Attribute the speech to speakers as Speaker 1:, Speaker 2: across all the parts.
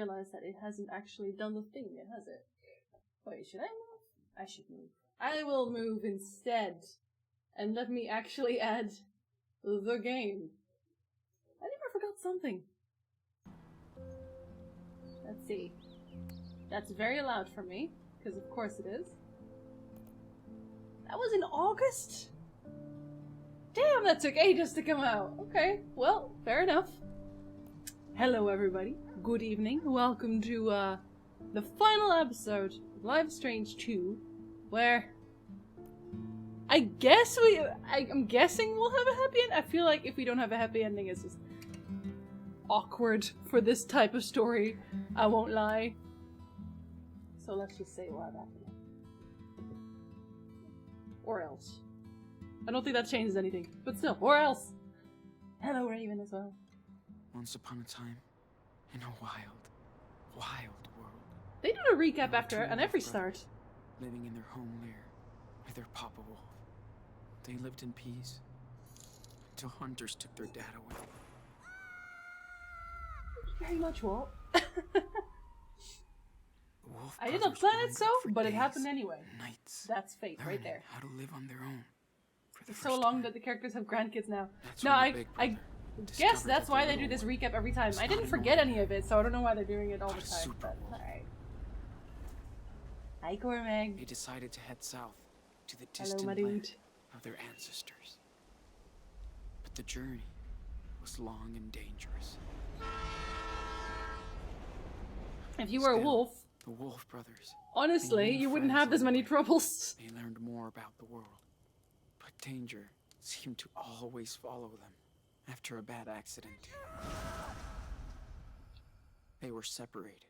Speaker 1: realize that it hasn't actually done the thing yet, has it? Wait, should I move? I should move. I will move instead. And let me actually add the game. I never forgot something. Let's see. That's very loud for me, because of course it is. That was in August? Damn, that took ages to come out. Okay, well, fair enough. Hello everybody, good evening, welcome to the final episode of Life is Strange 2, where I'm guessing we'll have a happy end. I feel like if we don't have a happy ending, it's just awkward for this type of story, I won't lie. So let's just say we'll have a happy end. Or else. I don't think that changes anything, but still, or else. Hello Raven as well.
Speaker 2: Once upon a time, in a wild world.
Speaker 1: They do a recap after on every start.
Speaker 2: Living in their home lair with their Papa Wolf. They lived in peace until hunters took their dad away.
Speaker 1: Thank you very much, Walt. I did
Speaker 2: Brothers
Speaker 1: not plan it
Speaker 2: lined
Speaker 1: so,
Speaker 2: up for
Speaker 1: but it
Speaker 2: days
Speaker 1: happened anyway.
Speaker 2: and nights,
Speaker 1: That's fate right
Speaker 2: learning
Speaker 1: there.
Speaker 2: how to live on their own. For the
Speaker 1: It's
Speaker 2: first
Speaker 1: so long
Speaker 2: time.
Speaker 1: that the characters have grandkids now.
Speaker 2: That's
Speaker 1: No,
Speaker 2: when the
Speaker 1: I
Speaker 2: big brother
Speaker 1: guess
Speaker 2: discovered
Speaker 1: that's
Speaker 2: that
Speaker 1: why
Speaker 2: the
Speaker 1: they do
Speaker 2: little
Speaker 1: this
Speaker 2: one
Speaker 1: recap every time.
Speaker 2: was
Speaker 1: I
Speaker 2: not
Speaker 1: didn't
Speaker 2: an
Speaker 1: forget
Speaker 2: orphan,
Speaker 1: any of it, so I don't know why they're doing it all
Speaker 2: but
Speaker 1: the
Speaker 2: a
Speaker 1: time.
Speaker 2: super
Speaker 1: But
Speaker 2: wolf.
Speaker 1: alright. Hi, Cormag.
Speaker 2: They decided to head south to the
Speaker 1: Hello,
Speaker 2: distant
Speaker 1: my
Speaker 2: land
Speaker 1: dude.
Speaker 2: of their ancestors. But the journey was long and dangerous.
Speaker 1: If you were a
Speaker 2: Still,
Speaker 1: wolf,
Speaker 2: the Wolf brothers,
Speaker 1: honestly,
Speaker 2: made
Speaker 1: you wouldn't
Speaker 2: friends
Speaker 1: have this
Speaker 2: on the
Speaker 1: many
Speaker 2: way.
Speaker 1: troubles.
Speaker 2: They learned more about the world, but danger seemed to always follow them after a bad accident. They were separated.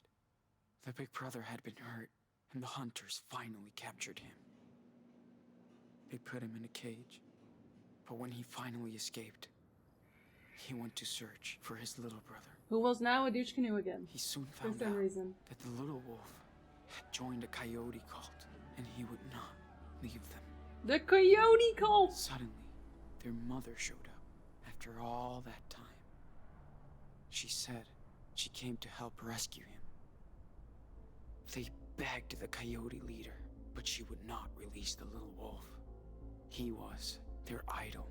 Speaker 2: The big brother had been hurt, and the hunters finally captured him. They put him in a cage, but when he finally escaped, he went to search for his little brother.
Speaker 1: Who was now a douche canoe again,
Speaker 2: He soon
Speaker 1: for
Speaker 2: found
Speaker 1: some
Speaker 2: out
Speaker 1: reason.
Speaker 2: that the little wolf had joined a coyote cult, and he would not leave them.
Speaker 1: The Coyote Cult!
Speaker 2: Suddenly, their mother showed up after all that time. She said she came to help rescue him. They begged the coyote leader, but she would not release the little wolf. He was their idol.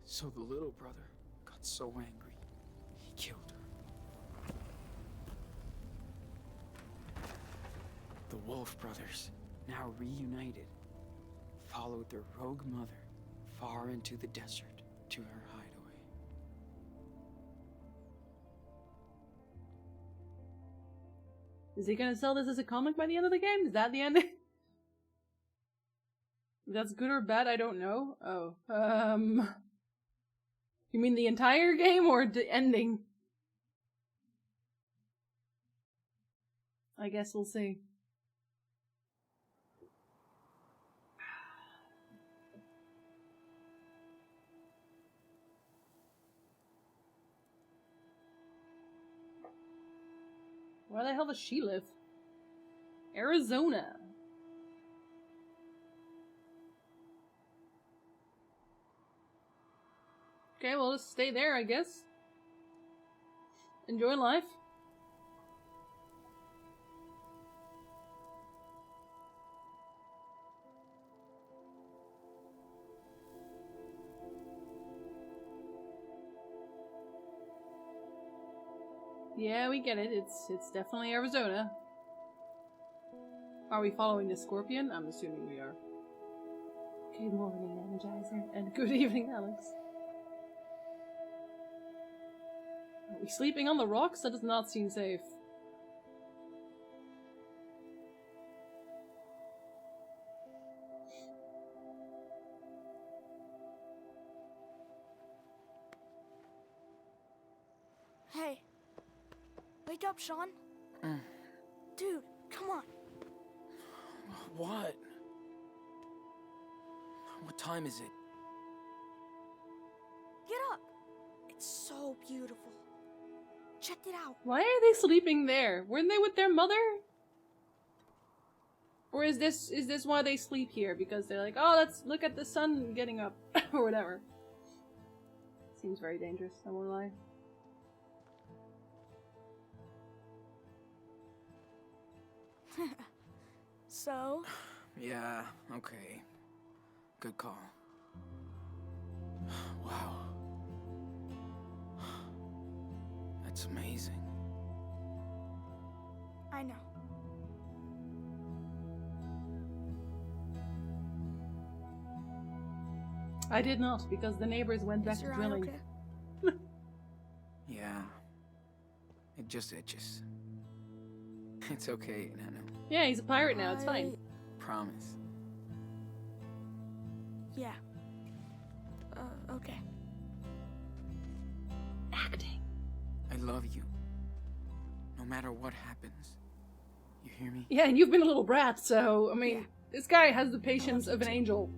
Speaker 2: So the little brother got so angry, he killed her. The Wolf brothers, now reunited, followed their rogue mother far into the desert to her hideaway.
Speaker 1: Is he gonna sell this as a comic by the end of the game? Is that the ending? If that's good or bad, I don't know. Oh, you mean the entire game or the ending? I guess we'll see. Where the hell does she live? Arizona. Okay, well, just stay there, I guess. Enjoy life. Yeah, we get it. It's definitely Arizona. Are we following the scorpion? I'm assuming we are. Good morning, Energizer, and good evening, Alex. Are we sleeping on the rocks? That does not seem safe.
Speaker 3: Hey. Wake up, Sean. Dude, come on.
Speaker 2: What? What time is it?
Speaker 3: Get up. It's so beautiful. Check it out.
Speaker 1: Why are they sleeping there? Weren't they with their mother? Or is this why they sleep here? Because they're like, oh, let's look at the sun getting up, or whatever. Seems very dangerous, I won't lie.
Speaker 3: So,
Speaker 2: Yeah, okay. Good call. Wow. That's amazing.
Speaker 3: I know.
Speaker 1: I did not, because the neighbors went back
Speaker 3: Is
Speaker 1: to
Speaker 3: your eye
Speaker 1: drilling.
Speaker 3: okay?
Speaker 2: Yeah. It just itches. It's okay, Nano.
Speaker 1: Yeah, he's a pirate now, it's fine.
Speaker 2: Promise.
Speaker 3: Yeah. Okay.
Speaker 1: Acting.
Speaker 2: I love you. No matter what happens. You hear me?
Speaker 1: Yeah, and you've been a little brat, so, I mean,
Speaker 3: Yeah.
Speaker 1: this guy has the patience of an angel.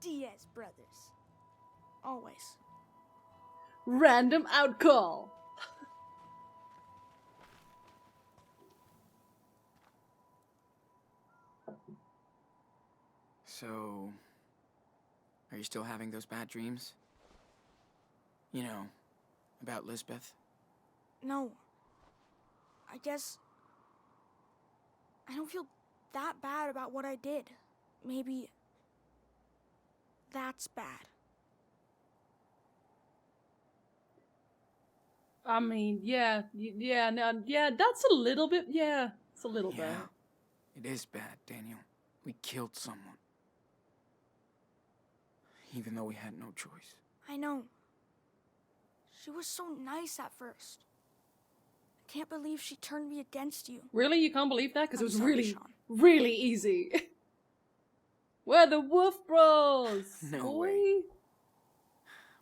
Speaker 3: Diaz brothers. Always.
Speaker 1: Random outcall.
Speaker 2: So, are you still having those bad dreams? You know, about Lisbeth?
Speaker 3: No. I guess I don't feel that bad about what I did. Maybe that's bad.
Speaker 1: I mean, yeah, no, yeah, that's a little bit, yeah, it's a little bit.
Speaker 2: Yeah, it is bad, Daniel. We killed someone. Even though we had no choice.
Speaker 3: I know. She was so nice at first. I can't believe she turned me against you.
Speaker 1: Really? You can't believe that? Because it
Speaker 3: I'm
Speaker 1: was
Speaker 3: sorry,
Speaker 1: really,
Speaker 3: Sean.
Speaker 1: really easy. We're the Wolf Bros!
Speaker 2: No
Speaker 1: boy.
Speaker 2: way.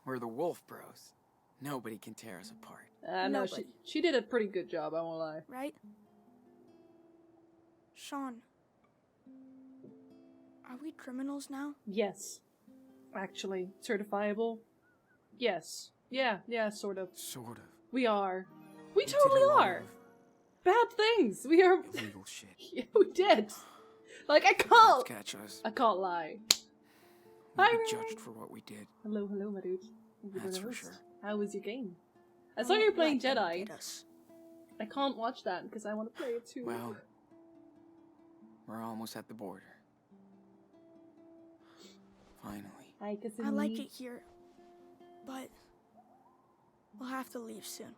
Speaker 2: We're the Wolf Bros. Nobody can tear us apart.
Speaker 1: No,
Speaker 3: Nobody.
Speaker 1: she did a pretty good job, I won't lie.
Speaker 3: Right? Sean. Are we criminals now?
Speaker 1: Yes. Actually, certifiable? Yes. Yeah, sort of.
Speaker 2: Sort of.
Speaker 1: We are. We
Speaker 2: did
Speaker 1: totally
Speaker 2: a lot
Speaker 1: are.
Speaker 2: of
Speaker 1: Bad things. We are.
Speaker 2: illegal shit.
Speaker 1: Yeah, we did. Like, I
Speaker 2: Cops
Speaker 1: can't.
Speaker 2: catch us.
Speaker 1: I can't lie.
Speaker 2: We'll
Speaker 1: Hi,
Speaker 2: be
Speaker 1: Ray.
Speaker 2: judged for what we did.
Speaker 1: Hello, my dude. Thank you
Speaker 2: That's
Speaker 1: the
Speaker 2: for
Speaker 1: host.
Speaker 2: sure.
Speaker 1: How was your game? I saw
Speaker 3: Don't
Speaker 1: you were playing
Speaker 3: let them
Speaker 1: Jedi.
Speaker 3: get us.
Speaker 1: I can't watch that because I want to play it too.
Speaker 2: Well, we're almost at the border. Finally.
Speaker 1: Hi, Kasumi.
Speaker 3: I like it here, but we'll have to leave soon.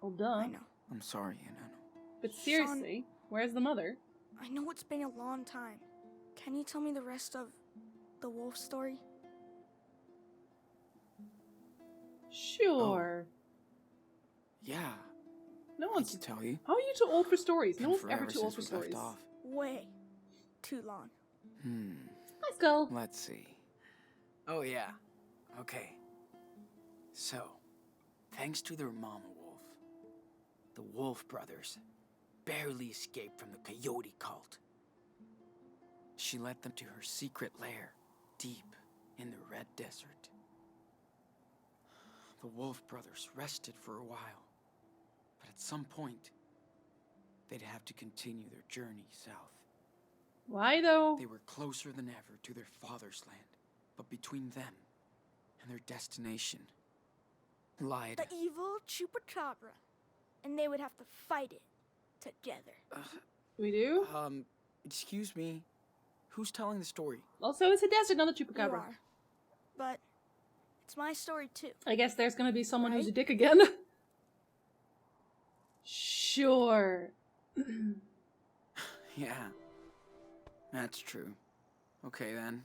Speaker 1: Well, duh.
Speaker 3: I know.
Speaker 2: I'm sorry, Inanno.
Speaker 1: But seriously, where's the mother?
Speaker 3: I know it's been a long time. Can you tell me the rest of the wolf story?
Speaker 1: Sure.
Speaker 2: Yeah,
Speaker 1: No
Speaker 2: I
Speaker 1: one's.
Speaker 2: can tell you.
Speaker 1: How are you too old for stories? No
Speaker 2: Been
Speaker 1: one's
Speaker 2: forever
Speaker 1: ever too old for
Speaker 2: since we left
Speaker 1: stories.
Speaker 2: off.
Speaker 3: Way too long.
Speaker 1: Let's go.
Speaker 2: Let's see. Oh, yeah. Okay. So, thanks to their mama wolf, the Wolf brothers barely escaped from the coyote cult. She led them to her secret lair, deep in the Red Desert. The Wolf brothers rested for a while, but at some point, they'd have to continue their journey south.
Speaker 1: Why though?
Speaker 2: They were closer than ever to their father's land, but between them and their destination lied...
Speaker 3: The evil Chupacabra. And they would have to fight it together.
Speaker 1: We do?
Speaker 2: Excuse me. Who's telling the story?
Speaker 1: Also, it's a desert, not a
Speaker 3: You
Speaker 1: chupacabra.
Speaker 3: are. But it's my story too.
Speaker 1: I guess there's gonna be someone who's a
Speaker 3: Right?
Speaker 1: dick again. Sure.
Speaker 2: Yeah, that's true. Okay then.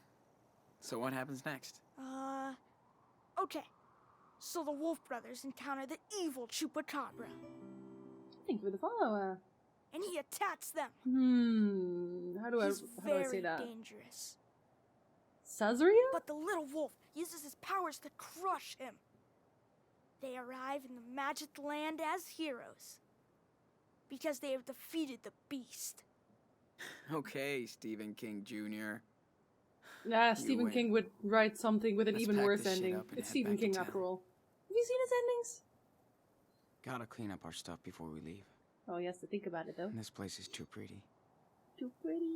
Speaker 2: So what happens next?
Speaker 3: Okay. So the Wolf brothers encounter the evil Chupacabra,
Speaker 1: Thank you for the follow.
Speaker 3: and he attacks them.
Speaker 1: How do I
Speaker 3: He's
Speaker 1: how do I
Speaker 3: very
Speaker 1: say that?
Speaker 3: dangerous.
Speaker 1: Sazria?
Speaker 3: But the little wolf uses his powers to crush him. They arrive in the magic land as heroes because they have defeated the beast.
Speaker 2: Okay, Stephen King Jr.
Speaker 1: Nah,
Speaker 2: You
Speaker 1: Stephen
Speaker 2: win.
Speaker 1: King would write something with an
Speaker 2: Let's
Speaker 1: even
Speaker 2: pack
Speaker 1: worse
Speaker 2: this shit
Speaker 1: ending.
Speaker 2: up and
Speaker 1: It's
Speaker 2: head
Speaker 1: Stephen
Speaker 2: back to
Speaker 1: King
Speaker 2: town.
Speaker 1: after all. If he you seen his endings?
Speaker 2: Gotta clean up our stuff before we leave.
Speaker 1: Oh, he has to think about it, though.
Speaker 2: This place is too pretty.
Speaker 1: Too pretty.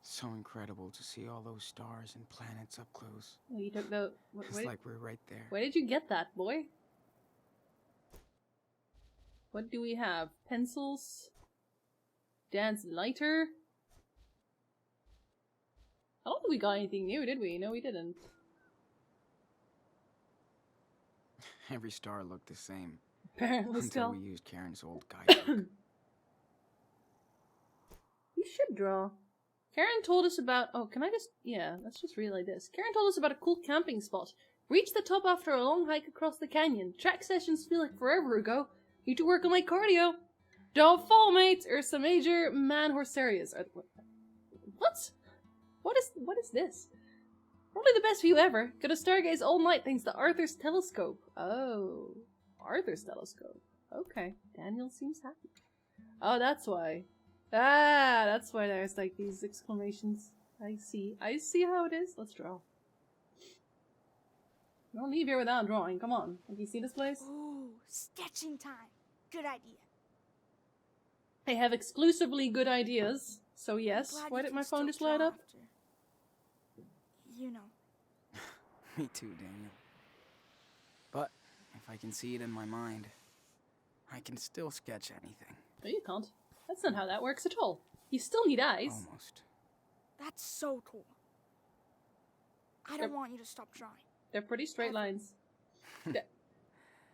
Speaker 2: So incredible to see all those stars and planets up close.
Speaker 1: Oh, you took the...
Speaker 2: It's like we're right there.
Speaker 1: Where did you get that, boy? What do we have? Pencils? Dan's lighter? I don't think we got anything new, did we? No, we didn't.
Speaker 2: Every star looked the same.
Speaker 1: Apparently
Speaker 2: Until
Speaker 1: still.
Speaker 2: we used Karen's old guidebook.
Speaker 1: You should draw. Karen told us about... Oh, can I just... Yeah, let's just relay this. Karen told us about a cool camping spot. Reached the top after a long hike across the canyon. Track sessions feel like forever ago. Need to work on my cardio. Don't fall, mates! Ursa Major, man horse areas. What? What is this? Probably the best view ever. Could have stargaze all night thanks to Arthur's telescope. Oh. Arthur's telescope. Okay. Daniel seems happy. Oh, that's why. Ah, that's why there's like these exclamations. I see. I see how it is. Let's draw. Don't leave here without drawing. Come on. Have you seen this place?
Speaker 3: Ooh, sketching time. Good idea.
Speaker 1: I have exclusively good ideas. So yes.
Speaker 3: Glad
Speaker 1: Why
Speaker 3: you
Speaker 1: did
Speaker 3: can
Speaker 1: my phone
Speaker 3: still
Speaker 1: just light
Speaker 3: draw
Speaker 1: up?
Speaker 3: after. You know.
Speaker 2: Me too, Daniel. But if I can see it in my mind, I can still sketch anything.
Speaker 1: No, you can't. That's not how that works at all. You still need eyes.
Speaker 2: Almost.
Speaker 3: That's so cool. I don't want you to stop drawing.
Speaker 1: They're pretty straight lines.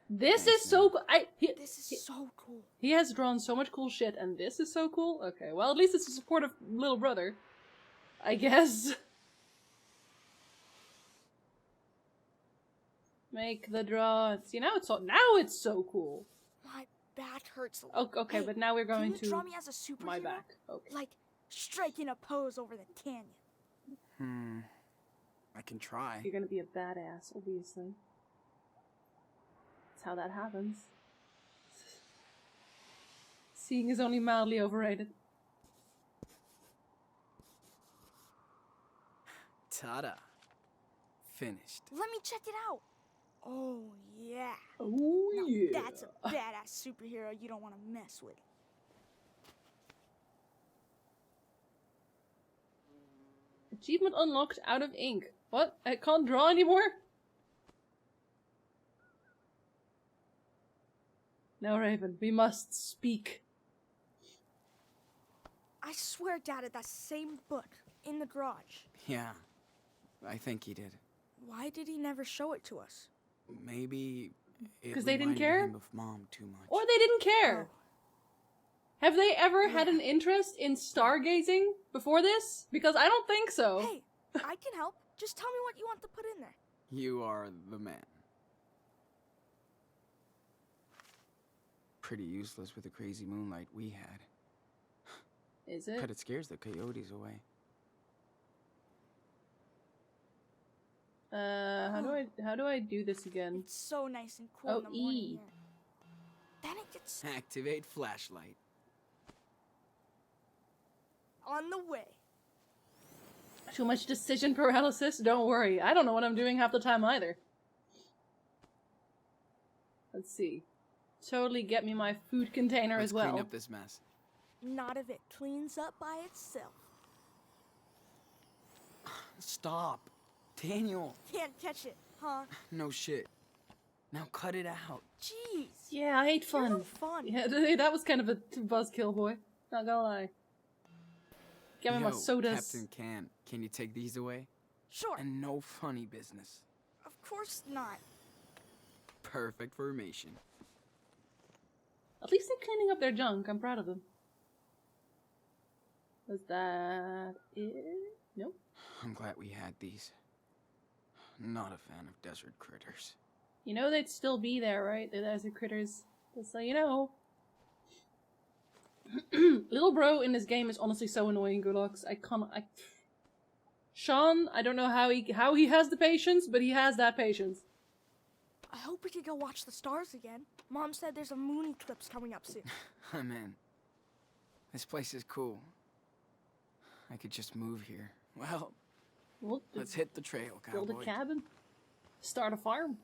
Speaker 1: This is so cool.
Speaker 3: This is so cool.
Speaker 1: He has drawn so much cool shit, and this is so cool? Okay, well, at least it's a supportive little brother. I guess. Make the draw. See, now it's so cool.
Speaker 3: My back hurts a little.
Speaker 1: Oh, okay,
Speaker 3: Hey,
Speaker 1: but now we're going
Speaker 3: can you draw
Speaker 1: to
Speaker 3: me as a superhero?
Speaker 1: my back. Okay.
Speaker 3: Like, striking a pose over the canyon.
Speaker 2: I can try.
Speaker 1: You're gonna be a badass, obviously. That's how that happens. Seeing is only mildly overrated.
Speaker 2: Ta-da. Finished.
Speaker 3: Let me check it out. Oh, yeah.
Speaker 1: Oh,
Speaker 3: Now
Speaker 1: yeah.
Speaker 3: that's a badass superhero you don't want to mess with.
Speaker 1: Achievement unlocked out of ink. What? I can't draw anymore? No, Raven, we must speak.
Speaker 3: I swear Dad had that same book in the garage.
Speaker 2: Yeah, I think he did.
Speaker 3: Why did he never show it to us?
Speaker 2: Maybe it
Speaker 1: 'Cause they didn't
Speaker 2: reminded
Speaker 1: care?
Speaker 2: him of Mom too much.
Speaker 1: Or they didn't care.
Speaker 3: Oh.
Speaker 1: Have they ever had an interest in stargazing before this? Because I don't think so.
Speaker 3: Hey, I can help. Just tell me what you want to put in there.
Speaker 2: You are the man. Pretty useless with the crazy moonlight we had.
Speaker 1: Is it?
Speaker 2: But it scares the coyotes away.
Speaker 1: How do I do this again?
Speaker 3: It's so nice and cool
Speaker 1: Oh,
Speaker 3: in the morning
Speaker 1: E.
Speaker 3: here. Then it gets
Speaker 2: Activate flashlight.
Speaker 3: on the way.
Speaker 1: Too much decision paralysis? Don't worry. I don't know what I'm doing half the time either. Let's see. Totally get me my food container
Speaker 2: Let's
Speaker 1: as well.
Speaker 2: clean up this mess.
Speaker 3: Not if it cleans up by itself.
Speaker 2: Stop. Daniel.
Speaker 3: Can't catch it, huh?
Speaker 2: No shit. Now cut it out.
Speaker 3: Jeez.
Speaker 1: Yeah, I hate
Speaker 3: You're
Speaker 1: fun.
Speaker 3: no fun.
Speaker 1: Yeah, that was kind of a buzzkill, boy. Not gonna lie. Get me my
Speaker 2: Yo,
Speaker 1: sodas.
Speaker 2: Captain can you take these away?
Speaker 3: Sure.
Speaker 2: And no funny business.
Speaker 3: Of course not.
Speaker 2: Perfect formation.
Speaker 1: At least they're cleaning up their junk. I'm proud of them. Was that it? Nope.
Speaker 2: I'm glad we had these. Not a fan of desert critters.
Speaker 1: You know they'd still be there, right? The desert critters. Just so you know. Little bro in this game is honestly so annoying, Gulax. Sean, I don't know how he has the patience, but he has that patience.
Speaker 3: I hope we could go watch the stars again. Mom said there's a moon eclipse coming up soon.
Speaker 2: I'm in. This place is cool. I could just move here. Well,
Speaker 1: We'll
Speaker 2: let's hit the trail,
Speaker 1: build
Speaker 2: cowboy.
Speaker 1: a cabin. Start a farm.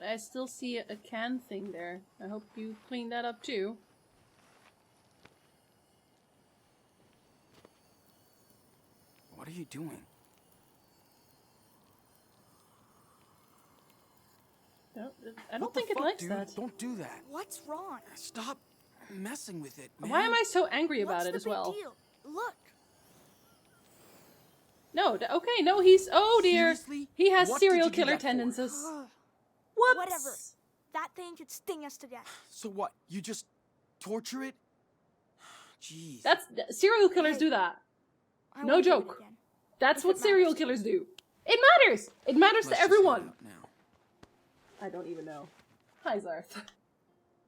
Speaker 1: But I still see a can thing there. I hope you cleaned that up too.
Speaker 2: What are you doing?
Speaker 1: I don't
Speaker 2: What the
Speaker 1: think it
Speaker 2: fuck,
Speaker 1: likes
Speaker 2: dude?
Speaker 1: that.
Speaker 2: Don't do that.
Speaker 3: What's wrong?
Speaker 2: Stop messing with it, man.
Speaker 1: Why am I so angry about
Speaker 3: What's
Speaker 1: it
Speaker 3: the
Speaker 1: as
Speaker 3: big
Speaker 1: well?
Speaker 3: deal? Look.
Speaker 1: No, okay, no, he's. Oh dear.
Speaker 2: Seriously?
Speaker 1: He has
Speaker 2: What did
Speaker 1: serial
Speaker 2: you do
Speaker 1: killer
Speaker 2: that for?
Speaker 1: tendencies.
Speaker 3: Ugh,
Speaker 1: Whoops!
Speaker 3: Whatever. That thing could sting us to death.
Speaker 2: So what? You just torture it? Jeez.
Speaker 1: Serial killers
Speaker 3: Hey,
Speaker 1: do that.
Speaker 3: I
Speaker 1: No
Speaker 3: won't do it
Speaker 1: joke.
Speaker 3: again.
Speaker 1: That's
Speaker 3: If
Speaker 1: what
Speaker 3: it
Speaker 1: serial
Speaker 3: matters.
Speaker 1: killers do. It matters! It matters
Speaker 2: Let's
Speaker 1: to
Speaker 2: just head
Speaker 1: everyone!
Speaker 2: out now.
Speaker 1: I don't even know. Hi, Zarth.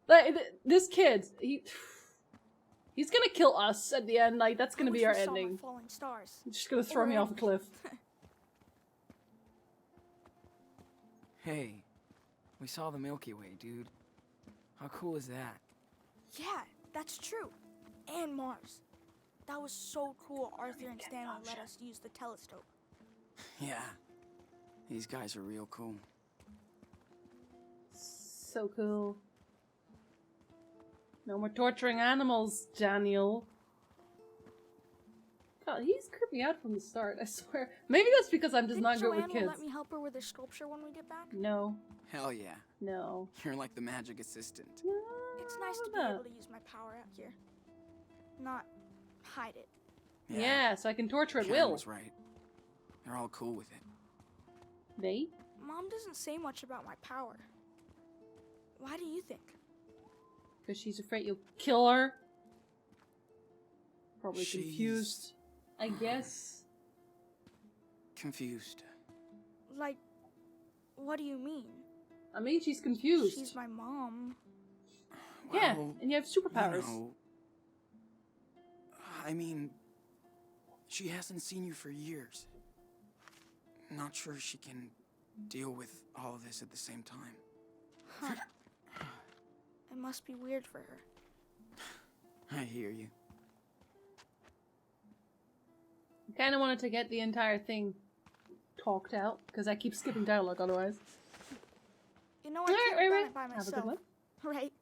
Speaker 1: Like, this kid, he's gonna kill us at the end, like, that's gonna
Speaker 3: I
Speaker 1: be
Speaker 3: wish
Speaker 1: our
Speaker 3: we saw my
Speaker 1: ending.
Speaker 3: falling stars.
Speaker 1: He's just gonna throw
Speaker 3: Or
Speaker 1: me off a
Speaker 3: end.
Speaker 1: cliff.
Speaker 2: Hey, we saw the Milky Way, dude. How cool is that?
Speaker 3: Yeah, that's true. And Mars. That was so cool Arthur and Stanley let us use the telescope.
Speaker 2: Yeah. These guys are real cool.
Speaker 1: So cool. No more torturing animals, Daniel. God, he's creeped me out from the start, I swear. Maybe that's because I'm just
Speaker 3: Didn't
Speaker 1: not good
Speaker 3: Joanne
Speaker 1: with kids.
Speaker 3: let me help her with her sculpture when we get back?
Speaker 1: No.
Speaker 2: Hell yeah.
Speaker 1: No.
Speaker 2: You're like the magic assistant.
Speaker 1: No,
Speaker 3: It's nice to be
Speaker 1: that.
Speaker 3: able to use my power out here. Not hide it.
Speaker 1: Yeah, so I can torture at
Speaker 2: Karen
Speaker 1: will.
Speaker 2: was right. They're all cool with it.
Speaker 1: They?
Speaker 3: Mom doesn't say much about my power. Why do you think?
Speaker 1: Because she's afraid you'll kill her. Probably
Speaker 2: She's-
Speaker 1: confused. I guess.
Speaker 2: Confused.
Speaker 3: Like, what do you mean?
Speaker 1: I mean, she's confused.
Speaker 3: She's my mom.
Speaker 1: Yeah,
Speaker 2: Well,
Speaker 1: and you have superpowers.
Speaker 2: You know, I mean, she hasn't seen you for years. Not sure she can deal with all of this at the same time.
Speaker 3: Huh. It must be weird for her.
Speaker 2: I hear you.
Speaker 1: I kind of wanted to get the entire thing talked out, because I keep skipping dialogue otherwise.
Speaker 3: You know, I can't
Speaker 1: Right,
Speaker 3: run
Speaker 1: right.
Speaker 3: it by
Speaker 1: Have a
Speaker 3: myself.
Speaker 1: good one.
Speaker 3: Right?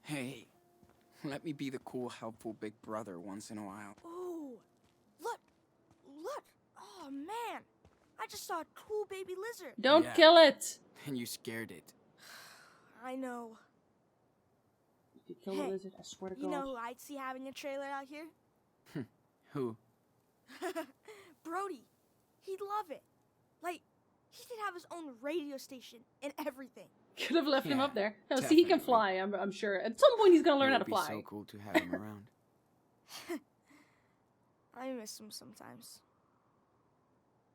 Speaker 2: Hey, let me be the cool, helpful big brother once in a while.
Speaker 3: Ooh. Look. Look. Oh, man. I just saw a cool baby lizard.
Speaker 1: Don't
Speaker 2: Yeah.
Speaker 1: kill it!
Speaker 2: And you scared it.
Speaker 3: I know.
Speaker 1: If you kill
Speaker 3: Hey,
Speaker 1: the lizard, I swear to
Speaker 3: You
Speaker 1: God.
Speaker 3: know who I'd see having a trailer out here?
Speaker 2: Who?
Speaker 3: Brody. He'd love it. Like, he could have his own radio station and everything.
Speaker 1: Could have left him
Speaker 2: Yeah,
Speaker 1: up there. No, see, he can
Speaker 2: definitely.
Speaker 1: fly, I'm sure. At some point, he's gonna learn
Speaker 2: It
Speaker 1: how to
Speaker 2: would be
Speaker 1: fly.
Speaker 2: so cool to have him around.
Speaker 3: I miss him sometimes.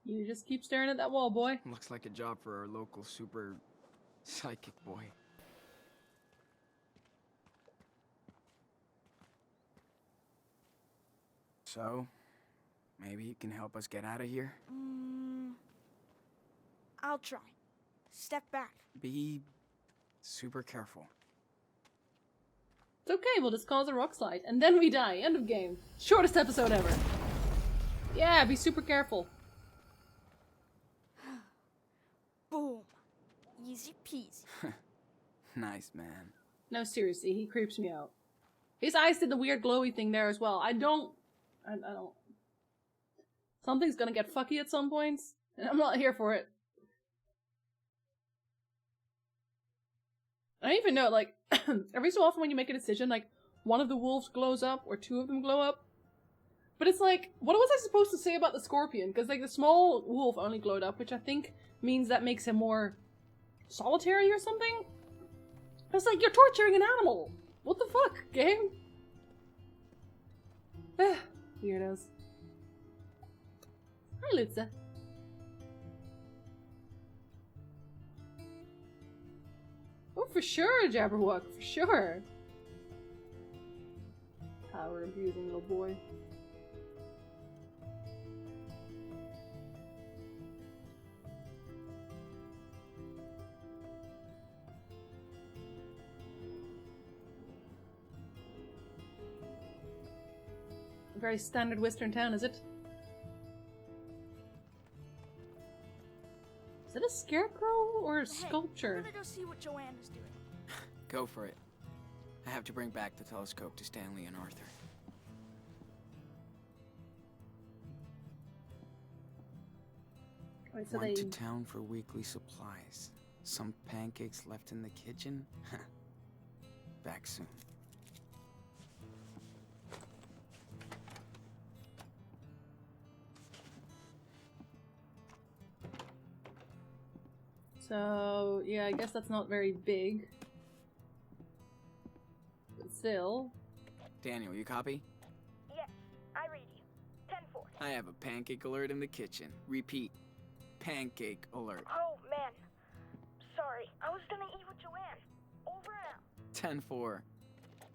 Speaker 1: You just keep staring at that wall, boy.
Speaker 2: Looks like a job for our local super psychic boy. So, maybe you can help us get out of here?
Speaker 3: I'll try. Step back.
Speaker 2: Be super careful.
Speaker 1: It's okay, we'll just cause a rock slide. And then we die. End of game. Shortest episode ever. Yeah, be super careful.
Speaker 3: Boom. Easy peasy.
Speaker 2: Nice, man.
Speaker 1: No, seriously, he creeps me out. His eyes did the weird glowy thing there as well. I don't... Something's gonna get fucky at some points, and I'm not here for it. I even know, like, every so often when you make a decision, like, one of the wolves glows up, or two of them glow up. But it's like, what was I supposed to say about the scorpion? Because, like, the small wolf only glowed up, which I think means that makes him more solitary or something? It's like, you're torturing an animal! What the fuck, game? Weirdos. Hi, Lutza. Oh, for sure, Jabberwock, for sure. Power abusing little boy. A very standard western town, is it? that a scarecrow or a
Speaker 3: Hey,
Speaker 1: sculpture?
Speaker 3: we're gonna go see what Joanne is doing.
Speaker 2: Go for it. I have to bring back the telescope to Stanley and Arthur.
Speaker 1: Wait, so
Speaker 2: Went
Speaker 1: they...
Speaker 2: to town for weekly supplies. Some pancakes left in the kitchen? Back soon.
Speaker 1: So, yeah, I guess that's not very big. But still.
Speaker 2: Daniel, you copy?
Speaker 3: Yes, I read you. 10-4.
Speaker 2: I have a pancake alert in the kitchen. Repeat. Pancake alert.
Speaker 3: Oh, man. Sorry, I was gonna eat with Joanne. Over and out.
Speaker 2: 10-4.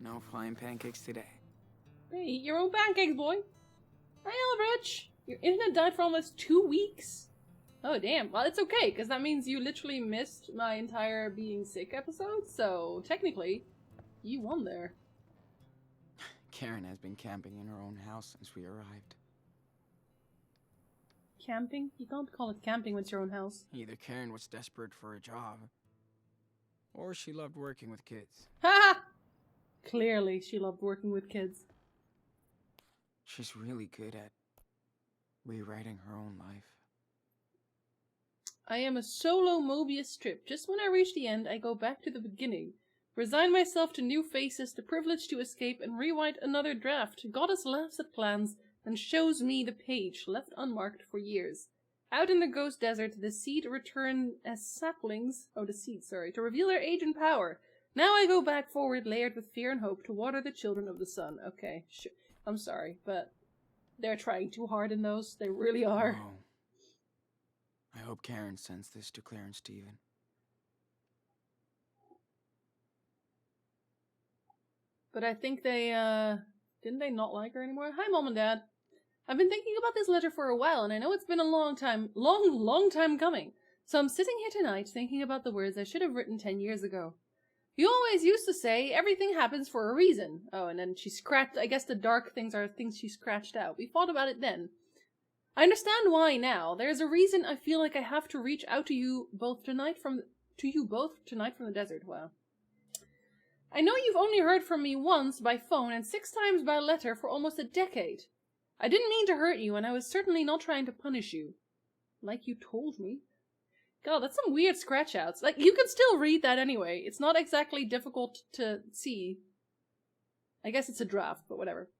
Speaker 2: No flying pancakes today.
Speaker 1: Hey, eat your own pancakes, boy. Hi, Elrich. Your internet died for almost 2 weeks. Oh, damn. Well, it's okay, because that means you literally missed my entire being sick episode, so technically, you won there.
Speaker 2: Karen has been camping in her own house since we arrived.
Speaker 1: Camping? You can't call it camping when it's your own house.
Speaker 2: Either Karen was desperate for a job, or she loved working with kids.
Speaker 1: Ha! Clearly, she loved working with kids.
Speaker 2: She's really good at rewriting her own life.
Speaker 1: I am a solo Mobius strip. Just when I reach the end, I go back to the beginning. Resign myself to new faces, the privilege to escape, and rewrite another draft. Goddess laughs at plans and shows me the page, left unmarked for years. Out in the ghost desert, the seed return as saplings, to reveal their age and power. Now I go back forward, layered with fear and hope, to water the children of the sun. Okay, I'm sorry, but they're trying too hard in those. They really are.
Speaker 2: Oh. I hope Karen sends this to Claire and Steven.
Speaker 1: But I think they, didn't they not like her anymore? Hi, Mom and Dad. I've been thinking about this letter for a while, and I know it's been a long time coming. So I'm sitting here tonight thinking about the words I should have written 10 years ago. You always used to say, everything happens for a reason. Oh, and then she scratched, I guess the dark things are things she scratched out. We thought about it then. I understand why now. There's a reason I feel like I have to reach out to you both tonight from the desert. Wow. I know you've only heard from me once by phone and 6 times by letter for almost a decade. I didn't mean to hurt you, and I was certainly not trying to punish you. Like you told me. God, that's some weird scratch-outs. Like, you can still read that anyway. It's not exactly difficult to see. I guess it's a draft, but whatever.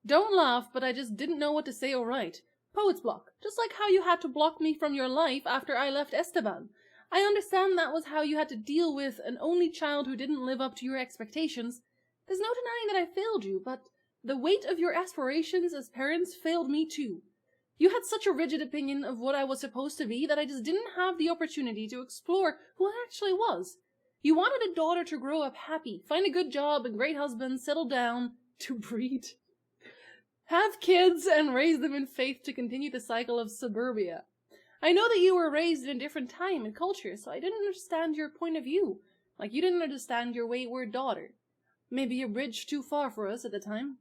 Speaker 1: Don't laugh, but I just didn't know what to say or write. Poet's block. Just like how you had to block me from your life after I left Esteban. I understand that was how you had to deal with an only child who didn't live up to your expectations. There's no denying that I failed you, but the weight of your aspirations as parents failed me too. You had such a rigid opinion of what I was supposed to be that I just didn't have the opportunity to explore who I actually was. You wanted a daughter to grow up happy, find a good job, a great husband, settle down, to breed, have kids, and raise them in faith to continue the cycle of suburbia. I know that you were raised in a different time and culture, so I didn't understand your point of view. Like you didn't understand your wayward daughter. Maybe a bridge too far for us at the time.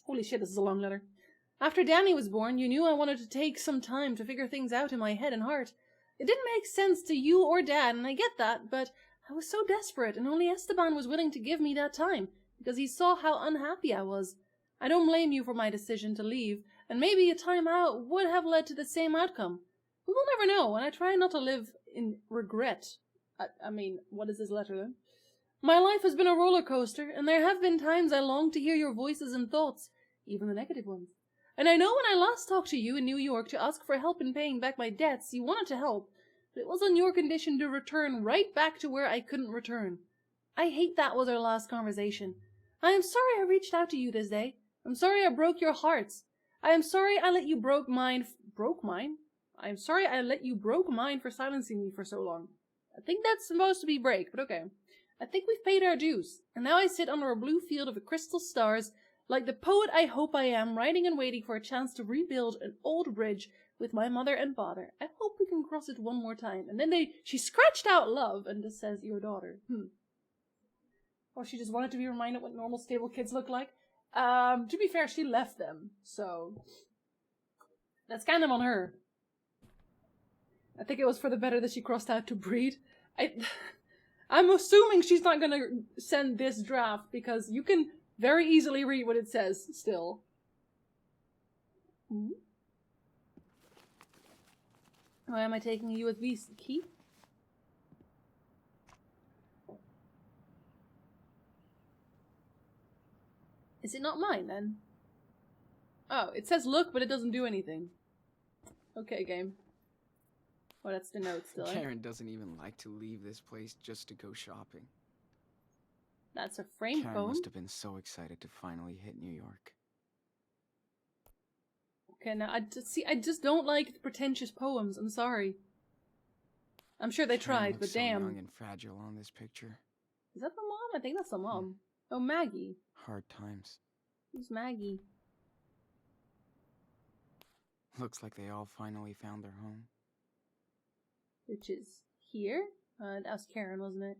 Speaker 1: Holy shit, this is a long letter. After Danny was born, you knew I wanted to take some time to figure things out in my head and heart. It didn't make sense to you or Dad, and I get that, but I was so desperate, and only Esteban was willing to give me that time, because he saw how unhappy I was. I don't blame you for my decision to leave, and maybe a time out would have led to the same outcome. We will never know, and I try not to live in regret. I mean, what is this letter then? My life has been a roller coaster, and there have been times I longed to hear your voices and thoughts, even the negative ones. And I know when I last talked to you in New York to ask for help in paying back my debts, you wanted to help, but it was on your condition to return right back to where I couldn't return. I hate that was our last conversation. I am sorry I reached out to you this day. I'm sorry I broke your hearts. I am sorry I let you broke mine. I am sorry I let you broke mine for silencing me for so long. I think that's supposed to be break, but okay. I think we've paid our dues, and now I sit under a blue field of crystal stars, like the poet I hope I am, writing and waiting for a chance to rebuild an old bridge with my mother and father. I hope we can cross it one more time. And then she scratched out love and just says, your daughter. Or she just wanted to be reminded what normal, stable kids look like. To be fair, she left them, so that's kind of on her. I think it was for the better that she crossed out to breed. I'm assuming she's not gonna send this draft because you can very easily read what it says still. Hmm? Why am I taking a USB key? Is it not mine then? Oh, it says look, but it doesn't do anything. Okay, game. Oh, that's the note still.
Speaker 2: Karen doesn't even like to leave this place just to go shopping.
Speaker 1: That's a frame
Speaker 2: Karen
Speaker 1: phone.
Speaker 2: must have been so excited to finally hit New York.
Speaker 1: Okay, now I just don't like pretentious poems. I'm sorry. I'm sure they
Speaker 2: Karen
Speaker 1: tried,
Speaker 2: looks
Speaker 1: but
Speaker 2: so
Speaker 1: damn.
Speaker 2: young and fragile on this picture.
Speaker 1: Is that the mom? I think that's the mom. Oh, Maggie.
Speaker 2: Hard times.
Speaker 1: Who's Maggie?
Speaker 2: Looks like they all finally found their home.
Speaker 1: Which is here? That was Karen, wasn't it?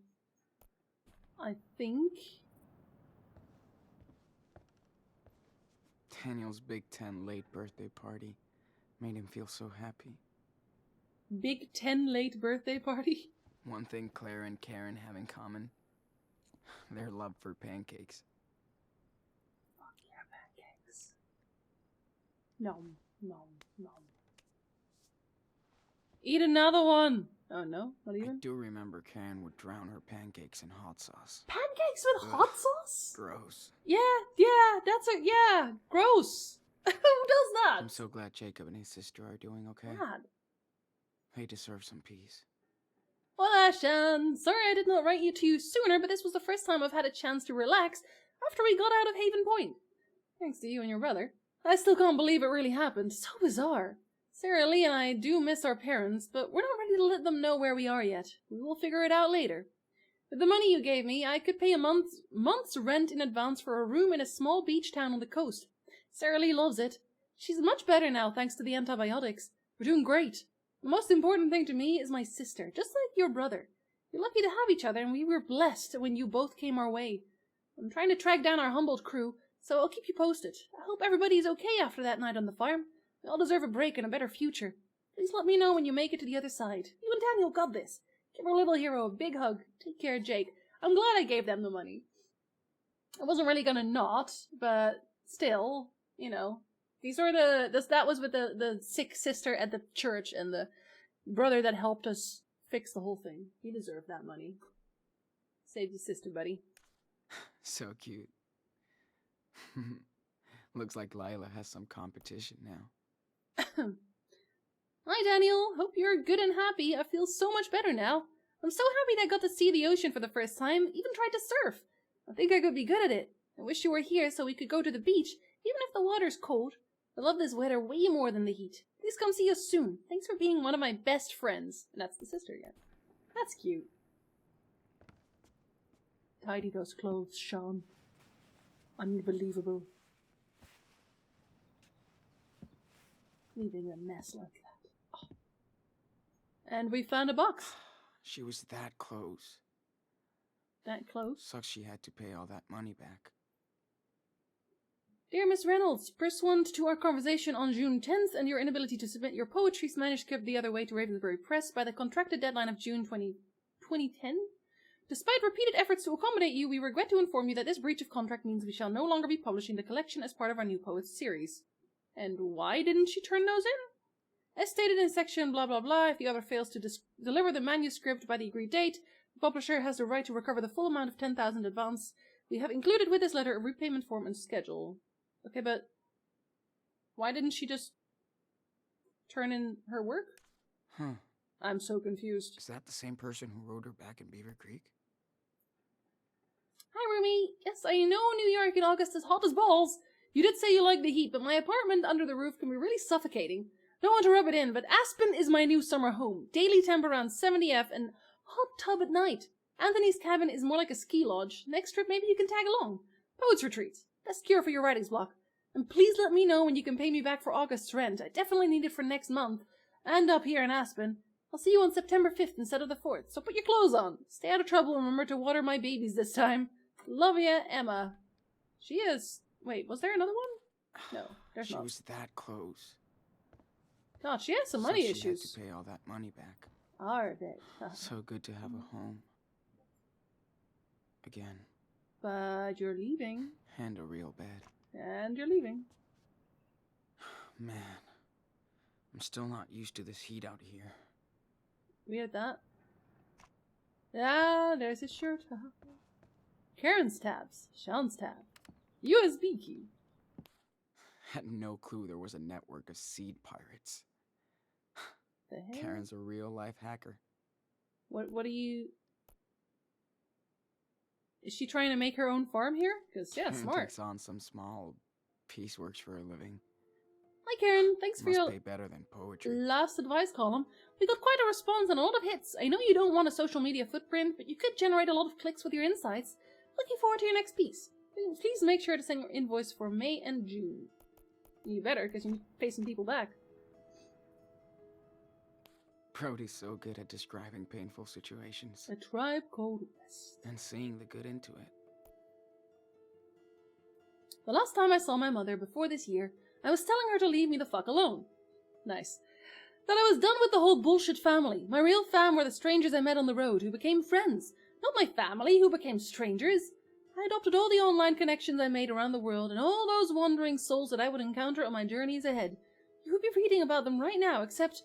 Speaker 1: I think.
Speaker 2: Daniel's Big Ten late birthday party made him feel so happy.
Speaker 1: Big Ten late birthday party?
Speaker 2: One thing Claire and Karen have in common: their love for pancakes.
Speaker 1: Fuck yeah, pancakes. Nom, nom, nom. Eat another one! Oh no, not
Speaker 2: I
Speaker 1: even?
Speaker 2: do remember Karen would drown her pancakes in hot sauce.
Speaker 1: Pancakes with
Speaker 2: Ugh.
Speaker 1: hot sauce?
Speaker 2: Gross.
Speaker 1: Yeah, yeah, gross. Who does that?
Speaker 2: I'm so glad Jacob and his sister are doing okay.
Speaker 1: God.
Speaker 2: They deserve some peace.
Speaker 1: Well, Ashan, sorry I did not write you to you sooner, but this was the first time I've had a chance to relax after we got out of Haven Point. Thanks to you and your brother. I still can't believe it really happened. So bizarre. Sarah Lee and I do miss our parents, but we're not ready to let them know where we are yet. We will figure it out later. With the money you gave me, I could pay a month's rent in advance for a room in a small beach town on the coast. Sarah Lee loves it. She's much better now thanks to the antibiotics. We're doing great. The most important thing to me is my sister, just like your brother. You're lucky to have each other, and we were blessed when you both came our way. I'm trying to track down our Humboldt crew, so I'll keep you posted. I hope everybody's okay after that night on the farm. We all deserve a break and a better future. Please let me know when you make it to the other side. You and Daniel got this. Give our little hero a big hug. Take care, Jake. I'm glad I gave them the money. I wasn't really gonna not, but still, you know. These were that was with the sick sister at the church and the brother that helped us fix the whole thing. He deserved that money. Saved his sister, buddy.
Speaker 2: So cute. Looks like Lila has some competition now.
Speaker 1: Hi, Daniel. Hope you're good and happy. I feel so much better now. I'm so happy that I got to see the ocean for the first time, even tried to surf. I think I could be good at it. I wish you were here so we could go to the beach, even if the water's cold. I love this weather way more than the heat. Please come see us soon. Thanks for being one of my best friends. And that's the sister again. That's cute. Tidy those clothes, Sean. Unbelievable. Leaving a mess like that. Oh. And we found a box.
Speaker 2: She was that close.
Speaker 1: That close.
Speaker 2: Sucks she had to pay all that money back.
Speaker 1: Dear Miss Reynolds, pursuant to our conversation on June 10th and your inability to submit your poetry's manuscript the other way to Ravensbury Press by the contracted deadline of June 2010, despite repeated efforts to accommodate you, we regret to inform you that this breach of contract means we shall no longer be publishing the collection as part of our New Poets series. And why didn't she turn those in? As stated in section blah blah blah, if the author fails to deliver the manuscript by the agreed date, the publisher has the right to recover the full amount of 10,000 advance. We have included with this letter a repayment form and schedule. Okay, but why didn't she just turn in her work?
Speaker 2: Huh.
Speaker 1: I'm so confused.
Speaker 2: Is that the same person who rode her back in Beaver Creek?
Speaker 1: Hi, Rumi. Yes, I know New York in August is hot as balls. You did say you like the heat, but my apartment under the roof can be really suffocating. Don't want to rub it in, but Aspen is my new summer home. Daily temp around 70 F and hot tub at night. Anthony's cabin is more like a ski lodge. Next trip, maybe you can tag along. Poets retreats. Best cure for your writer's block. And please let me know when you can pay me back for August's rent. I definitely need it for next month. And up here in Aspen. I'll see you on September 5th instead of the 4th, so put your clothes on. Stay out of trouble and remember to water my babies this time. Love ya, Emma. She is... Wait, was there another one? No, there's
Speaker 2: She
Speaker 1: not.
Speaker 2: was that close.
Speaker 1: God, she has some
Speaker 2: So
Speaker 1: money
Speaker 2: she had
Speaker 1: issues.
Speaker 2: to pay all that money back.
Speaker 1: Are they?
Speaker 2: So good to have a home. Again.
Speaker 1: But you're leaving.
Speaker 2: And a real bed.
Speaker 1: And you're leaving.
Speaker 2: Man, I'm still not used to this heat out here.
Speaker 1: We had that. Ah, there's his shirt. Karen's tabs. Sean's tab. USB key.
Speaker 2: Had no clue there was a network of seed pirates.
Speaker 1: The hell?
Speaker 2: Karen's a real-life hacker.
Speaker 1: What do you... Is she trying to make her own farm here? Because, yeah,
Speaker 2: Karen
Speaker 1: smart.
Speaker 2: takes on some small pieceworks for a living.
Speaker 1: Hi, Karen. Thanks for
Speaker 2: Must
Speaker 1: your
Speaker 2: pay better than poetry.
Speaker 1: last advice column. We got quite a response and a lot of hits. I know you don't want a social media footprint, but you could generate a lot of clicks with your insights. Looking forward to your next piece. Please make sure to send your invoice for May and June. You better, because you need to pay some people back.
Speaker 2: Brody's so good at describing painful situations.
Speaker 1: A Tribe Called Quest.
Speaker 2: And seeing the good into it.
Speaker 1: The last time I saw my mother before this year, I was telling her to leave me the fuck alone. Nice. That I was done with the whole bullshit family. My real fam were the strangers I met on the road who became friends. Not my family who became strangers. I adopted all the online connections I made around the world and all those wandering souls that I would encounter on my journeys ahead. You would be reading about them right now, except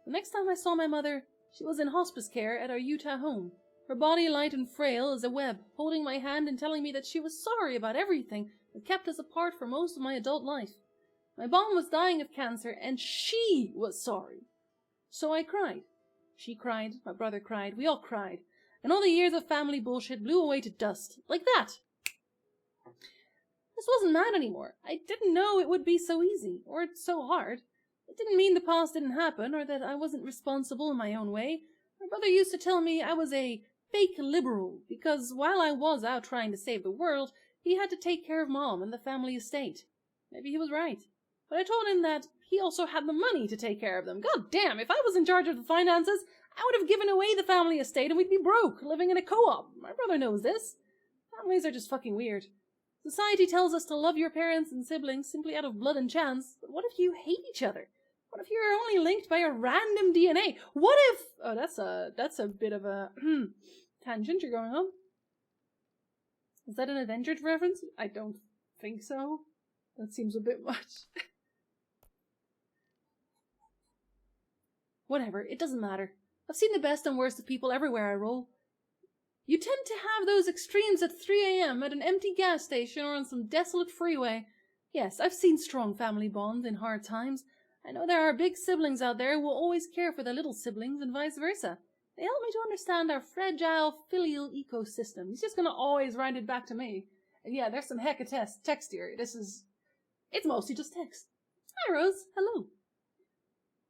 Speaker 1: the next time I saw my mother, she was in hospice care at our Utah home. Her body light and frail as a web, holding my hand and telling me that she was sorry about everything that kept us apart for most of my adult life. My mom was dying of cancer, and she was sorry. So I cried. She cried, my brother cried, we all cried. And all the years of family bullshit blew away to dust. Like that. This wasn't mad anymore. I didn't know it would be so easy, or so hard. It didn't mean the past didn't happen, or that I wasn't responsible in my own way. My brother used to tell me I was a fake liberal, because while I was out trying to save the world, he had to take care of Mom and the family estate. Maybe he was right. But I told him that he also had the money to take care of them. God damn, if I was in charge of the finances, I would have given away the family estate and we'd be broke, living in a co-op. My brother knows this. Families are just fucking weird. Society tells us to love your parents and siblings simply out of blood and chance, but what if you hate each other? What if you're only linked by a random DNA? What if... Oh, that's a bit of a tangent you're going on. Is that an Avengers reference? I don't think so. That seems a bit much. Whatever, it doesn't matter. I've seen the best and worst of people everywhere I roll. You tend to have those extremes at 3 a.m. at an empty gas station or on some desolate freeway. Yes, I've seen strong family bonds in hard times. I know there are big siblings out there who will always care for their little siblings and vice versa. They help me to understand our fragile filial ecosystem. He's just gonna always write it back to me. And yeah, there's some heck of text here. It's mostly just text. Hi, Rose. Hello.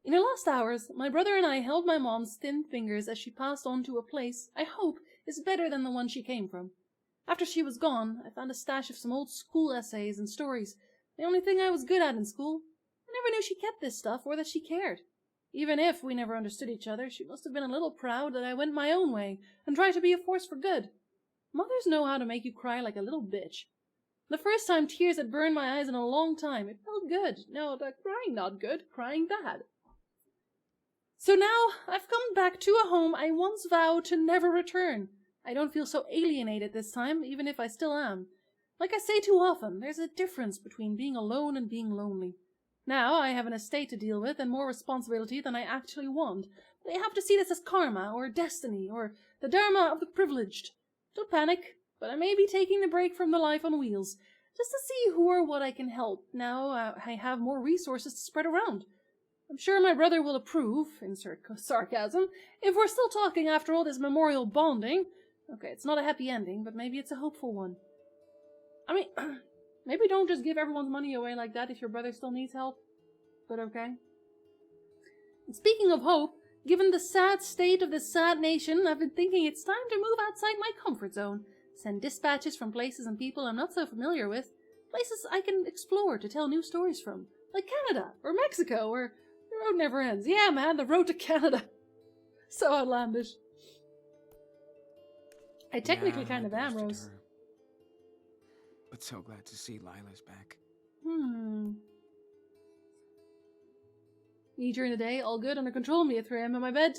Speaker 1: In her last hours, my brother and I held my mom's thin fingers as she passed on to a place, I hope, is better than the one she came from. After she was gone, I found a stash of some old school essays and stories, the only thing I was good at in school. I never knew she kept this stuff or that she cared. Even if we never understood each other, she must have been a little proud that I went my own way and tried to be a force for good. Mothers know how to make you cry like a little bitch. The first time tears had burned my eyes in a long time, it felt good. No, the crying not good, crying bad. So now I've come back to a home I once vowed to never return. I don't feel so alienated this time, even if I still am. Like I say too often, there's a difference between being alone and being lonely. Now I have an estate to deal with and more responsibility than I actually want, but I have to see this as karma, or destiny, or the dharma of the privileged. Don't panic, but I may be taking the break from the life on wheels, just to see who or what I can help now I have more resources to spread around. I'm sure my brother will approve, insert sarcasm, if we're still talking after all this memorial bonding. Okay, it's not a happy ending, but maybe it's a hopeful one. I mean, maybe don't just give everyone's money away like that if your brother still needs help. But okay. And speaking of hope, given the sad state of this sad nation, I've been thinking it's time to move outside my comfort zone. Send dispatches from places and people I'm not so familiar with. Places I can explore to tell new stories from. Like Canada, or Mexico, or... The road never ends. Yeah, man, the road to Canada. So outlandish. I technically kind of am, Rose.
Speaker 2: Her. But so glad to see Lila's back.
Speaker 1: Me during the day, all good, under control. Me at 3 a.m. in my bed.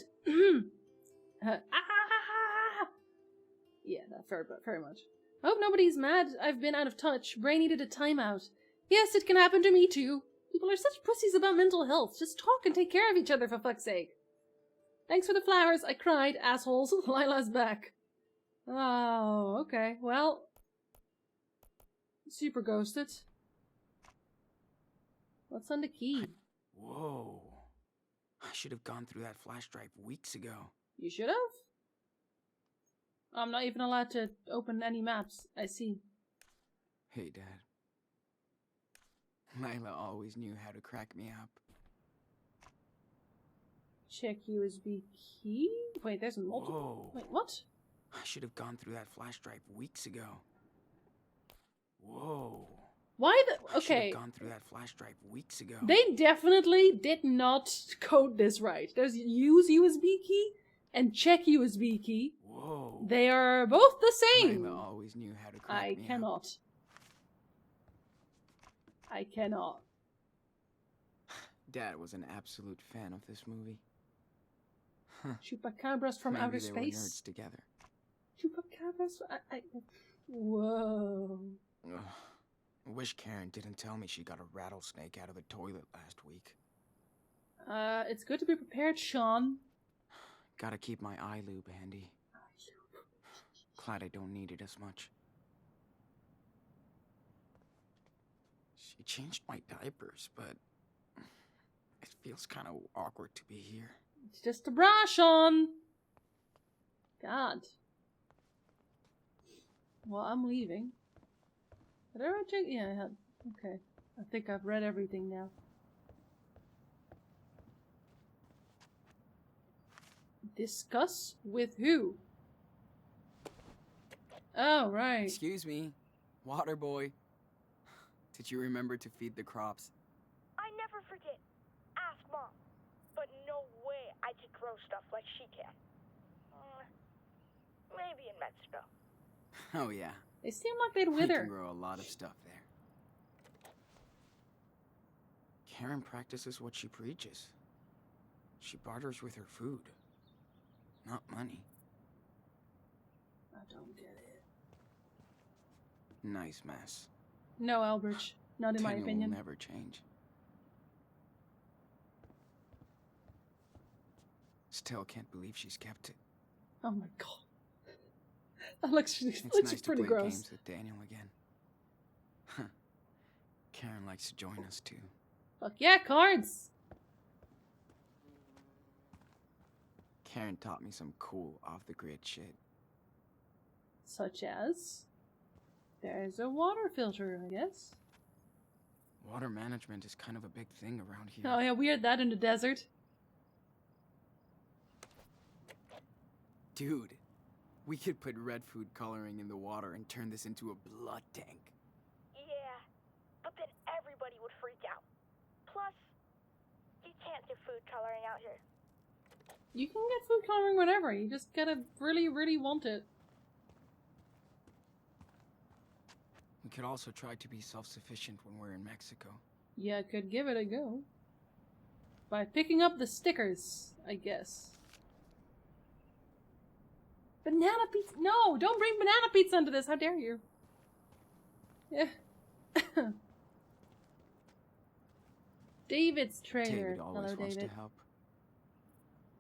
Speaker 1: Yeah, that very much. I hope nobody's mad. I've been out of touch. Brain needed a timeout. Yes, it can happen to me too. People are such pussies about mental health. Just talk and take care of each other, for fuck's sake. Thanks for the flowers. I cried, assholes. Lila's back. Oh, okay. Well, super ghosted. What's on the key?
Speaker 2: Whoa. I should have gone through that flash drive weeks ago.
Speaker 1: You should have? I'm not even allowed to open any maps. I see.
Speaker 2: Hey, Dad. Lila always knew how to crack me up.
Speaker 1: Check USB key? Wait, there's multiple.
Speaker 2: Whoa.
Speaker 1: Wait, what?
Speaker 2: I should have gone through that flash drive weeks ago. Whoa.
Speaker 1: Why the...
Speaker 2: I should
Speaker 1: Okay.
Speaker 2: have gone through that flash drive weeks ago.
Speaker 1: They definitely did not code this right. There's use USB key and check USB key.
Speaker 2: Whoa.
Speaker 1: They are both the same.
Speaker 2: Lila always knew how to crack
Speaker 1: I
Speaker 2: me
Speaker 1: cannot. I cannot.
Speaker 2: Dad was an absolute fan of this movie.
Speaker 1: Chupacabras from
Speaker 2: Maybe
Speaker 1: outer
Speaker 2: they
Speaker 1: space.
Speaker 2: were nerds together.
Speaker 1: Chupacabras. Whoa.
Speaker 2: Ugh. I wish Karen didn't tell me she got a rattlesnake out of the toilet last week.
Speaker 1: It's good to be prepared, Sean.
Speaker 2: Gotta keep my eye lube handy. Glad I don't need it as much. She changed my diapers, but it feels kind of awkward to be here.
Speaker 1: It's just a bra, Sean. God. Well, I'm leaving. Did I already check? Yeah, I had. Okay. I think I've read everything now. Discuss with who? Oh, right.
Speaker 2: Excuse me, water boy. Did you remember to feed the crops?
Speaker 3: I never forget. Ask Mom. But no way I can grow stuff like she can. Maybe in Mexico.
Speaker 2: Oh yeah,
Speaker 1: They seem like they'd
Speaker 2: we
Speaker 1: wither.
Speaker 2: can grow a lot of stuff there. Karen practices what she preaches. She barters with her food, not money.
Speaker 1: I don't get it.
Speaker 2: Nice mess.
Speaker 1: No, Albridge. Not in my
Speaker 2: Daniel
Speaker 1: opinion.
Speaker 2: will never change. Still can't believe she's kept it.
Speaker 1: Oh my god. That looks
Speaker 2: It's
Speaker 1: looks
Speaker 2: nice
Speaker 1: pretty
Speaker 2: to play
Speaker 1: gross.
Speaker 2: games with Daniel again. Huh. Karen likes to join us too.
Speaker 1: Fuck yeah, cards!
Speaker 2: Karen taught me some cool off-the-grid shit.
Speaker 1: Such as... There's a water filter, I guess.
Speaker 2: Water management is kind of a big thing around here.
Speaker 1: Oh yeah, we had that in the desert.
Speaker 2: Dude, we could put red food coloring in the water and turn this into a blood tank.
Speaker 3: Yeah, but then everybody would freak out. Plus, you can't do food coloring out here.
Speaker 1: You can get food coloring whenever, you just gotta really, really want it.
Speaker 2: We could also try to be self-sufficient when we're in Mexico.
Speaker 1: Yeah, could give it a go. By picking up the stickers, I guess. Banana pizza! No! Don't bring banana pizza into this! How dare you! Yeah. David's trailer.
Speaker 2: David always
Speaker 1: Hello,
Speaker 2: wants
Speaker 1: David.
Speaker 2: to help.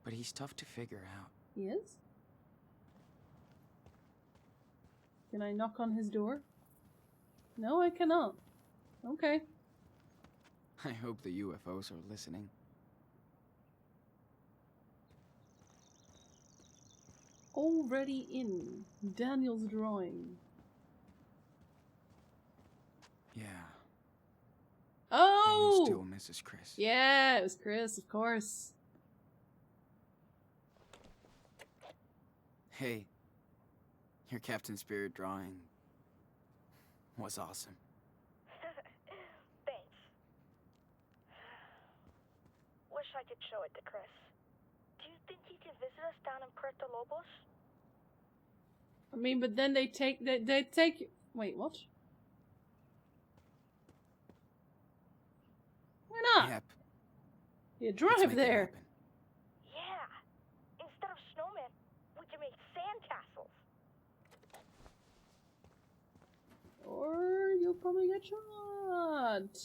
Speaker 2: But he's tough to figure out.
Speaker 1: He is? Can I knock on his door? No, I cannot. Okay.
Speaker 2: I hope the UFOs are listening.
Speaker 1: Already in. Daniel's drawing.
Speaker 2: Yeah.
Speaker 1: Oh!
Speaker 2: Daniel still misses Chris.
Speaker 1: Yeah, it was Chris, of course.
Speaker 2: Hey, your Captain Spirit drawing was awesome.
Speaker 3: Thanks. Wish I could show it to Chris. Do you think he can visit us down in Puerto Lobos?
Speaker 1: I mean, but then they take... Wait, what? Why not?
Speaker 2: Yep.
Speaker 1: You
Speaker 2: Let's
Speaker 1: drive
Speaker 2: make it
Speaker 1: there.
Speaker 2: happen.
Speaker 3: Yeah. Instead of snowmen, we can make sandcastles.
Speaker 1: Or you'll probably get shot.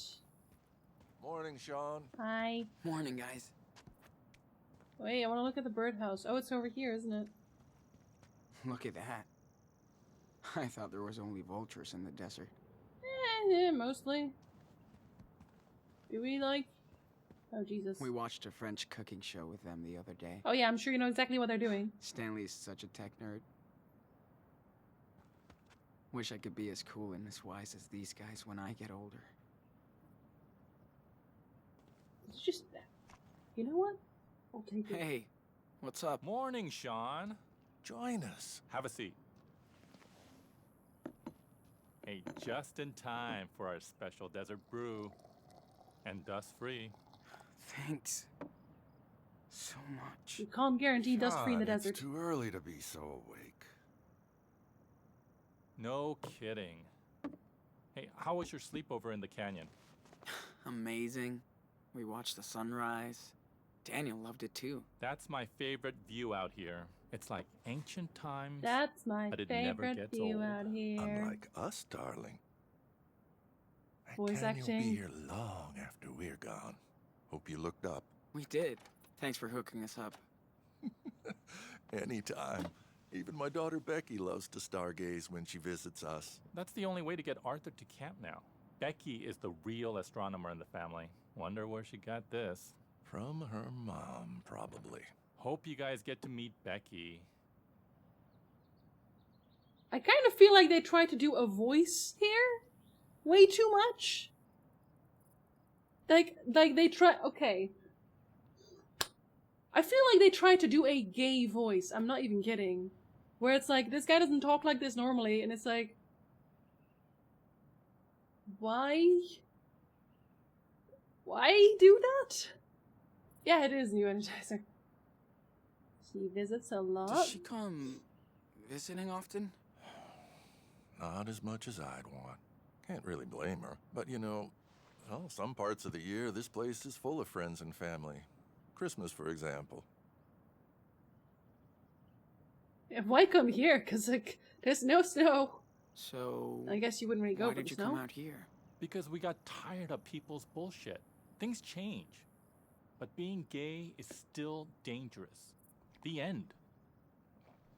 Speaker 4: Morning, Sean.
Speaker 1: Hi.
Speaker 2: Morning, guys.
Speaker 1: Wait, I want to look at the birdhouse. Oh, it's over here, isn't it?
Speaker 2: Look at that. I thought there was only vultures in the desert.
Speaker 1: Mostly. Do we like... Oh, Jesus.
Speaker 2: We watched a French cooking show with them the other day.
Speaker 1: Oh yeah, I'm sure you know exactly what they're doing.
Speaker 2: Stanley's such a tech nerd. Wish I could be as cool and as wise as these guys when I get older.
Speaker 1: It's just... You know what? I'll take it.
Speaker 2: Hey, what's up?
Speaker 5: Morning, Sean.
Speaker 4: Join us.
Speaker 5: Have a seat. Hey, just in time for our special desert brew. And dust-free.
Speaker 2: Thanks. So much.
Speaker 1: You can't guarantee dust-free in the
Speaker 4: Sean,
Speaker 1: desert.
Speaker 4: It's too early to be so awake.
Speaker 5: No kidding. Hey, how was your sleepover in the canyon?
Speaker 2: Amazing. We watched the sunrise. Daniel loved it too.
Speaker 5: That's my favorite view out here. It's like ancient times.
Speaker 1: That's my
Speaker 5: But it never
Speaker 1: favorite
Speaker 5: gets
Speaker 1: view
Speaker 5: old.
Speaker 1: out here.
Speaker 4: Unlike us, darling. That
Speaker 1: Voice
Speaker 4: canyon will
Speaker 1: acting.
Speaker 4: be here long after we're gone. Hope you looked up.
Speaker 2: We did. Thanks for hooking us up.
Speaker 4: Anytime. Even my daughter Becky loves to stargaze when she visits us.
Speaker 5: That's the only way to get Arthur to camp now. Becky is the real astronomer in the family. Wonder where she got this.
Speaker 4: From her mom, probably.
Speaker 5: Hope you guys get to meet Becky.
Speaker 1: I kind of feel like they tried to do a voice here. Way too much. Like they try... Okay. I feel like they tried to do a gay voice. I'm not even kidding. Where it's like, this guy doesn't talk like this normally, and it's like... Why? Why do that? Yeah, it is new Energizer. She visits a lot.
Speaker 2: Does she come visiting often?
Speaker 4: Not as much as I'd want. Can't really blame her. But you know, well, some parts of the year, this place is full of friends and family. Christmas, for example.
Speaker 1: Yeah, why come here? Because, like, there's no snow.
Speaker 2: So,
Speaker 1: I guess you wouldn't really go
Speaker 2: why
Speaker 1: for
Speaker 2: did
Speaker 1: the
Speaker 2: you
Speaker 1: snow.
Speaker 2: come out here?
Speaker 5: Because we got tired of people's bullshit. Things change. But being gay is still dangerous. The end.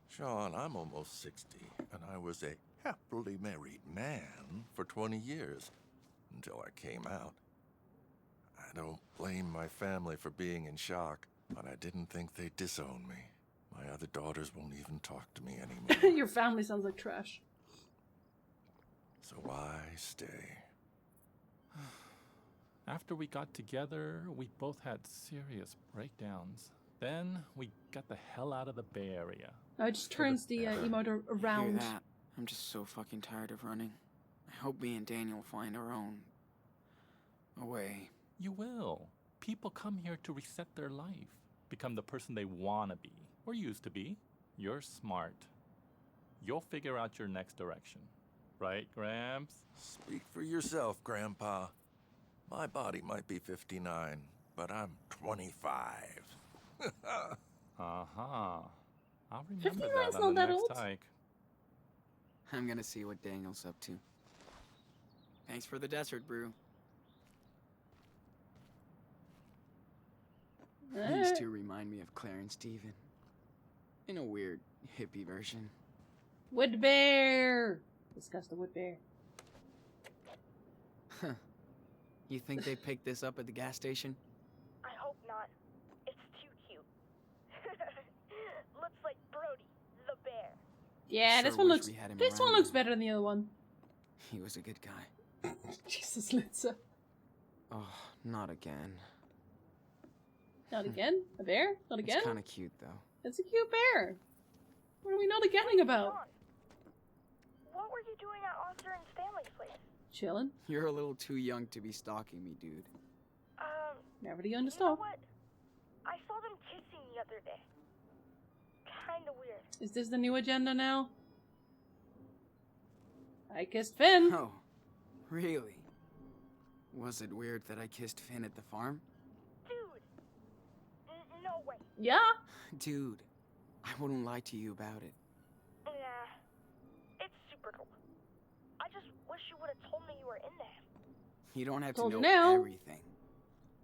Speaker 4: Sean, I'm almost 60, and I was a happily married man for 20 years, until I came out. I don't blame my family for being in shock, but I didn't think they'd disown me. My other daughters won't even talk to me anymore.
Speaker 1: Your family sounds like trash.
Speaker 4: So why stay?
Speaker 5: After we got together, we both had serious breakdowns. Then we got the hell out of the Bay Area.
Speaker 1: Oh, it just turns the emote
Speaker 2: Hear
Speaker 1: around.
Speaker 2: that? I'm just so fucking tired of running. I hope me and Daniel find our own way.
Speaker 5: You will. People come here to reset their life, become the person they want to be, or used to be. You're smart. You'll figure out your next direction. Right, Gramps?
Speaker 4: Speak for yourself, Grandpa. My body might be 59, but I'm 25.
Speaker 5: Uh-huh. I'll remember
Speaker 1: 59
Speaker 5: that
Speaker 1: is
Speaker 5: on
Speaker 1: not
Speaker 5: the
Speaker 1: that
Speaker 5: next
Speaker 1: old.
Speaker 5: hike.
Speaker 2: I'm gonna see what Daniel's up to. Thanks for the desert brew. These two remind me of Claire and Steven. In a weird, hippie version.
Speaker 1: Wood bear! Discuss the wood bear.
Speaker 2: Huh. You think they picked this up at the gas station?
Speaker 3: I hope not. It's too cute. Looks like Brody, the bear.
Speaker 1: Yeah,
Speaker 2: Sure
Speaker 1: this one
Speaker 2: wish
Speaker 1: looks...
Speaker 2: we had him
Speaker 1: This one
Speaker 2: around.
Speaker 1: looks better than the other one.
Speaker 2: He was a good guy.
Speaker 1: Jesus, Litza.
Speaker 2: Oh, not again.
Speaker 1: Not again? A bear? Not again?
Speaker 2: It's kind of cute, though.
Speaker 1: It's a cute bear. What are we not again about?
Speaker 3: Sean, what were you doing at Arthur and Stanley's place?
Speaker 1: Chillin'.
Speaker 2: You're a little too young to be stalking me, dude.
Speaker 1: Never too young to
Speaker 3: You know
Speaker 1: stop.
Speaker 3: what? I saw them kissing the other day. Kinda weird.
Speaker 1: Is this the new agenda now? I kissed Finn.
Speaker 2: Oh, really? Was it weird that I kissed Finn at the farm?
Speaker 3: Dude, way.
Speaker 1: Yeah.
Speaker 2: Dude, I wouldn't lie to you about it.
Speaker 3: Nah, it's super cool. I just wish you would have told me you were in there.
Speaker 2: You don't have
Speaker 1: Told
Speaker 2: to
Speaker 1: you
Speaker 2: know
Speaker 1: now.
Speaker 2: everything.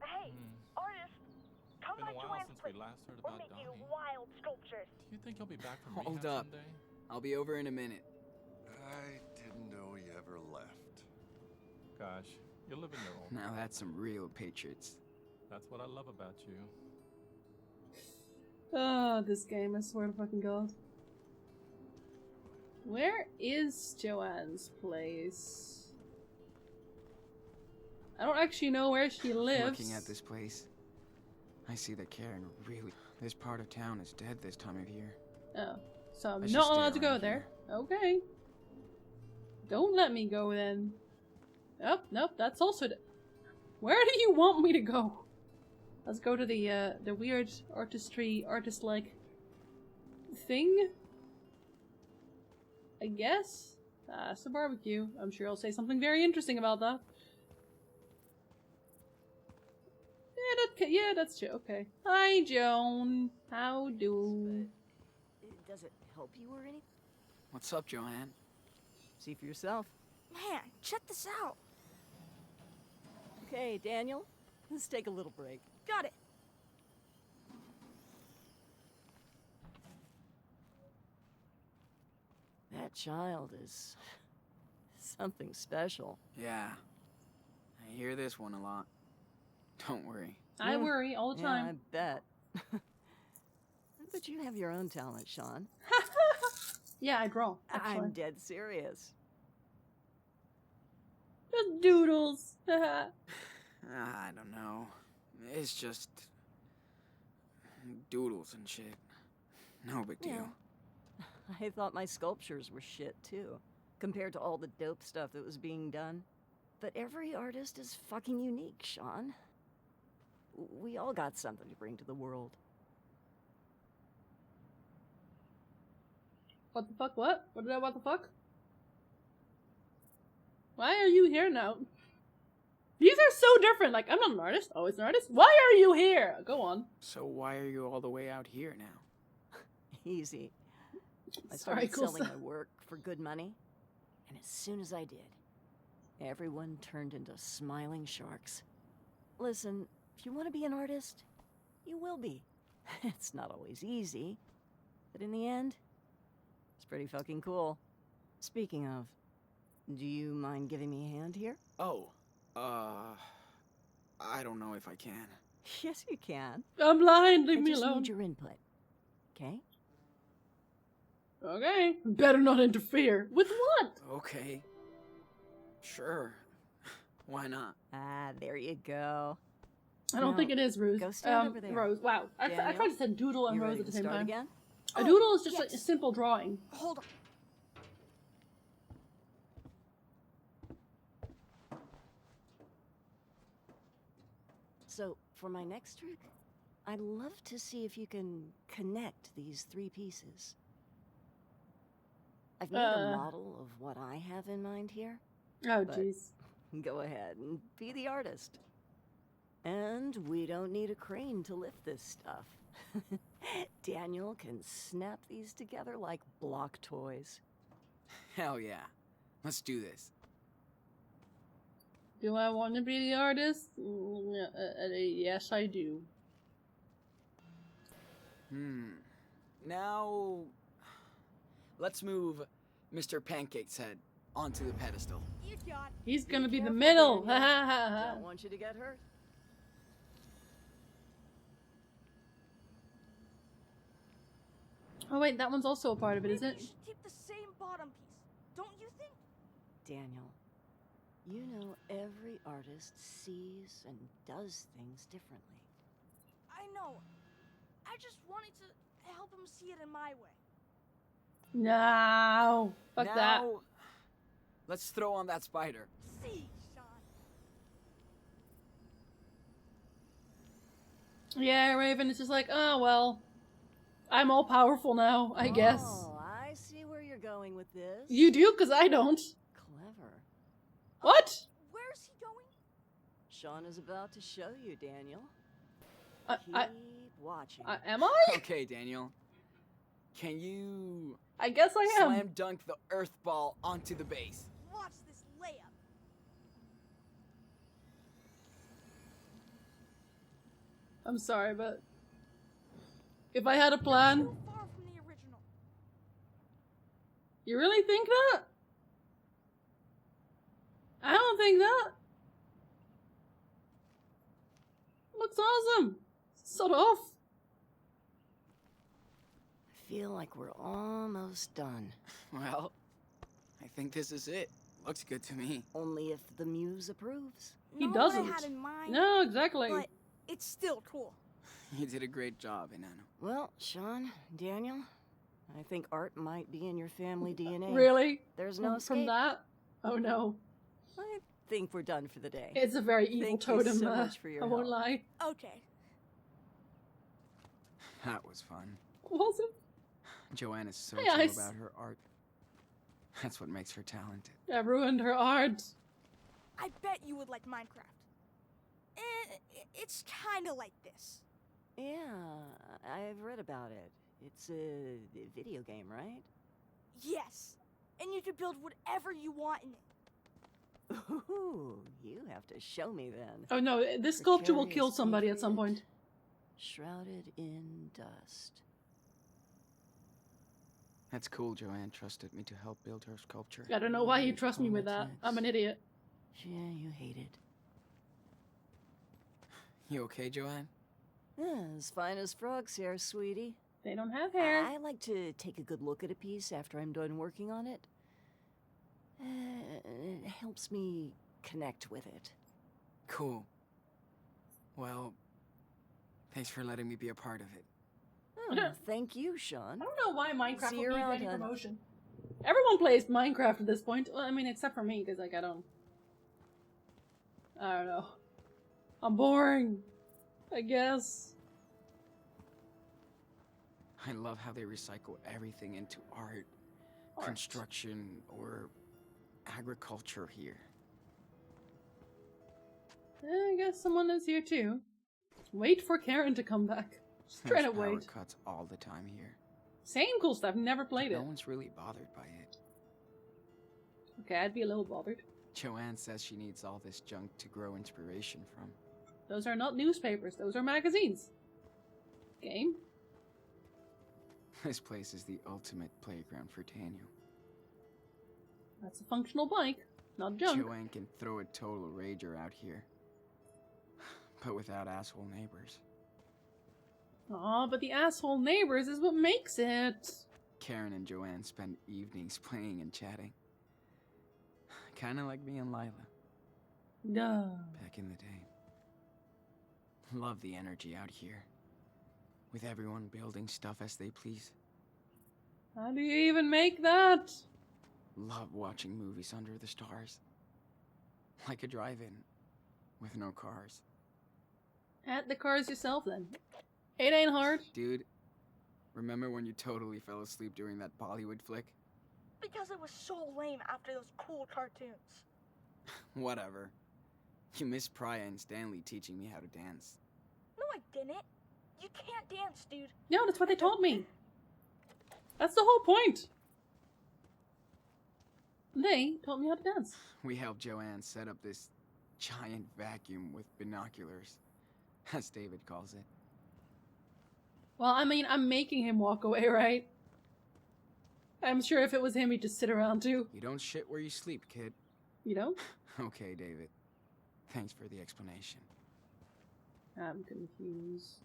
Speaker 3: Hey, artist, come
Speaker 5: Been
Speaker 3: by
Speaker 5: a while
Speaker 3: Joanne's
Speaker 5: since we
Speaker 3: place.
Speaker 5: last heard
Speaker 3: We're
Speaker 5: about
Speaker 3: making
Speaker 5: Donnie.
Speaker 3: wild sculptures.
Speaker 5: Do you think he'll be back from
Speaker 2: Hold
Speaker 5: rehab
Speaker 2: up.
Speaker 5: someday?
Speaker 2: I'll be over in a minute.
Speaker 4: I didn't know he ever left.
Speaker 5: Gosh, you're living your own.
Speaker 2: Now that's some real patriots.
Speaker 5: That's what I love about you.
Speaker 1: Oh, this game, I swear to fucking God. Where is Joanne's place? I don't actually know where she lives.
Speaker 2: Looking at this place, I see that Karen really... This part of town is dead this time of year.
Speaker 1: Oh, so I'm
Speaker 2: I should
Speaker 1: not
Speaker 2: stay
Speaker 1: allowed to go
Speaker 2: around
Speaker 1: there. Okay. Don't let me go then. Oh, nope, that's also... Where do you want me to go? Let's go to the weird artist-like thing. I guess? It's a barbecue. I'm sure I'll say something very interesting about that. Yeah, that's true. Okay. Hi, Joan. How do?
Speaker 6: Does it help you or anything?
Speaker 2: What's up, Joanne?
Speaker 6: See for yourself.
Speaker 3: Man, check this out.
Speaker 6: Okay, Daniel, let's take a little break.
Speaker 3: Got it.
Speaker 6: That child is something special.
Speaker 2: Yeah. I hear this one a lot. Don't worry.
Speaker 1: I
Speaker 6: Yeah.
Speaker 1: worry all the
Speaker 6: Yeah,
Speaker 1: time.
Speaker 6: I bet. But you have your own talent, Sean.
Speaker 1: Yeah, I draw. Actually.
Speaker 6: I'm dead serious.
Speaker 1: Just doodles.
Speaker 2: I don't know. It's just... doodles and shit. No big deal.
Speaker 6: Yeah. I thought my sculptures were shit, too, compared to all the dope stuff that was being done. But every artist is fucking unique, Sean. We all got something to bring to the world.
Speaker 1: What the fuck? What? What the fuck? Why are you here now? These are so different. Like, I'm not an artist. Oh, it's an artist. Why are you here? Go on.
Speaker 2: So why are you all the way out here now?
Speaker 6: Easy. I
Speaker 1: Sorry,
Speaker 6: started
Speaker 1: cool
Speaker 6: selling
Speaker 1: stuff.
Speaker 6: my work for good money, and as soon as I did, everyone turned into smiling sharks. Listen, if you want to be an artist, you will be. It's not always easy, but in the end, it's pretty fucking cool. Speaking of, do you mind giving me a hand here?
Speaker 2: Oh, I don't know if I can.
Speaker 6: Yes, you can.
Speaker 1: I'm blind. Leave
Speaker 6: I
Speaker 1: me
Speaker 6: just
Speaker 1: alone.
Speaker 6: need your input. Okay?
Speaker 1: Okay. Better not interfere. With what?
Speaker 2: Okay. Sure. Why not?
Speaker 6: Ah, there you go.
Speaker 1: I don't
Speaker 6: Now,
Speaker 1: think it is Rose.
Speaker 6: go stand over there.
Speaker 1: Rose. Wow. I
Speaker 6: Daniel,
Speaker 1: tried to say doodle and
Speaker 6: You
Speaker 1: Rose
Speaker 6: ready
Speaker 1: at the
Speaker 6: to
Speaker 1: same
Speaker 6: start
Speaker 1: time.
Speaker 6: again?
Speaker 1: A doodle is just like a
Speaker 3: yes.
Speaker 1: simple drawing.
Speaker 3: Hold on.
Speaker 6: So, for my next trick, I'd love to see if you can connect these three pieces. I've made a model of what I have in mind here.
Speaker 1: Oh,
Speaker 6: But-
Speaker 1: jeez.
Speaker 6: Go ahead and be the artist. And we don't need a crane to lift this stuff. Daniel can snap these together like block toys.
Speaker 2: Hell yeah. Let's do this.
Speaker 1: Do I want to be the artist? Yes, I do.
Speaker 2: Now... let's move Mr. Pancake's head onto the pedestal.
Speaker 3: You got
Speaker 1: He's gonna be the
Speaker 6: careful,
Speaker 1: middle.
Speaker 6: Daniel.
Speaker 1: Ha ha ha.
Speaker 6: Don't want you to get hurt.
Speaker 1: Oh wait, that one's also a part of it,
Speaker 3: Maybe
Speaker 1: isn't
Speaker 3: you
Speaker 1: it?
Speaker 3: should keep the same bottom piece, don't you think?
Speaker 6: Daniel, you know every artist sees and does things differently.
Speaker 3: I know. I just wanted to help him see it in my way.
Speaker 1: No. Fuck
Speaker 2: now,
Speaker 1: that.
Speaker 2: let's throw on that spider.
Speaker 3: See, Sean.
Speaker 1: Yeah, Raven is just like, oh well. I'm all powerful now, I guess.
Speaker 6: Oh, I see where you're going with this.
Speaker 1: You do, because I don't.
Speaker 6: Clever.
Speaker 1: What?
Speaker 3: Where's he going?
Speaker 6: Sean is about to show you, Daniel.
Speaker 1: I,
Speaker 6: Keep watching.
Speaker 1: am I?
Speaker 2: Okay, Daniel. Can you
Speaker 1: I guess I am.
Speaker 2: slam dunk the earth ball onto the base?
Speaker 3: Watch this layup.
Speaker 1: I'm sorry, but if I had a plan,
Speaker 3: So far from the original.
Speaker 1: you really think that? I don't think that. Looks awesome. Sort of.
Speaker 6: I feel like we're almost done.
Speaker 2: Well, I think this is it. Looks good to me.
Speaker 6: Only if the muse approves.
Speaker 1: He
Speaker 3: Not
Speaker 1: doesn't.
Speaker 3: what I had in mind,
Speaker 1: No, exactly.
Speaker 3: but it's still cool.
Speaker 2: You did a great job, Enano.
Speaker 6: Well, Sean, Daniel, I think art might be in your family DNA.
Speaker 1: Really?
Speaker 6: There's no
Speaker 1: From
Speaker 6: escape.
Speaker 1: that? Oh no.
Speaker 6: I think we're done for the day.
Speaker 1: It's a very evil
Speaker 6: Thank you
Speaker 1: totem.
Speaker 6: so much for your
Speaker 1: I won't
Speaker 6: help.
Speaker 1: lie.
Speaker 3: Okay.
Speaker 2: That was fun.
Speaker 1: Was it?
Speaker 2: Joanne is so
Speaker 1: Hey,
Speaker 2: chill
Speaker 1: Ice.
Speaker 2: about her art. That's what makes her talented.
Speaker 1: I ruined her art.
Speaker 3: I bet you would like Minecraft. It's kind of like this.
Speaker 6: Yeah, I've read about it. It's a video game, right?
Speaker 3: Yes. And you can build whatever you want in it.
Speaker 6: Ooh, you have to show me then.
Speaker 1: Oh no, this sculpture will
Speaker 6: Precarious
Speaker 1: kill somebody at some
Speaker 6: patriot.
Speaker 1: point.
Speaker 6: Shrouded in dust.
Speaker 2: That's cool. Joanne trusted me to help build her sculpture.
Speaker 1: I don't know why you trust me with that. I'm an idiot.
Speaker 6: Yeah, you hate it.
Speaker 2: You okay, Joanne?
Speaker 6: As fine as frogs here, sweetie.
Speaker 1: They don't have hair.
Speaker 6: I like to take a good look at a piece after I'm done working on it. It helps me connect with it.
Speaker 2: Cool. Well, thanks for letting me be a part of it.
Speaker 6: Oh, thank you, Sean.
Speaker 1: I don't know why Minecraft
Speaker 6: See
Speaker 1: would
Speaker 6: you
Speaker 1: need
Speaker 6: around,
Speaker 1: any
Speaker 6: hun.
Speaker 1: promotion. Everyone plays Minecraft at this point. Well, I mean, except for me, because like I don't know. I'm boring. I guess.
Speaker 2: I love how they recycle everything into art,
Speaker 1: Art.
Speaker 2: construction, or agriculture here.
Speaker 1: I guess someone is here too. Wait for Karen to come back. Just try
Speaker 2: There's
Speaker 1: to
Speaker 2: power
Speaker 1: wait.
Speaker 2: cuts all the time here.
Speaker 1: Same cool stuff. Never played it.
Speaker 2: No one's really bothered by it.
Speaker 1: Okay, I'd be a little bothered.
Speaker 2: Joanne says she needs all this junk to grow inspiration from.
Speaker 1: Those are not newspapers. Those are magazines. Game.
Speaker 2: This place is the ultimate playground for Daniel.
Speaker 1: That's a functional bike, not junk.
Speaker 2: Joanne can throw a total rager out here. But without asshole neighbors.
Speaker 1: Aw, but the asshole neighbors is what makes it.
Speaker 2: Karen and Joanne spend evenings playing and chatting. Kinda like me and Lila,
Speaker 1: Duh.
Speaker 2: back in the day. Love the energy out here. With everyone building stuff as they please.
Speaker 1: How do you even make that?
Speaker 2: Love watching movies under the stars. Like a drive-in, with no cars.
Speaker 1: Add the cars yourself then. It ain't hard.
Speaker 2: Dude, remember when you totally fell asleep during that Bollywood flick?
Speaker 3: Because it was so lame after those cool cartoons.
Speaker 2: Whatever. You missed Priya and Stanley teaching me how to dance.
Speaker 3: No, I didn't. You can't dance, dude.
Speaker 1: No, that's what they taught me. That's the whole point. They taught me how to dance.
Speaker 2: We helped Joanne set up this giant vacuum with binoculars, as David calls it.
Speaker 1: Well, I mean, I'm making him walk away, right? I'm sure if it was him, he'd just sit around too.
Speaker 2: You don't shit where you sleep, kid.
Speaker 1: You know?
Speaker 2: Okay, David. Thanks for the explanation.
Speaker 1: I'm confused.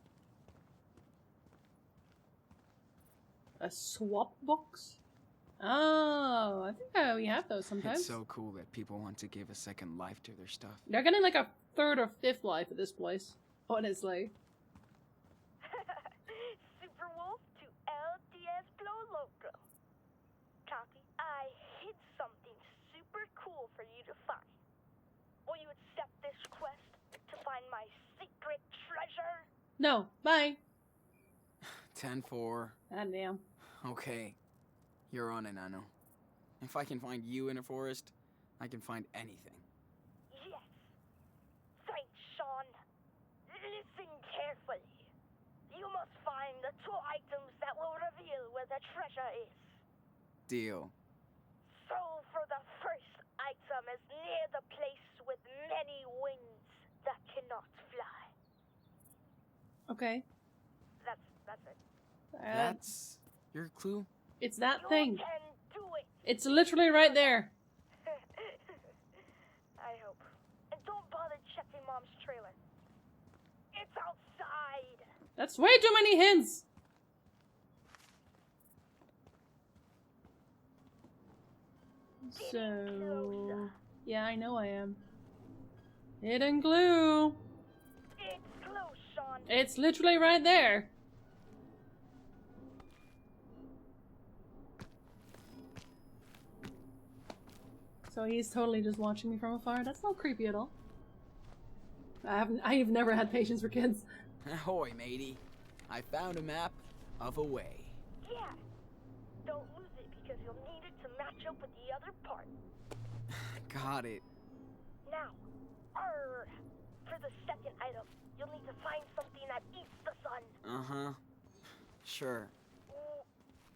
Speaker 1: A swap box? Oh, I think we have those sometimes.
Speaker 2: It's so cool that people want to give a second life to their stuff.
Speaker 1: They're getting like a third or fifth life at this place. Honestly.
Speaker 3: Super Wolf to LDS Flow Loco. Copy. I hid something super cool for you to find. Will you accept this quest to find my secret treasure?
Speaker 1: No, bye.
Speaker 2: 10-4.
Speaker 1: God damn.
Speaker 2: Okay. You're on it, Nano. If I can find you in a forest, I can find anything.
Speaker 3: Yes. Thanks, Sean. Listen carefully. You must find the 2 items that will reveal where the treasure is.
Speaker 2: Deal.
Speaker 3: So for the first item is near the place with many wings that cannot fly.
Speaker 1: Okay.
Speaker 3: That's it.
Speaker 2: That's your clue?
Speaker 1: It's that
Speaker 3: You
Speaker 1: thing.
Speaker 3: can do it.
Speaker 1: It's literally right there.
Speaker 3: I hope. And don't bother checking Mom's trailer. It's outside.
Speaker 1: That's way too many hints. So, yeah, I know I am. Hidden clue.
Speaker 3: It's close, Sean.
Speaker 1: It's literally right there. So he's totally just watching me from afar. That's not creepy at all. I've never had patience for kids.
Speaker 2: Ahoy, matey. I found a map of a way.
Speaker 3: Yeah. Don't lose it because you'll need it to match up with the other part.
Speaker 2: Got it.
Speaker 3: Now, for the second item, you'll need to find something that eats the sun.
Speaker 2: Uh-huh. Sure.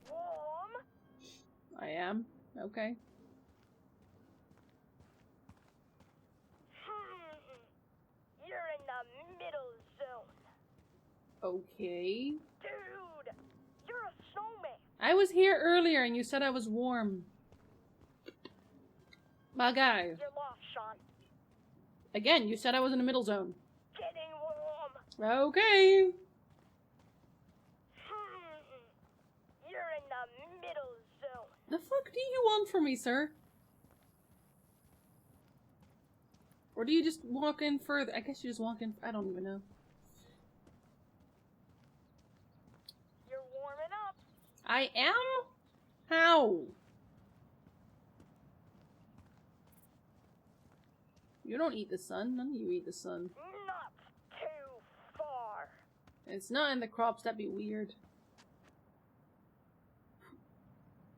Speaker 3: Warm?
Speaker 1: I am. Okay.
Speaker 3: You're in the middle zone.
Speaker 1: Okay.
Speaker 3: Dude, you're a snowman.
Speaker 1: I was here earlier and you said I was warm. My guy.
Speaker 3: You're lost, Sean.
Speaker 1: Again, you said I was in the middle zone.
Speaker 3: Getting warm.
Speaker 1: Okay.
Speaker 3: You're in the middle zone.
Speaker 1: The fuck do you want from me, sir? Or do you just walk in further? I guess you just walk in. I don't even know.
Speaker 3: You're warming up.
Speaker 1: I am? How? You don't eat the sun. None of you eat the sun.
Speaker 3: Not too far.
Speaker 1: It's not in the crops. That'd be weird.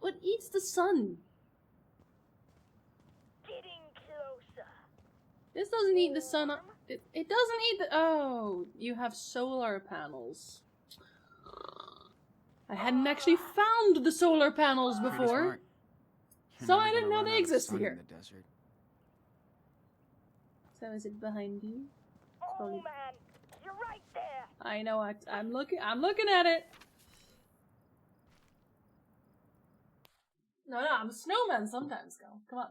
Speaker 1: What eats the sun?
Speaker 3: Getting closer.
Speaker 1: This doesn't eat the sun. It doesn't eat the... Oh, you have solar panels. I hadn't actually found the solar panels
Speaker 2: Pretty
Speaker 1: before.
Speaker 2: smart. You're
Speaker 1: So
Speaker 2: never
Speaker 1: I didn't
Speaker 2: gonna
Speaker 1: know
Speaker 2: run
Speaker 1: they
Speaker 2: out of
Speaker 1: existed
Speaker 2: sun
Speaker 1: here.
Speaker 2: in the desert.
Speaker 1: So is it behind you?
Speaker 3: Oh
Speaker 1: Probably.
Speaker 3: man, you're right there.
Speaker 1: I know. I'm looking at it. No, I'm a snowman sometimes, girl. Come on.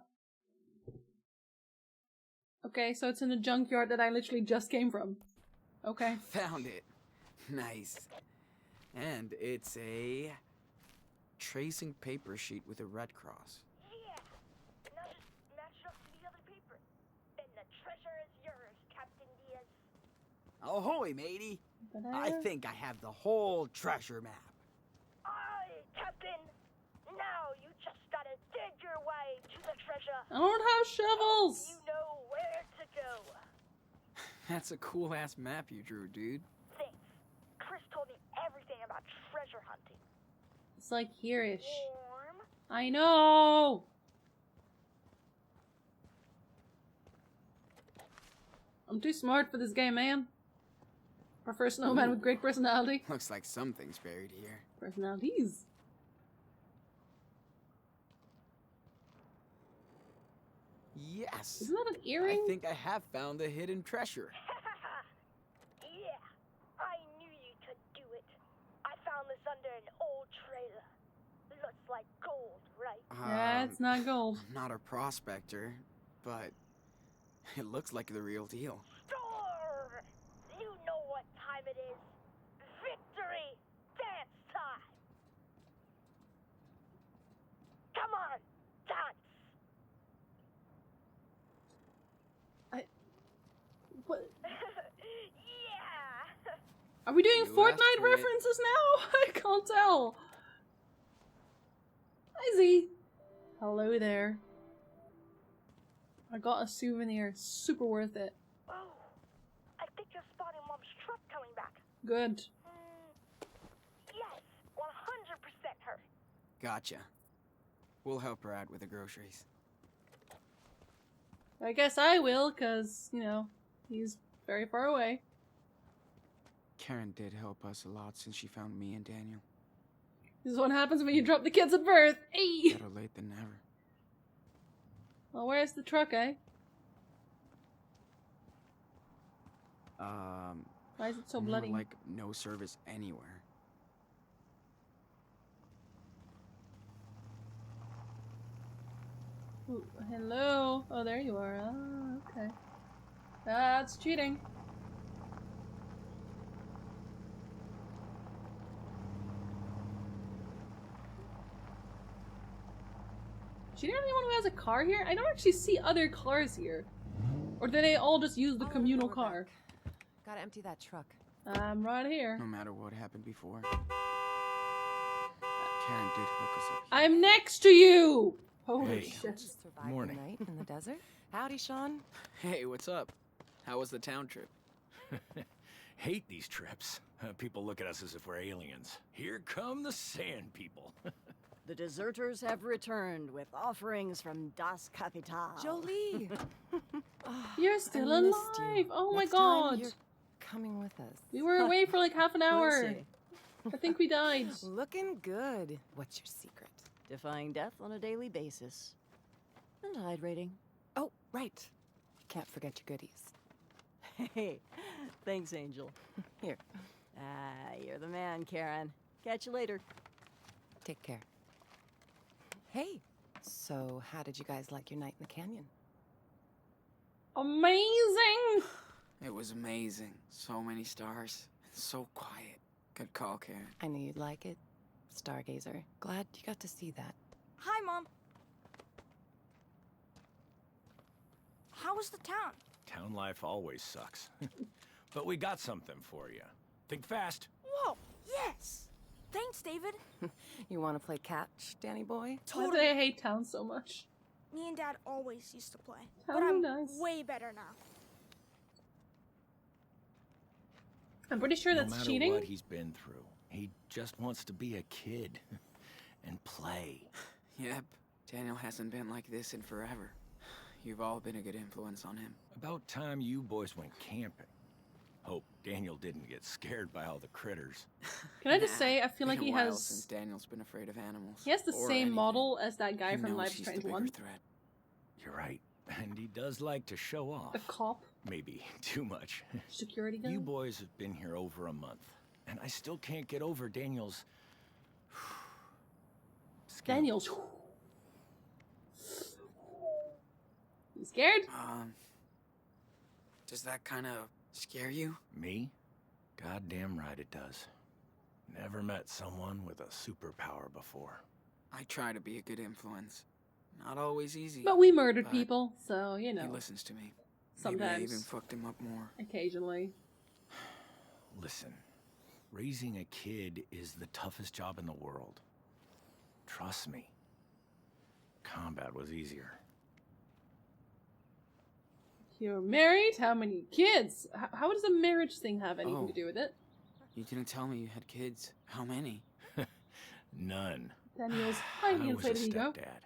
Speaker 1: Okay, so it's in a junkyard that I literally just came from. Okay.
Speaker 2: Found it. Nice. And it's a tracing paper sheet with a red cross.
Speaker 3: Yeah. Now just match it up to the other paper. And the treasure is yours, Captain Diaz.
Speaker 2: Ahoy, matey.
Speaker 1: But
Speaker 2: I think I have the whole treasure map.
Speaker 3: Aye, Captain. Now you just gotta dig your way to the treasure.
Speaker 1: I don't have shovels.
Speaker 3: You know where to go.
Speaker 2: That's a cool-ass map you drew, dude.
Speaker 3: Thanks. Chris told me everything about treasure hunting.
Speaker 1: It's like here-ish.
Speaker 3: Warm.
Speaker 1: I know. I'm too smart for this game, man. Prefer snowman with great personality.
Speaker 2: Looks like something's buried here.
Speaker 1: Personalities.
Speaker 2: Yes.
Speaker 1: Isn't that an earring?
Speaker 2: I think I have found the hidden treasure.
Speaker 3: Yeah, I knew you could do it. I found this under an old trailer. Looks like gold, right?
Speaker 1: Yeah, it's not gold.
Speaker 2: I'm not a prospector, but it looks like the real deal.
Speaker 3: Sure! You know what time it is. Victory! Dance time! Come on, dance!
Speaker 1: What?
Speaker 3: Yeah!
Speaker 1: Are we doing
Speaker 2: You asked
Speaker 1: Fortnite
Speaker 2: for it.
Speaker 1: references now? I can't tell. Hi, Z. Hello there. I got a souvenir. Super worth it.
Speaker 3: Oh, I think you're spotting Mom's truck coming back.
Speaker 1: Good.
Speaker 3: Yes, 100% her.
Speaker 2: Gotcha. We'll help her out with the groceries.
Speaker 1: I guess I will, because, you know, he's very far away.
Speaker 2: Karen did help us a lot since she found me and Daniel.
Speaker 1: This is what happens when you drop the kids at birth. Hey!
Speaker 2: Better late than never.
Speaker 1: Well, where's the truck, eh? Why is it so
Speaker 2: More
Speaker 1: bloody?
Speaker 2: like no service anywhere.
Speaker 1: Ooh, hello. Oh, there you are. Oh, okay. That's cheating. Is she the only one who has a car here? I don't actually see other cars here. Or do they all just use the communal car?
Speaker 7: Gotta empty that truck.
Speaker 1: I'm right here.
Speaker 2: No matter what happened before. Karen did hook us up here.
Speaker 1: I'm next to you! Holy
Speaker 8: Hey.
Speaker 1: shit.
Speaker 7: Survived
Speaker 8: Morning.
Speaker 7: the night in the desert. Howdy, Sean.
Speaker 2: Hey, what's up? How was the town trip?
Speaker 8: Hate these trips. People look at us as if we're aliens. Here come the sand people.
Speaker 6: The deserters have returned with offerings from Das Kapital.
Speaker 7: Jolie.
Speaker 1: You're still
Speaker 7: I missed
Speaker 1: alive!
Speaker 7: you.
Speaker 1: Oh my
Speaker 7: Next time,
Speaker 1: god!
Speaker 7: you're coming with us.
Speaker 1: We were away for like half an
Speaker 6: We'll
Speaker 1: hour.
Speaker 6: see.
Speaker 1: I think we died.
Speaker 7: Looking good. What's your secret?
Speaker 6: Defying death on a daily basis. And hydrating.
Speaker 7: Oh, right. Can't forget your goodies.
Speaker 6: Hey, thanks, Angel.
Speaker 7: Here,
Speaker 6: You're the man, Karen. Catch you later.
Speaker 7: take care. Hey, so how did you guys like your night in the canyon?
Speaker 1: Amazing!
Speaker 2: It was amazing. So many stars. So quiet. Good call, Karen.
Speaker 7: I knew you'd like it. Stargazer. Glad you got to see that.
Speaker 9: Hi, Mom. How was the town?
Speaker 8: Town life always sucks. But we got something for you. Think fast.
Speaker 9: Whoa, yes! Thanks, David.
Speaker 7: You want to play catch, Danny boy?
Speaker 1: Why do I hate town so much?
Speaker 9: Me and Dad always used to play.
Speaker 1: How
Speaker 9: but I'm
Speaker 1: nice.
Speaker 9: way better now.
Speaker 1: I'm pretty sure that's
Speaker 8: no matter
Speaker 1: cheating.
Speaker 8: what he's been through, he just wants to be a kid and play.
Speaker 2: Yep. Daniel hasn't been like this in forever. You've all been a good influence on him.
Speaker 8: About time you boys went camping. Hope Daniel didn't get scared by all the critters.
Speaker 1: Can I just say, I feel like
Speaker 2: Been
Speaker 1: he
Speaker 2: a while since
Speaker 1: has
Speaker 2: Daniel's been afraid of animals.
Speaker 1: he has the
Speaker 2: or
Speaker 1: same
Speaker 2: anything.
Speaker 1: model as that guy
Speaker 2: He
Speaker 1: from
Speaker 2: knows
Speaker 1: Life is
Speaker 2: he's the
Speaker 1: Strange
Speaker 2: bigger
Speaker 1: 1.
Speaker 2: threat.
Speaker 8: You're right. And he does like to show off.
Speaker 1: The cop,
Speaker 8: Maybe too much.
Speaker 1: security guy.
Speaker 8: You boys have been here over a month, and I still can't get over Daniel's... skin.
Speaker 1: Daniel's. You scared?
Speaker 2: Does that kind of scare you?
Speaker 8: Me? Goddamn right it does. Never met someone with a superpower before.
Speaker 2: I try to be a good influence. Not always easy.
Speaker 1: But we murdered
Speaker 2: But
Speaker 1: people, so you
Speaker 2: He
Speaker 1: know.
Speaker 2: listens to me.
Speaker 1: Sometimes.
Speaker 2: Maybe I even fucked him up more.
Speaker 1: Occasionally.
Speaker 8: Listen, raising a kid is the toughest job in the world. Trust me. Combat was easier.
Speaker 1: You're married? How many kids? How does a marriage thing have anything
Speaker 2: Oh.
Speaker 1: to do with it?
Speaker 2: You didn't tell me you had kids. How many?
Speaker 8: None.
Speaker 1: Daniel's
Speaker 8: I
Speaker 1: highly
Speaker 8: was a
Speaker 1: inflated ego.
Speaker 8: stepdad.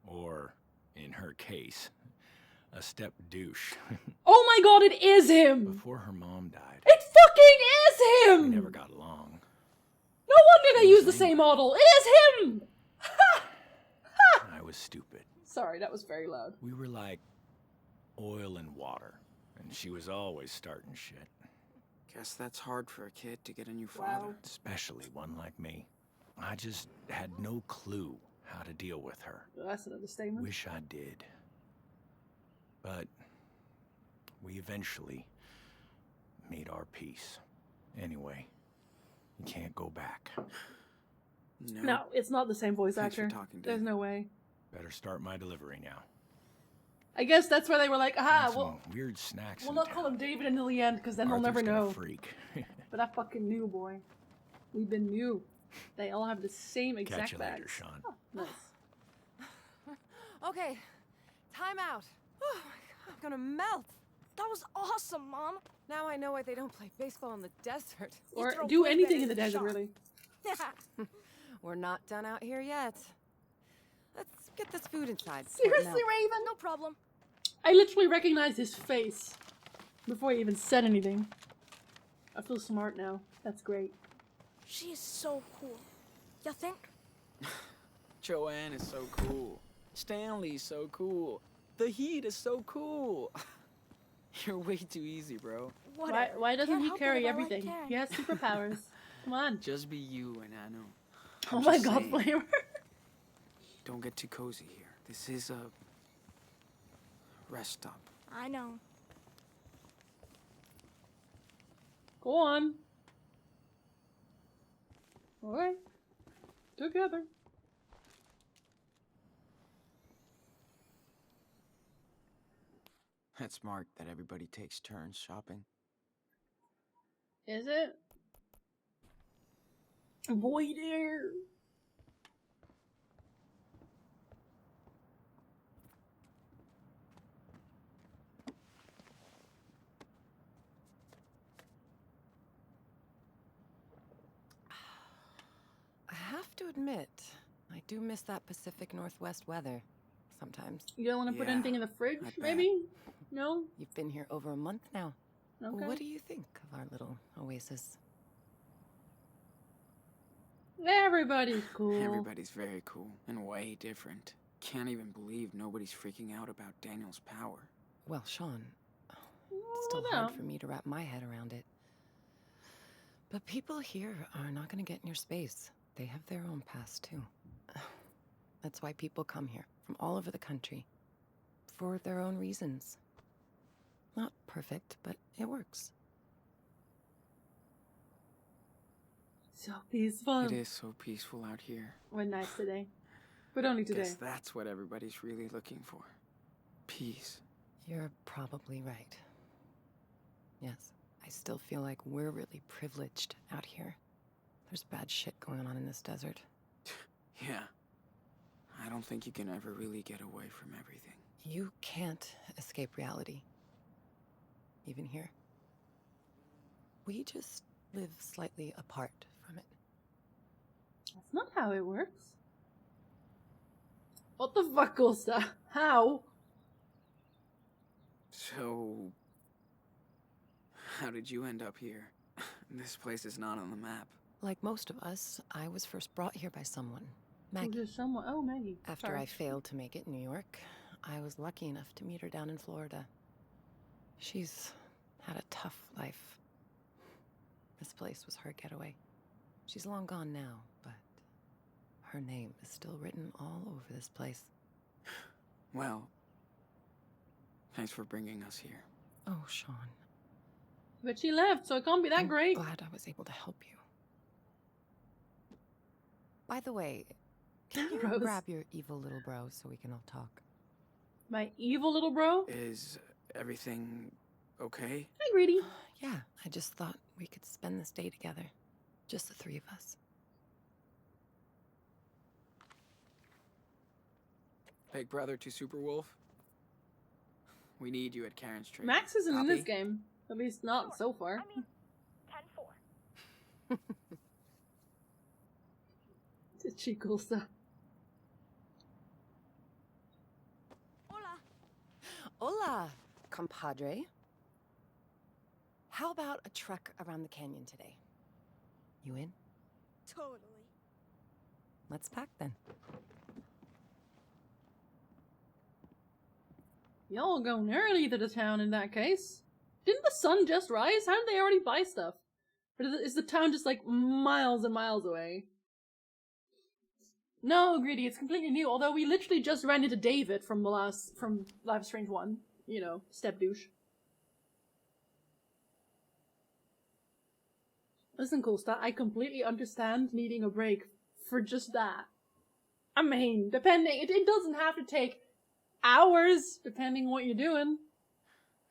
Speaker 8: Or, in her case, a step douche.
Speaker 1: Oh my god, it is him!
Speaker 8: Before her mom died,
Speaker 1: It fucking is
Speaker 8: we
Speaker 1: him!
Speaker 8: never got along.
Speaker 1: No wonder they use the same model. It is him!
Speaker 8: I was stupid.
Speaker 1: Sorry, that was very loud.
Speaker 8: We were like oil and water, and she was always starting shit.
Speaker 2: Guess that's hard for a kid to get a new
Speaker 1: Wow.
Speaker 2: father.
Speaker 8: Especially one like me. I just had no clue how to deal with her.
Speaker 1: That's another statement.
Speaker 8: Wish I did. But we eventually made our peace. Anyway, you can't go back.
Speaker 1: No, it's not the same voice
Speaker 2: Thanks for
Speaker 1: actor.
Speaker 2: talking,
Speaker 1: There's
Speaker 2: Dave.
Speaker 1: no way.
Speaker 8: Better start my delivery now.
Speaker 1: I guess that's where they were like, aha,
Speaker 8: Found
Speaker 1: well,
Speaker 8: some weird snacks
Speaker 1: we'll
Speaker 8: in
Speaker 1: not
Speaker 8: town.
Speaker 1: call him David until the end, because then he'll
Speaker 8: Arthur's
Speaker 1: never
Speaker 8: gonna
Speaker 1: know.
Speaker 8: freak.
Speaker 1: But I fucking knew, boy. We've been new. They all have the same exact
Speaker 8: Catch you later,
Speaker 1: bags.
Speaker 8: Sean.
Speaker 1: Oh, nice.
Speaker 7: Okay, time out. Oh my God, I'm gonna melt.
Speaker 9: That was awesome, Mom.
Speaker 7: Now I know why they don't play baseball in the desert.
Speaker 9: You
Speaker 1: Or
Speaker 9: throw
Speaker 1: do
Speaker 9: way
Speaker 1: anything
Speaker 9: better
Speaker 1: in the
Speaker 9: than
Speaker 1: desert,
Speaker 9: Sean.
Speaker 1: really.
Speaker 7: We're not done out here yet. Let's get this food inside. before it
Speaker 1: Seriously,
Speaker 7: melts.
Speaker 1: Raven?
Speaker 9: No problem.
Speaker 1: I literally recognized his face before he even said anything. I feel smart now. That's great.
Speaker 9: She is so cool. You think?
Speaker 2: Joanne is so cool. Stanley's so cool. The Heat is so cool. You're way too easy, bro.
Speaker 9: Whatever.
Speaker 1: Why doesn't
Speaker 9: Can't
Speaker 1: he
Speaker 9: help it
Speaker 1: carry
Speaker 9: if I like
Speaker 1: everything?
Speaker 9: carrying.
Speaker 1: He has superpowers. Come on.
Speaker 2: Just be you and I know.
Speaker 1: Oh
Speaker 2: I'm
Speaker 1: my
Speaker 2: just
Speaker 1: god,
Speaker 2: saying,
Speaker 1: Flavor.
Speaker 2: don't get too cozy here. This is a rest stop.
Speaker 9: I know.
Speaker 1: Go on. Alright. Together.
Speaker 2: That's smart that everybody takes turns shopping.
Speaker 1: Is it? Boy there.
Speaker 7: I have to admit, I do miss that Pacific Northwest weather sometimes.
Speaker 1: You don't want to put
Speaker 2: Yeah,
Speaker 1: anything in the fridge,
Speaker 2: I bet.
Speaker 1: maybe? No?
Speaker 7: You've been here over a month now.
Speaker 1: Okay.
Speaker 7: What do you think of our little oasis?
Speaker 1: Everybody's cool.
Speaker 2: Everybody's very cool and way different. Can't even believe nobody's freaking out about Daniel's power.
Speaker 7: Well, Sean,
Speaker 1: Well,
Speaker 7: it's still
Speaker 1: no.
Speaker 7: hard for me to wrap my head around it. But people here are not going to get in your space. They have their own past, too. That's why people come here from all over the country. For their own reasons. Not perfect, but it works.
Speaker 1: So peaceful.
Speaker 2: It is so peaceful out here.
Speaker 1: We're nice today. But only today.
Speaker 2: Guess that's what everybody's really looking for. Peace.
Speaker 7: You're probably right. Yes, I still feel like we're really privileged out here. There's bad shit going on in this desert.
Speaker 2: Yeah. I don't think you can ever really get away from everything.
Speaker 7: You can't escape reality. Even here. We just live slightly apart from it.
Speaker 1: That's not how it works. What the fuck, Costa? How?
Speaker 2: So... how did you end up here? This place is not on the map.
Speaker 7: Like most of us, I was first brought here by someone.
Speaker 1: Was
Speaker 7: Maggie.
Speaker 1: there someone? Oh, Maggie.
Speaker 7: After
Speaker 1: Sorry.
Speaker 7: I failed to make it in New York, I was lucky enough to meet her down in Florida. She's had a tough life. This place was her getaway. She's long gone now, but her name is still written all over this place.
Speaker 2: Well, thanks for bringing us here.
Speaker 7: Oh, Sean.
Speaker 1: But she left, so it can't be that
Speaker 7: I'm
Speaker 1: great.
Speaker 7: glad I was able to help you. By the way, can you
Speaker 1: Rose.
Speaker 7: grab your evil little bro so we can all talk?
Speaker 1: My evil little bro?
Speaker 2: Is everything okay?
Speaker 1: Hi, Greedy.
Speaker 7: Yeah, I just thought we could spend this day together. Just the three of us.
Speaker 2: Big brother to Superwolf? We need you at Karen's trade.
Speaker 1: Max isn't in this
Speaker 2: Copy?
Speaker 1: game. At least not so far.
Speaker 3: I mean, 10-4.
Speaker 1: It's she cool stuff.
Speaker 9: Hola.
Speaker 7: Hola, compadre. How about a trek around the canyon today? You in?
Speaker 9: Totally.
Speaker 7: Let's pack then.
Speaker 1: Y'all going early to the town in that case. Didn't the sun just rise? How did they already buy stuff? Or is the town just like miles and miles away? No, Greedy, it's completely new. Although we literally just ran into David from Life is Strange 1. You know, step douche. Listen, cool stuff. I completely understand needing a break for just that. I mean, depending, it doesn't have to take hours, depending what you're doing.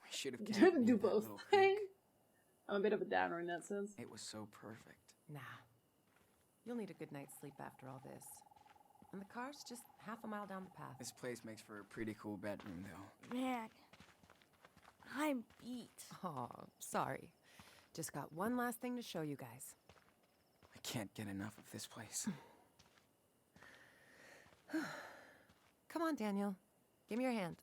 Speaker 2: We should have
Speaker 1: Do
Speaker 2: camped near that
Speaker 1: both.
Speaker 2: little creek.
Speaker 1: I'm a bit of a downer in that sense.
Speaker 2: It was so perfect.
Speaker 7: Nah. You'll need a good night's sleep after all this. And the car's just half a mile down the path.
Speaker 2: This place makes for a pretty cool bedroom, though.
Speaker 9: Man, I'm beat.
Speaker 7: Oh, sorry. Just got one last thing to show you guys.
Speaker 2: I can't get enough of this place.
Speaker 7: Come on, Daniel. Give me your hand.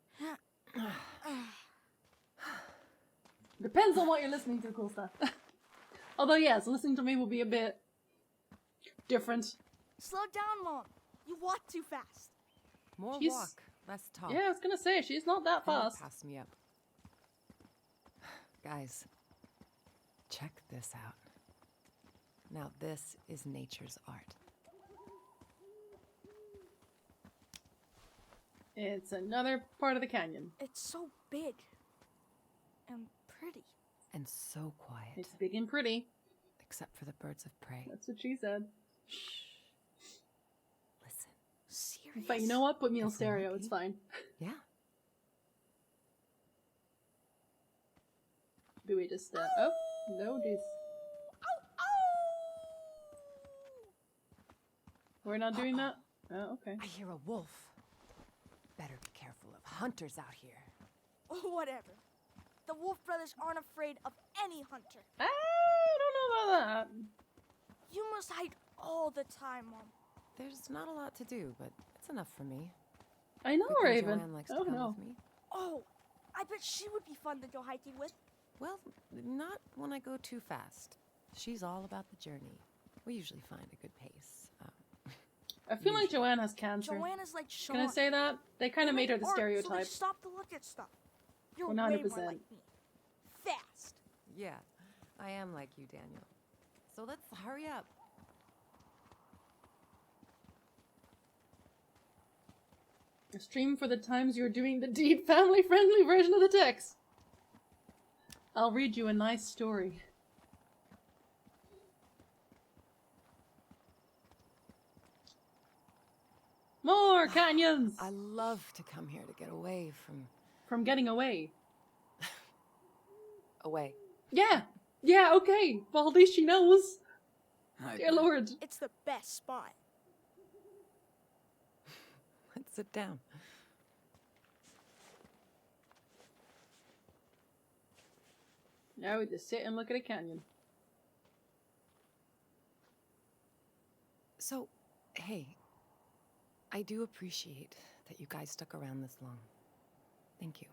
Speaker 1: Depends on what you're listening to, cool stuff. Although, yes, listening to me will be a bit different.
Speaker 9: Slow down, Mom. You walk too fast.
Speaker 7: More
Speaker 1: She's-
Speaker 7: walk, less talk.
Speaker 1: Yeah, I was gonna say, she's not that
Speaker 7: Don't
Speaker 1: fast.
Speaker 7: pass me up. Guys, check this out. Now this is nature's art.
Speaker 1: It's another part of the canyon.
Speaker 9: It's so big and pretty.
Speaker 7: And so quiet.
Speaker 1: It's big and pretty.
Speaker 7: Except for the birds of prey.
Speaker 1: That's what she said.
Speaker 7: Listen.
Speaker 9: Serious?
Speaker 1: But you know what? Put me on
Speaker 7: That's a
Speaker 1: stereo,
Speaker 7: monkey.
Speaker 1: it's fine.
Speaker 7: Yeah.
Speaker 1: Do we just, oh, no, jeez. We're not doing that? Oh, okay.
Speaker 7: I hear a wolf. Better be careful of hunters out here.
Speaker 9: Whatever. The Wolf Brothers aren't afraid of any hunter.
Speaker 1: I don't know about that.
Speaker 9: You must hide all the time, Mom.
Speaker 7: There's not a lot to do, but it's enough for me.
Speaker 1: I know,
Speaker 7: Good thing
Speaker 1: Raven.
Speaker 7: Joanne likes to
Speaker 1: Oh,
Speaker 7: come
Speaker 1: no.
Speaker 7: with me.
Speaker 9: Oh, I bet she would be fun to go hiking with.
Speaker 7: Well, not when I go too fast. She's all about the journey. We usually find a good pace.
Speaker 1: I feel like Joanne has cancer.
Speaker 9: Joanna's like Sean.
Speaker 1: Can I say that? They kind of made her the
Speaker 9: So they
Speaker 1: stereotype.
Speaker 9: stop to look at stuff. You're
Speaker 1: 100%.
Speaker 9: way more like me. Fast.
Speaker 7: Yeah, I am like you, Daniel. So let's hurry up.
Speaker 1: A stream for the times you're doing the deed family-friendly version of the text. I'll read you a nice story. More canyons!
Speaker 7: I love to come here to get away
Speaker 1: From getting away.
Speaker 7: away.
Speaker 1: Yeah! Yeah, okay. Well, at least she knows.
Speaker 2: I
Speaker 1: Dear Lord.
Speaker 9: It's the best spot.
Speaker 7: Let's sit down.
Speaker 1: Now we just sit and look at a canyon.
Speaker 7: So, hey, I do appreciate that you guys stuck around this long. Thank you.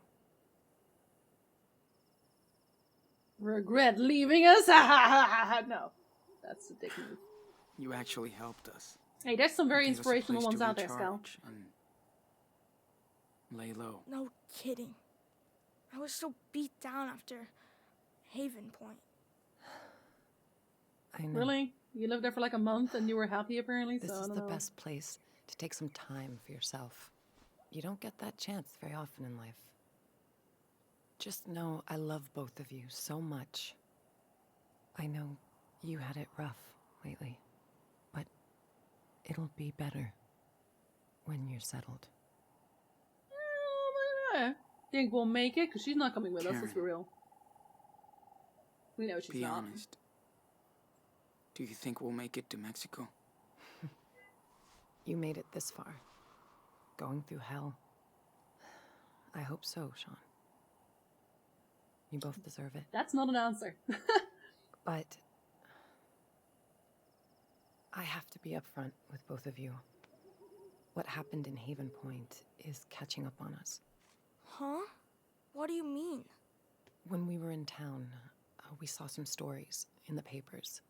Speaker 1: Regret leaving us? No. That's a dick move.
Speaker 2: You actually helped us.
Speaker 1: Hey, there's some very
Speaker 2: Gave us a
Speaker 1: inspirational
Speaker 2: place
Speaker 1: ones
Speaker 2: to
Speaker 1: out there, Scal.
Speaker 2: recharge and lay low.
Speaker 9: No kidding. I was so beat down after Haven Point.
Speaker 7: I know.
Speaker 1: Really? You lived there for like a month and you were happy apparently,
Speaker 7: This
Speaker 1: so I
Speaker 7: is
Speaker 1: don't
Speaker 7: the
Speaker 1: know.
Speaker 7: best place to take some time for yourself. You don't get that chance very often in life. Just know I love both of you so much. I know you had it rough lately, but it'll be better when you're settled.
Speaker 1: I think we'll make it, because she's not coming with us, let's be
Speaker 2: Karen.
Speaker 1: real. We know she's
Speaker 2: Be
Speaker 1: not.
Speaker 2: honest. Do you think we'll make it to Mexico?
Speaker 7: You made it this far. Going through hell. I hope so, Sean. You both deserve it.
Speaker 1: That's not an answer.
Speaker 7: But I have to be upfront with both of you. What happened in Haven Point is catching up on us.
Speaker 9: Huh? What do you mean?
Speaker 7: When we were in town, we saw some stories in the papers.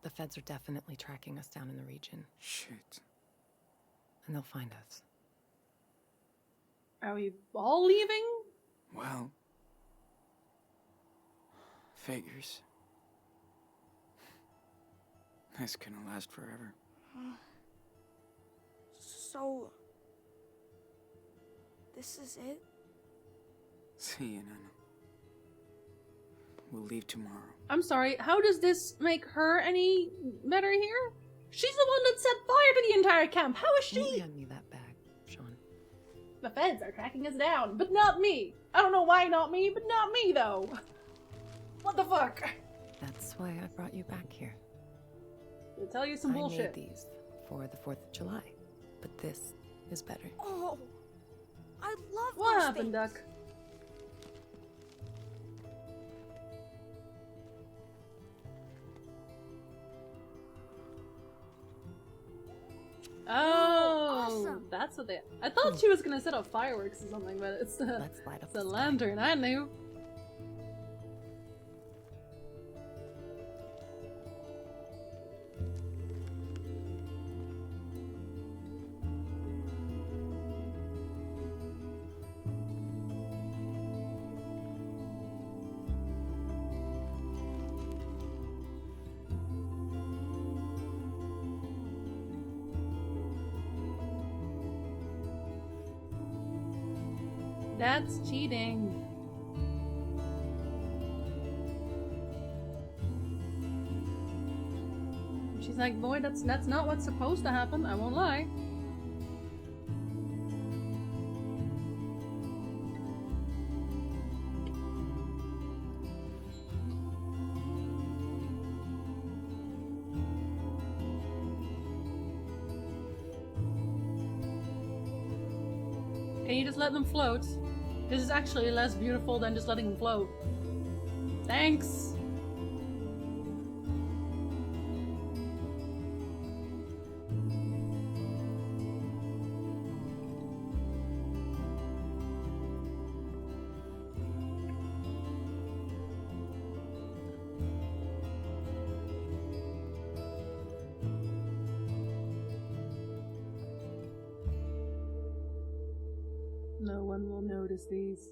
Speaker 7: The feds are definitely tracking us down in the region,
Speaker 2: Shit.
Speaker 7: and they'll find us.
Speaker 1: Are we all leaving?
Speaker 2: Well, figures. This couldn't last forever.
Speaker 9: So, this is it?
Speaker 2: See you, Nana. We'll leave tomorrow.
Speaker 1: I'm sorry, how does this make her any better here? She's the one that set fire to the entire camp. How is
Speaker 7: Can you
Speaker 1: she?
Speaker 7: hand me that bag, Sean?
Speaker 1: The feds are tracking us down, but not me. I don't know why not me, but not me though. What the fuck?
Speaker 7: That's why I brought you back here.
Speaker 1: They'll tell you some
Speaker 7: I
Speaker 1: bullshit.
Speaker 7: made these for the 4th of July, but this is better.
Speaker 9: Oh, I love
Speaker 1: What
Speaker 9: those
Speaker 1: happened,
Speaker 9: things.
Speaker 1: Duck? Oh,
Speaker 9: awesome.
Speaker 1: that's what they. I thought she was gonna set off fireworks or something, but it's the,
Speaker 7: Let's light up
Speaker 1: it's the
Speaker 7: the sky.
Speaker 1: lantern. I knew. That's cheating. She's like, boy, that's not what's supposed to happen, I won't lie. Can you just let them float? This is actually less beautiful than just letting them float. Thanks! No one will notice these.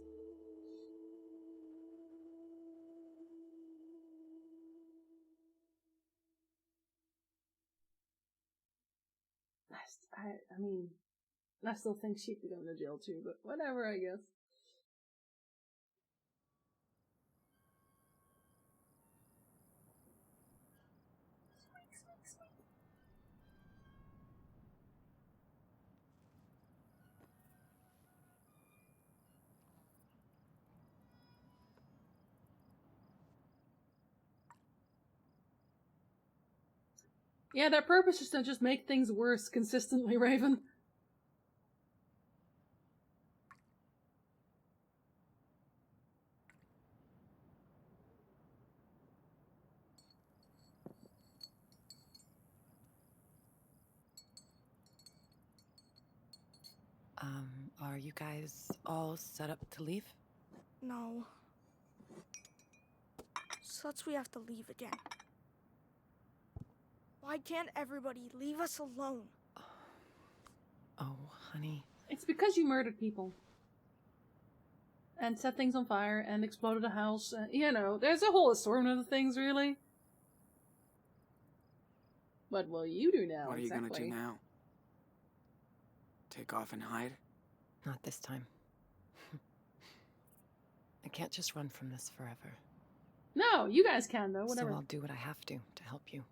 Speaker 1: I mean, I still think she'd be going to jail too, but whatever, I guess. Yeah, their purpose is to just make things worse consistently, Raven.
Speaker 7: Are you guys all set up to leave?
Speaker 9: No. Such we have to leave again. Why can't everybody leave us alone?
Speaker 7: Oh, honey.
Speaker 1: It's because you murdered people. And set things on fire and exploded a house. You know, there's a whole assortment of things, really. What will you do now,
Speaker 2: What are you
Speaker 1: exactly?
Speaker 2: gonna do now? Take off and hide?
Speaker 7: Not this time. I can't just run from this forever.
Speaker 1: No, you guys can, though, whatever.
Speaker 7: So I'll do what I have to help you.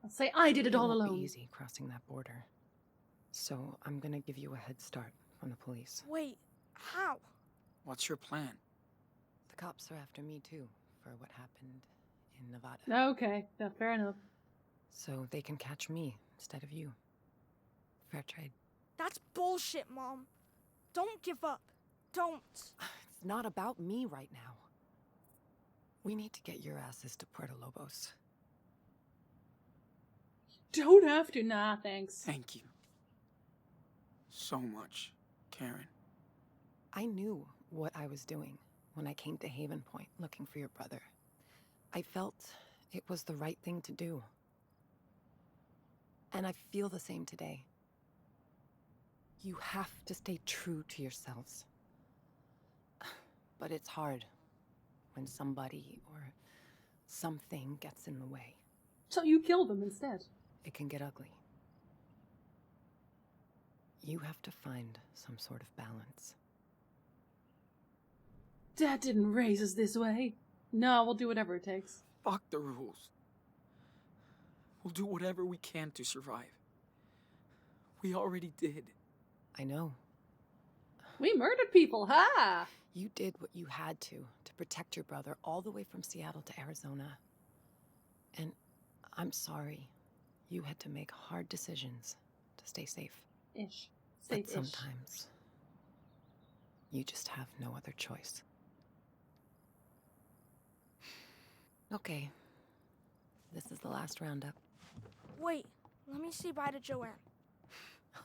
Speaker 1: I'll say I did it all
Speaker 7: won't
Speaker 1: alone.
Speaker 7: Be easy crossing that border. So I'm gonna give you a head start on the police.
Speaker 9: Wait, how?
Speaker 2: What's your plan?
Speaker 7: The cops are after me too, for what happened in Nevada.
Speaker 1: Okay, yeah, fair enough.
Speaker 7: So they can catch me instead of you. Fair trade.
Speaker 9: That's bullshit, Mom. Don't give up. Don't.
Speaker 7: It's not about me right now. We need to get your asses to Puerto Lobos.
Speaker 1: Don't have to. Nah, thanks.
Speaker 2: Thank you. So much, Karen.
Speaker 7: I knew what I was doing when I came to Haven Point looking for your brother. I felt it was the right thing to do. And I feel the same today. You have to stay true to yourselves. But it's hard when somebody or something gets in the way.
Speaker 1: So you killed them instead.
Speaker 7: It can get ugly. You have to find some sort of balance.
Speaker 1: Dad didn't raise us this way. No, we'll do whatever it takes.
Speaker 2: Fuck the rules. We'll do whatever we can to survive. We already did.
Speaker 7: I know.
Speaker 1: We murdered people, ha!
Speaker 7: You did what you had to protect your brother all the way from Seattle to Arizona. And I'm sorry. You had to make hard decisions to stay safe.
Speaker 1: Ish.
Speaker 7: But
Speaker 1: Safe-ish.
Speaker 7: sometimes you just have no other choice. Okay. This is the last roundup.
Speaker 9: Wait, let me say bye to Joanne.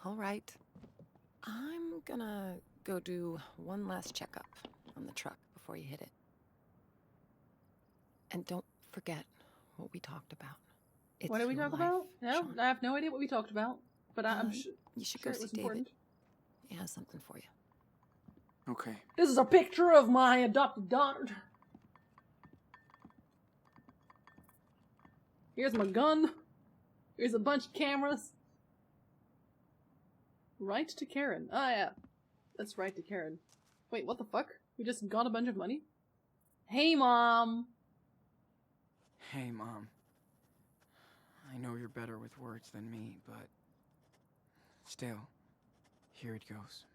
Speaker 7: All right. I'm gonna go do one last checkup on the truck before you hit it. And don't forget what we talked about. It's
Speaker 1: What did we
Speaker 7: your
Speaker 1: talk
Speaker 7: life,
Speaker 1: about? No,
Speaker 7: Sean.
Speaker 1: I have no idea what we talked about. But I'm
Speaker 7: You should
Speaker 1: sure
Speaker 7: go
Speaker 1: it was
Speaker 7: see David.
Speaker 1: important.
Speaker 7: He has something for you.
Speaker 2: Okay.
Speaker 1: This is a picture of my adopted daughter. Here's my gun. Here's a bunch of cameras. Write to Karen. Ah, yeah. Let's write to Karen. Wait, what the fuck? We just got a bunch of money? Hey, Mom!
Speaker 2: Hey, Mom. I know you're better with words than me, but still, here it goes.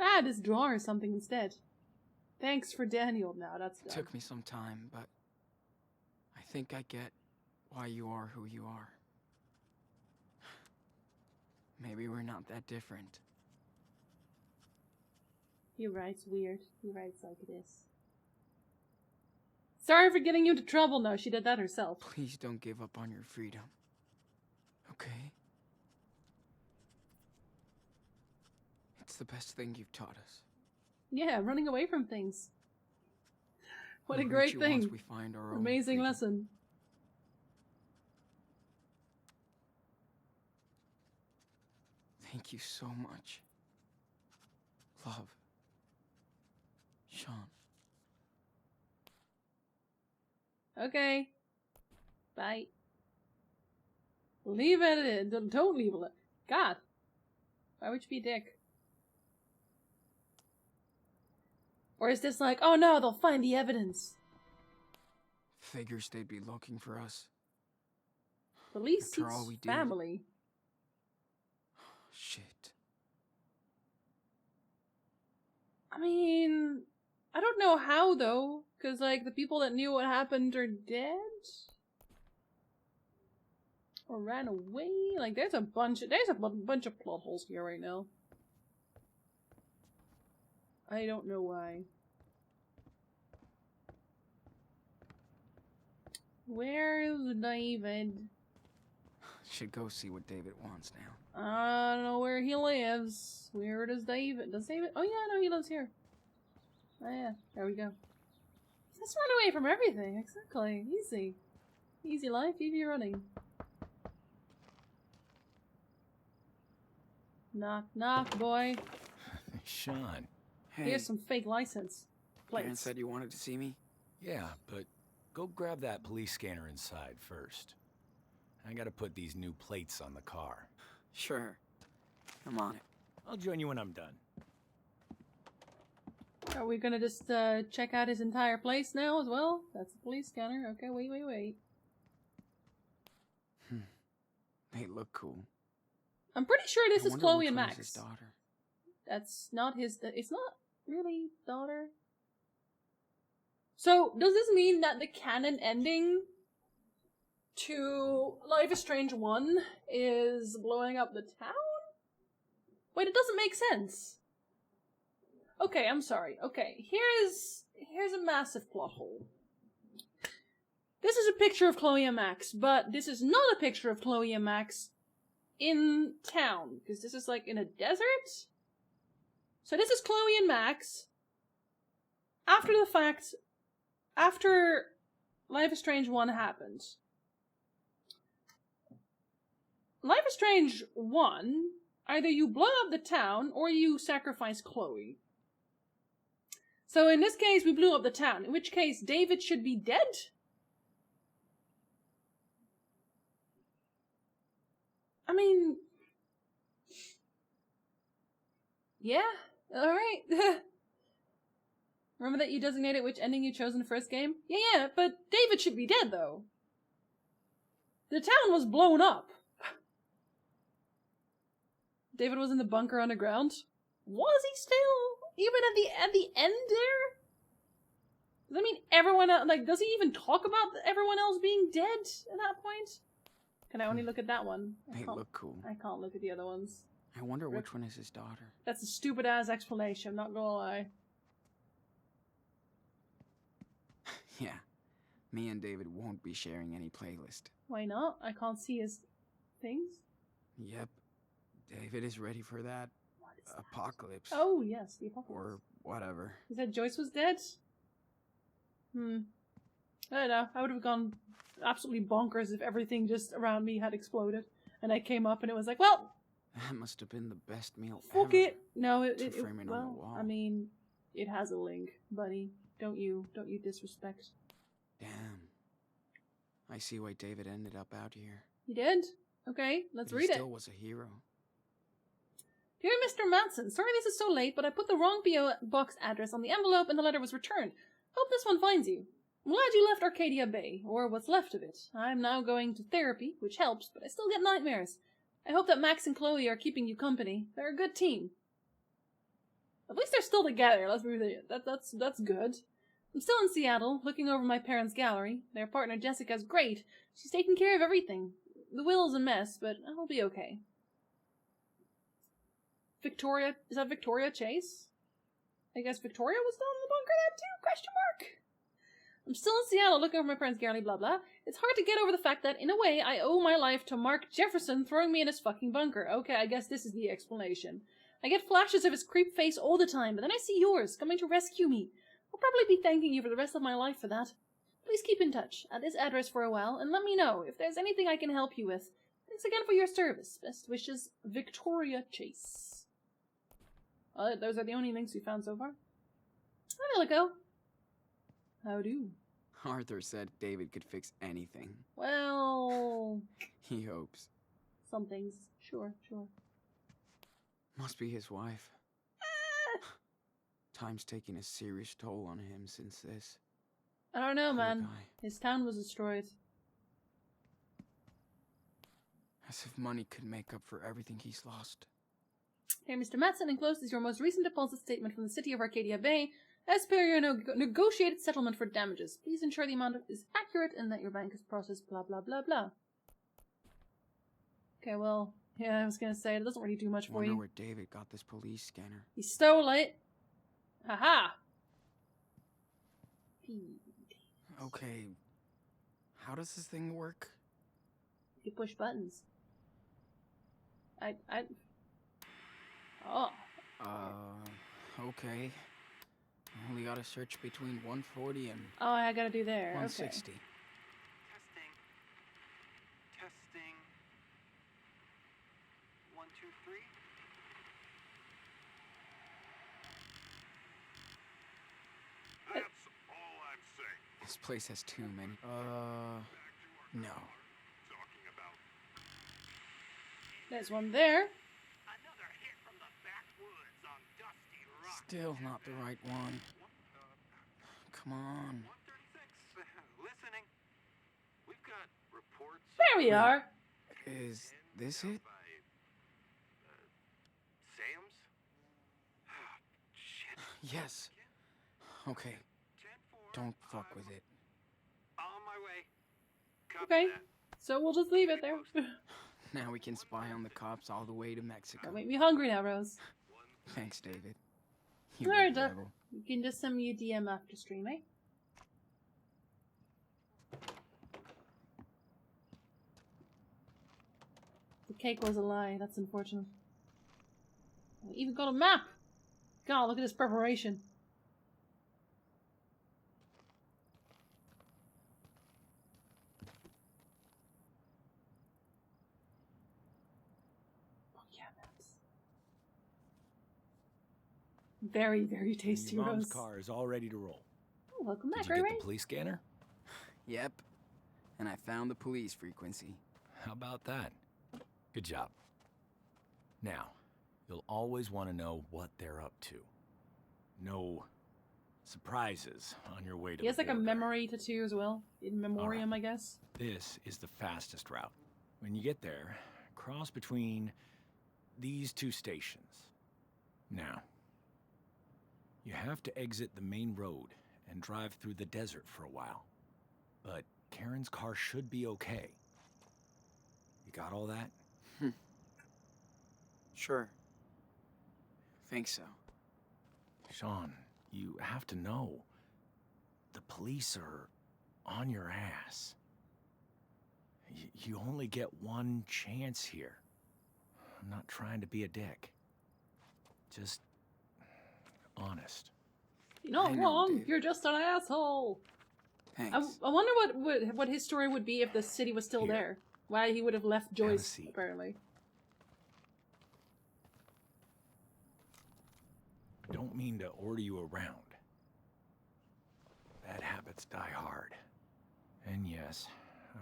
Speaker 1: Ah, just draw or something instead. Thanks for Daniel now, that's
Speaker 2: It
Speaker 1: done.
Speaker 2: took me some time, but I think I get why you are who you are. Maybe we're not that different.
Speaker 1: He writes weird. He writes like it is. Sorry for getting you into trouble. No, she did that herself.
Speaker 2: Please don't give up on your freedom. Okay? It's the best thing you've taught us.
Speaker 1: Yeah, running away from things. What a
Speaker 2: We'll
Speaker 1: great
Speaker 2: reach you once
Speaker 1: thing.
Speaker 2: we find our own
Speaker 1: Amazing
Speaker 2: freedom.
Speaker 1: lesson.
Speaker 2: Thank you so much. Love. Sean.
Speaker 1: Okay. Bye. Leave it in. Don't leave it. God. Why would you be a dick? Or is this like, oh no, they'll find the evidence.
Speaker 2: Figures they'd be looking for us.
Speaker 1: Police
Speaker 2: After all we
Speaker 1: seeks
Speaker 2: did.
Speaker 1: family.
Speaker 2: Shit.
Speaker 1: I mean, I don't know how though, because like the people that knew what happened are dead, or ran away. Like there's a bunch of plot holes here right now. I don't know why. Where is David?
Speaker 2: Should go see what David wants now.
Speaker 1: I don't know where he lives. Where does David? Does David? Oh yeah, no, he lives here. Oh yeah, there we go. Let's run away from everything. Exactly. Easy. Easy life, easy running. Knock, knock, boy.
Speaker 8: Sean.
Speaker 2: Hey,
Speaker 1: Here's some fake license
Speaker 2: Aaron
Speaker 1: plates.
Speaker 2: said you wanted to see me?
Speaker 8: Yeah, but go grab that police scanner inside first. I gotta put these new plates on the car.
Speaker 2: Sure. I'm on it.
Speaker 8: I'll join you when I'm done.
Speaker 1: Are we gonna just check out his entire place now as well? That's the police scanner. Okay, wait.
Speaker 2: They look cool.
Speaker 1: I'm pretty sure this
Speaker 2: I
Speaker 1: is
Speaker 2: wonder
Speaker 1: Chloe
Speaker 2: which
Speaker 1: and
Speaker 2: one
Speaker 1: Max.
Speaker 2: is his daughter.
Speaker 1: That's not his. It's not really daughter. So does this mean that the canon ending to Life is Strange 1 is blowing up the town? Wait, it doesn't make sense. Okay, I'm sorry. Okay, here's a massive plot hole. This is a picture of Chloe and Max, but this is not a picture of Chloe and Max in town, because this is like in a desert. So this is Chloe and Max after the fact, after Life is Strange 1 happened. Life is Strange 1, either you blow up the town or you sacrifice Chloe. So in this case, we blew up the town, in which case David should be dead? I mean... yeah, alright. Remember that you designated which ending you chose in the first game? Yeah, but David should be dead, though. The town was blown up. David was in the bunker underground. Was he still? Even at the end there? Does that mean everyone else, like, does he even talk about everyone else being dead at that point? Can I only look at that one?
Speaker 2: They look cool.
Speaker 1: I can't look at the other ones.
Speaker 2: I wonder which one is his daughter.
Speaker 1: That's a stupid ass explanation, I'm not gonna lie.
Speaker 2: Yeah. Me and David won't be sharing any playlist.
Speaker 1: Why not? I can't see his things.
Speaker 2: Yep. David is ready for that
Speaker 1: What is that?
Speaker 2: apocalypse.
Speaker 1: Oh, yes, the apocalypse.
Speaker 2: Or whatever.
Speaker 1: He said Joyce was dead? I don't know. I would have gone absolutely bonkers if everything just around me had exploded. And I came up and it was like, well,
Speaker 2: That must have been the best meal
Speaker 1: fuck
Speaker 2: ever.
Speaker 1: it. No,
Speaker 2: To frame it on the
Speaker 1: well,
Speaker 2: wall.
Speaker 1: I mean, it has a link, buddy. Don't you disrespect.
Speaker 2: Damn. I see why David ended up out here.
Speaker 1: He did? Okay, let's
Speaker 2: But
Speaker 1: read
Speaker 2: he
Speaker 1: it.
Speaker 2: still was a hero.
Speaker 1: Dear Mr. Matson, sorry this is so late, but I put the wrong P.O. box address on the envelope and the letter was returned. Hope this one finds you. I'm glad you left Arcadia Bay, or what's left of it. I'm now going to therapy, which helps, but I still get nightmares. I hope that Max and Chloe are keeping you company. They're a good team. At least they're still together. Let's be real. That's good. I'm still in Seattle, looking over my parents' gallery. Their partner Jessica's great. She's taking care of everything. The will's a mess, but I'll be okay. Victoria, is that Victoria Chase? I guess Victoria was still in the bunker then too? Question mark. I'm still in Seattle looking over my parents' gallery, blah blah. It's hard to get over the fact that, in a way, I owe my life to Mark Jefferson throwing me in his fucking bunker. Okay, I guess this is the explanation. I get flashes of his creep face all the time, but then I see yours, coming to rescue me. I'll probably be thanking you for the rest of my life for that. Please keep in touch at this address for a while, and let me know if there's anything I can help you with. Thanks again for your service. Best wishes, Victoria Chase. Those are the only links we found so far. Hi, Delico. How do?
Speaker 2: Arthur said David could fix anything.
Speaker 1: Well...
Speaker 2: He hopes.
Speaker 1: Some things. Sure.
Speaker 2: Must be his wife. Time's taking a serious toll on him since this.
Speaker 1: I don't know,
Speaker 2: Poor
Speaker 1: man.
Speaker 2: guy.
Speaker 1: His town was destroyed.
Speaker 2: As if money could make up for everything he's lost.
Speaker 1: Here, Mr. Matson, enclosed is your most recent deposit statement from the city of Arcadia Bay. As per your negotiated settlement for damages, please ensure the amount is accurate and that your bank has processed blah blah blah blah. Okay, well, yeah, I was gonna say, it doesn't really do much for
Speaker 2: Wonder
Speaker 1: you.
Speaker 2: where David got this police scanner.
Speaker 1: He stole it. Haha.
Speaker 2: Okay, how does this thing work?
Speaker 1: You push buttons. Oh.
Speaker 2: Okay. Only gotta search between 140 and
Speaker 1: Oh, I gotta do there.
Speaker 2: 160.
Speaker 1: Okay.
Speaker 10: Testing. 1, 2, 3.
Speaker 4: That's all I'm saying.
Speaker 2: This place has too many. No.
Speaker 4: Talking about
Speaker 1: There's one there.
Speaker 10: Another hit from the backwoods on Dusty Rock.
Speaker 2: Still not the right one. Come on.
Speaker 10: 136. Listening. We've got reports.
Speaker 1: There we are.
Speaker 2: Is this it?
Speaker 10: By, Sam's? Shit.
Speaker 2: Yes. Okay,
Speaker 10: 10-4.
Speaker 2: don't fuck with it.
Speaker 10: On my way. Copy
Speaker 1: Okay.
Speaker 10: that.
Speaker 1: So we'll just leave it there.
Speaker 2: Now we can spy on the cops all the way to Mexico.
Speaker 1: Don't make me hungry now, Rose.
Speaker 2: Thanks, David. You
Speaker 1: Alright,
Speaker 2: big rebel.
Speaker 1: you can just send me a DM after stream, eh? The cake was a lie. That's unfortunate. I even got a map! God, look at this preparation. Oh yeah, maps. Very, very tasty,
Speaker 8: Your mom's
Speaker 1: Rose.
Speaker 8: car is all ready to roll.
Speaker 1: Oh, welcome
Speaker 8: Did
Speaker 1: back,
Speaker 8: you
Speaker 1: Ray
Speaker 8: get
Speaker 1: Ray.
Speaker 8: the police scanner?
Speaker 2: Yep. And I found the police frequency.
Speaker 8: How about that? Good job. Now, you'll always want to know what they're up to. No surprises on your way to
Speaker 1: He has
Speaker 8: the
Speaker 1: like a
Speaker 8: border.
Speaker 1: memory tattoo as well. In memoriam, I guess.
Speaker 8: This is the fastest route. When you get there, cross between these two stations. Now, you have to exit the main road and drive through the desert for a while. But Karen's car should be okay. You got all that?
Speaker 2: Sure. Think so.
Speaker 8: Sean, you have to know. The police are on your ass. You only get one chance here. I'm not trying to be a dick. Just honest.
Speaker 1: You're not
Speaker 2: I know,
Speaker 1: wrong.
Speaker 2: Dave.
Speaker 1: You're just an asshole.
Speaker 2: Thanks.
Speaker 1: I wonder what his story would be if the city was still
Speaker 8: Here.
Speaker 1: there. Why he would have left
Speaker 8: Have a
Speaker 1: Joyce,
Speaker 8: seat.
Speaker 1: apparently.
Speaker 8: Don't mean to order you around. Bad habits die hard. And yes,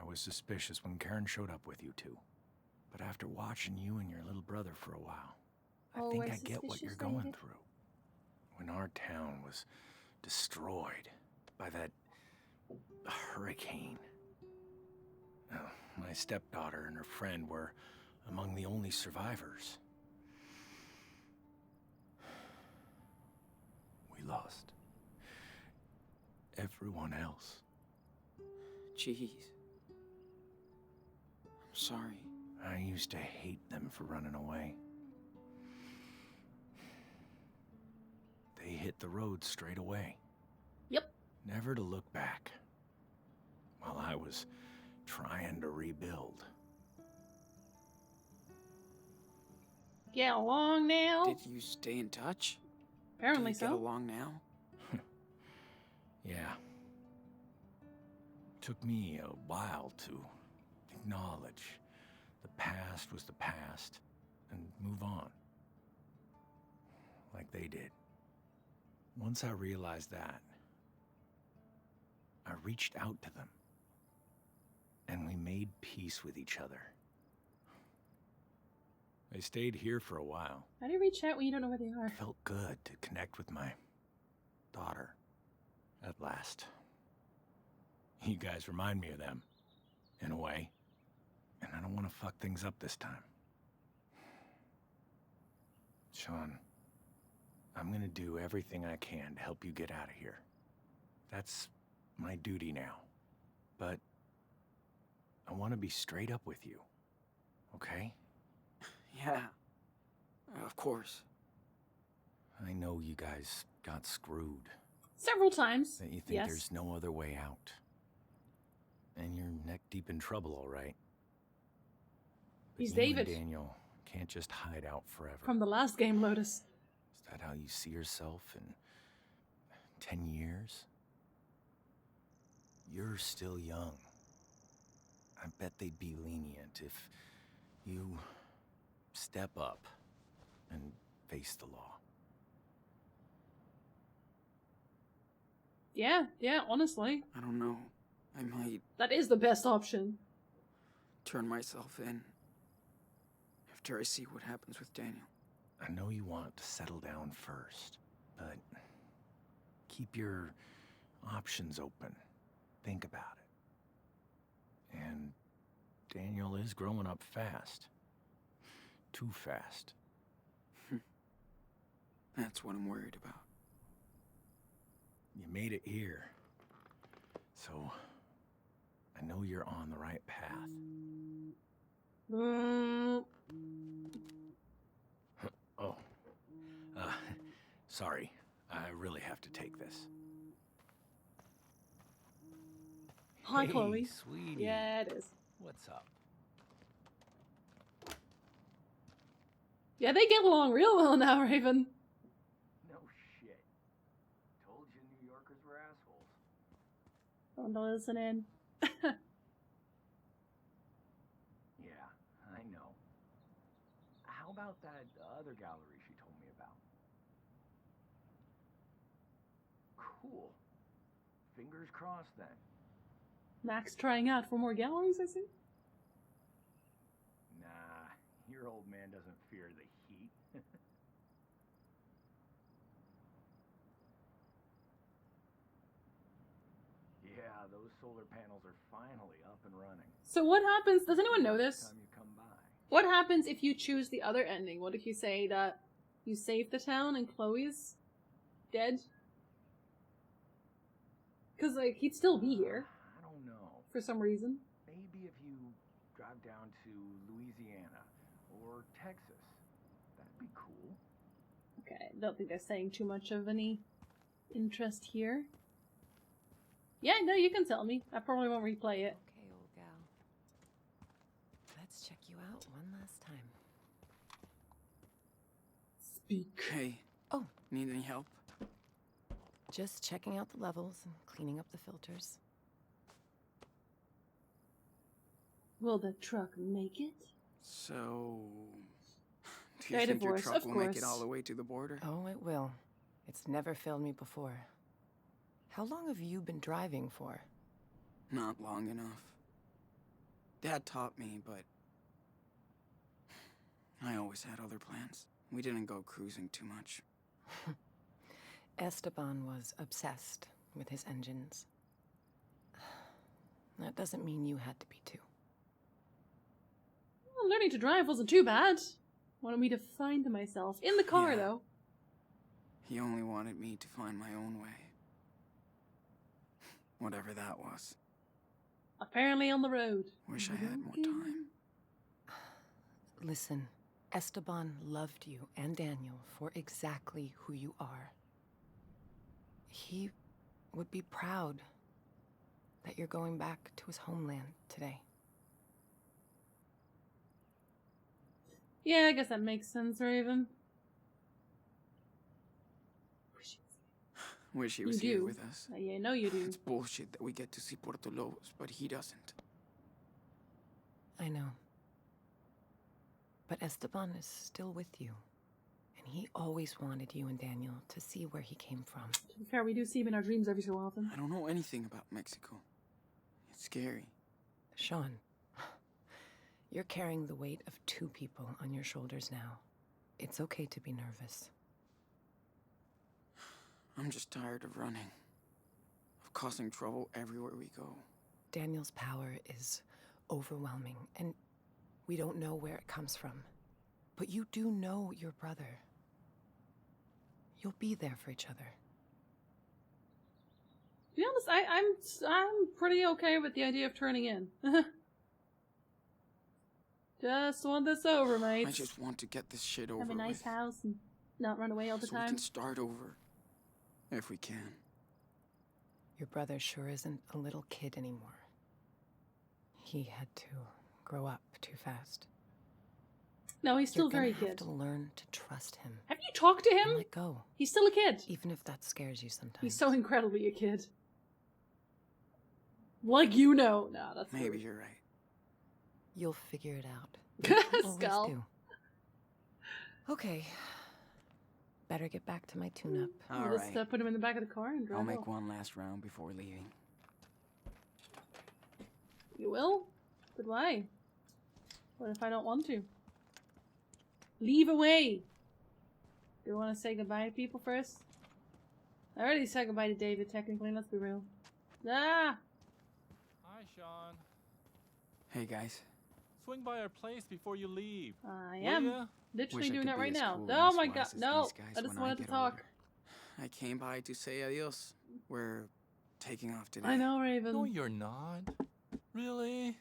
Speaker 8: I was suspicious when Karen showed up with you two. But after watching you and your little brother for a while, I
Speaker 1: Oh,
Speaker 8: think
Speaker 1: we're
Speaker 8: I get what you're
Speaker 1: suspicious,
Speaker 8: going
Speaker 1: David.
Speaker 8: through. When our town was destroyed by that hurricane, my stepdaughter and her friend were among the only survivors. We lost everyone else.
Speaker 2: Jeez. I'm sorry.
Speaker 8: I used to hate them for running away. They hit the road straight away.
Speaker 1: Yep.
Speaker 8: Never to look back. While I was trying to rebuild.
Speaker 1: Get along now?
Speaker 2: Did you stay in touch?
Speaker 1: Apparently
Speaker 2: Do you get
Speaker 1: so.
Speaker 2: along now?
Speaker 8: Yeah. Took me a while to acknowledge the past was the past and move on. Like they did. Once I realized that, I reached out to them. And we made peace with each other. They stayed here for a while.
Speaker 1: How do you reach out when you don't know where they are?
Speaker 8: Felt good to connect with my daughter. At last. You guys remind me of them, in a way. And I don't want to fuck things up this time. Sean, I'm gonna do everything I can to help you get out of here. That's my duty now. But I want to be straight up with you. Okay?
Speaker 2: Yeah. Of course.
Speaker 8: I know you guys got screwed.
Speaker 1: Several times.
Speaker 8: That you think
Speaker 1: Yes.
Speaker 8: there's no other way out. And you're neck deep in trouble, all right? But
Speaker 1: He's
Speaker 8: you and
Speaker 1: David.
Speaker 8: Daniel can't just hide out forever.
Speaker 1: From the last game, Lotus.
Speaker 8: Is that how you see yourself in 10 years? You're still young. I bet they'd be lenient if you step up and face the law.
Speaker 1: Yeah, honestly.
Speaker 2: I don't know. I might
Speaker 1: That is the best option.
Speaker 2: turn myself in after I see what happens with Daniel.
Speaker 8: I know you want to settle down first, but keep your options open. Think about it. And Daniel is growing up fast. Too fast.
Speaker 2: That's what I'm worried about.
Speaker 8: You made it here. So, I know you're on the right path. Oh. Sorry. I really have to take this.
Speaker 1: Hi,
Speaker 8: Hey,
Speaker 1: Chloe.
Speaker 8: sweetie.
Speaker 1: Yeah, it is.
Speaker 8: What's up?
Speaker 1: Yeah, they get along real well now, Raven.
Speaker 8: No shit. Told you New Yorkers were assholes.
Speaker 1: Don't listen in.
Speaker 8: Yeah, I know. How about that other gallery she told me about? Cool. Fingers crossed then.
Speaker 1: Max trying out for more galleries, I see.
Speaker 8: Nah, your old man doesn't fear the heat. Yeah, those solar panels are finally up and running.
Speaker 1: So what happens, does anyone know this?
Speaker 8: Time you come by.
Speaker 1: What happens if you choose the other ending? What if you say that you save the town and Chloe's dead? Because, like, he'd still be here
Speaker 8: I don't know.
Speaker 1: for some reason.
Speaker 8: Maybe if you drive down to Louisiana or Texas, that'd be cool.
Speaker 1: Okay, I don't think they're saying too much of any interest here. Yeah, no, you can tell me. I probably won't replay it.
Speaker 7: Okay, old gal. Let's check you out one last time.
Speaker 1: Speak.
Speaker 2: Hey.
Speaker 7: Oh.
Speaker 2: Need any help?
Speaker 7: Just checking out the levels and cleaning up the filters.
Speaker 1: Will the truck make it?
Speaker 2: So... Do
Speaker 1: They're
Speaker 2: you think your
Speaker 1: divorced,
Speaker 2: truck
Speaker 1: of
Speaker 2: will make it
Speaker 1: course.
Speaker 2: all the way to the border?
Speaker 7: Oh, it will. It's never failed me before. How long have you been driving for?
Speaker 2: Not long enough. Dad taught me, but... I always had other plans. We didn't go cruising too much.
Speaker 7: Esteban was obsessed with his engines. That doesn't mean you had to be too.
Speaker 1: Well, learning to drive wasn't too bad. Wanted me to find myself. In the car,
Speaker 2: Yeah.
Speaker 1: though.
Speaker 2: He only wanted me to find my own way. Whatever that was.
Speaker 1: Apparently on the road.
Speaker 2: Wish I had more time.
Speaker 7: Listen, Esteban loved you and Daniel for exactly who you are. He would be proud that you're going back to his homeland today.
Speaker 1: Yeah, I guess that makes sense, Raven.
Speaker 2: Wish he
Speaker 1: You
Speaker 2: was here
Speaker 1: do.
Speaker 2: with us.
Speaker 1: Yeah, I know you do.
Speaker 2: It's bullshit that we get to see Puerto Lobos, but he doesn't.
Speaker 7: I know. But Esteban is still with you. And he always wanted you and Daniel to see where he came from.
Speaker 1: To be fair, we do see him in our dreams every so often.
Speaker 2: I don't know anything about Mexico. It's scary.
Speaker 7: Sean, you're carrying the weight of 2 people on your shoulders now. It's okay to be nervous.
Speaker 2: I'm just tired of running. Of causing trouble everywhere we go.
Speaker 7: Daniel's power is overwhelming, and we don't know where it comes from. But you do know your brother. You'll be there for each other.
Speaker 1: To be honest, I'm pretty okay with the idea of turning in. Just want this over, mate.
Speaker 2: I just want to get this shit over
Speaker 1: Have a nice
Speaker 2: with.
Speaker 1: house and not run away all the
Speaker 2: So we
Speaker 1: time.
Speaker 2: can start over. If we can.
Speaker 7: Your brother sure isn't a little kid anymore. He had to grow up too fast.
Speaker 1: No, he's still
Speaker 7: You're gonna
Speaker 1: very
Speaker 7: have
Speaker 1: kid.
Speaker 7: to learn to trust him.
Speaker 1: Have you talked to
Speaker 7: And
Speaker 1: him?
Speaker 7: let go,
Speaker 1: He's still a kid.
Speaker 7: even if that scares you sometimes.
Speaker 1: He's so incredibly a kid. Like you know. No, that's
Speaker 2: Maybe
Speaker 1: weird.
Speaker 2: you're right.
Speaker 7: You'll figure it out. You always
Speaker 1: Skull.
Speaker 7: do. Okay. Better get back to my tune-up.
Speaker 2: All
Speaker 1: We'll just
Speaker 2: right.
Speaker 1: put him in the back of the car and drive
Speaker 2: I'll make
Speaker 1: off.
Speaker 2: one last round before leaving.
Speaker 1: You will? But why? What if I don't want to? Leave away! Do you want to say goodbye to people first? I already said goodbye to David, technically, let's be real. Ah!
Speaker 5: Hi, Sean.
Speaker 2: Hey guys.
Speaker 5: Swing by our place before you leave.
Speaker 1: I
Speaker 5: will
Speaker 1: am
Speaker 5: ya?
Speaker 1: literally
Speaker 2: Wish I
Speaker 1: doing
Speaker 2: could
Speaker 1: that
Speaker 2: be
Speaker 1: right
Speaker 2: as
Speaker 1: now.
Speaker 2: cool and
Speaker 1: Oh
Speaker 2: as
Speaker 1: my
Speaker 2: wise
Speaker 1: god,
Speaker 2: as
Speaker 1: no!
Speaker 2: these guys
Speaker 1: I just
Speaker 2: when
Speaker 1: wanted to
Speaker 2: get
Speaker 1: talk.
Speaker 2: older. I came by to say adios. We're taking off today.
Speaker 1: I know, Raven.
Speaker 5: No, you're not. Really?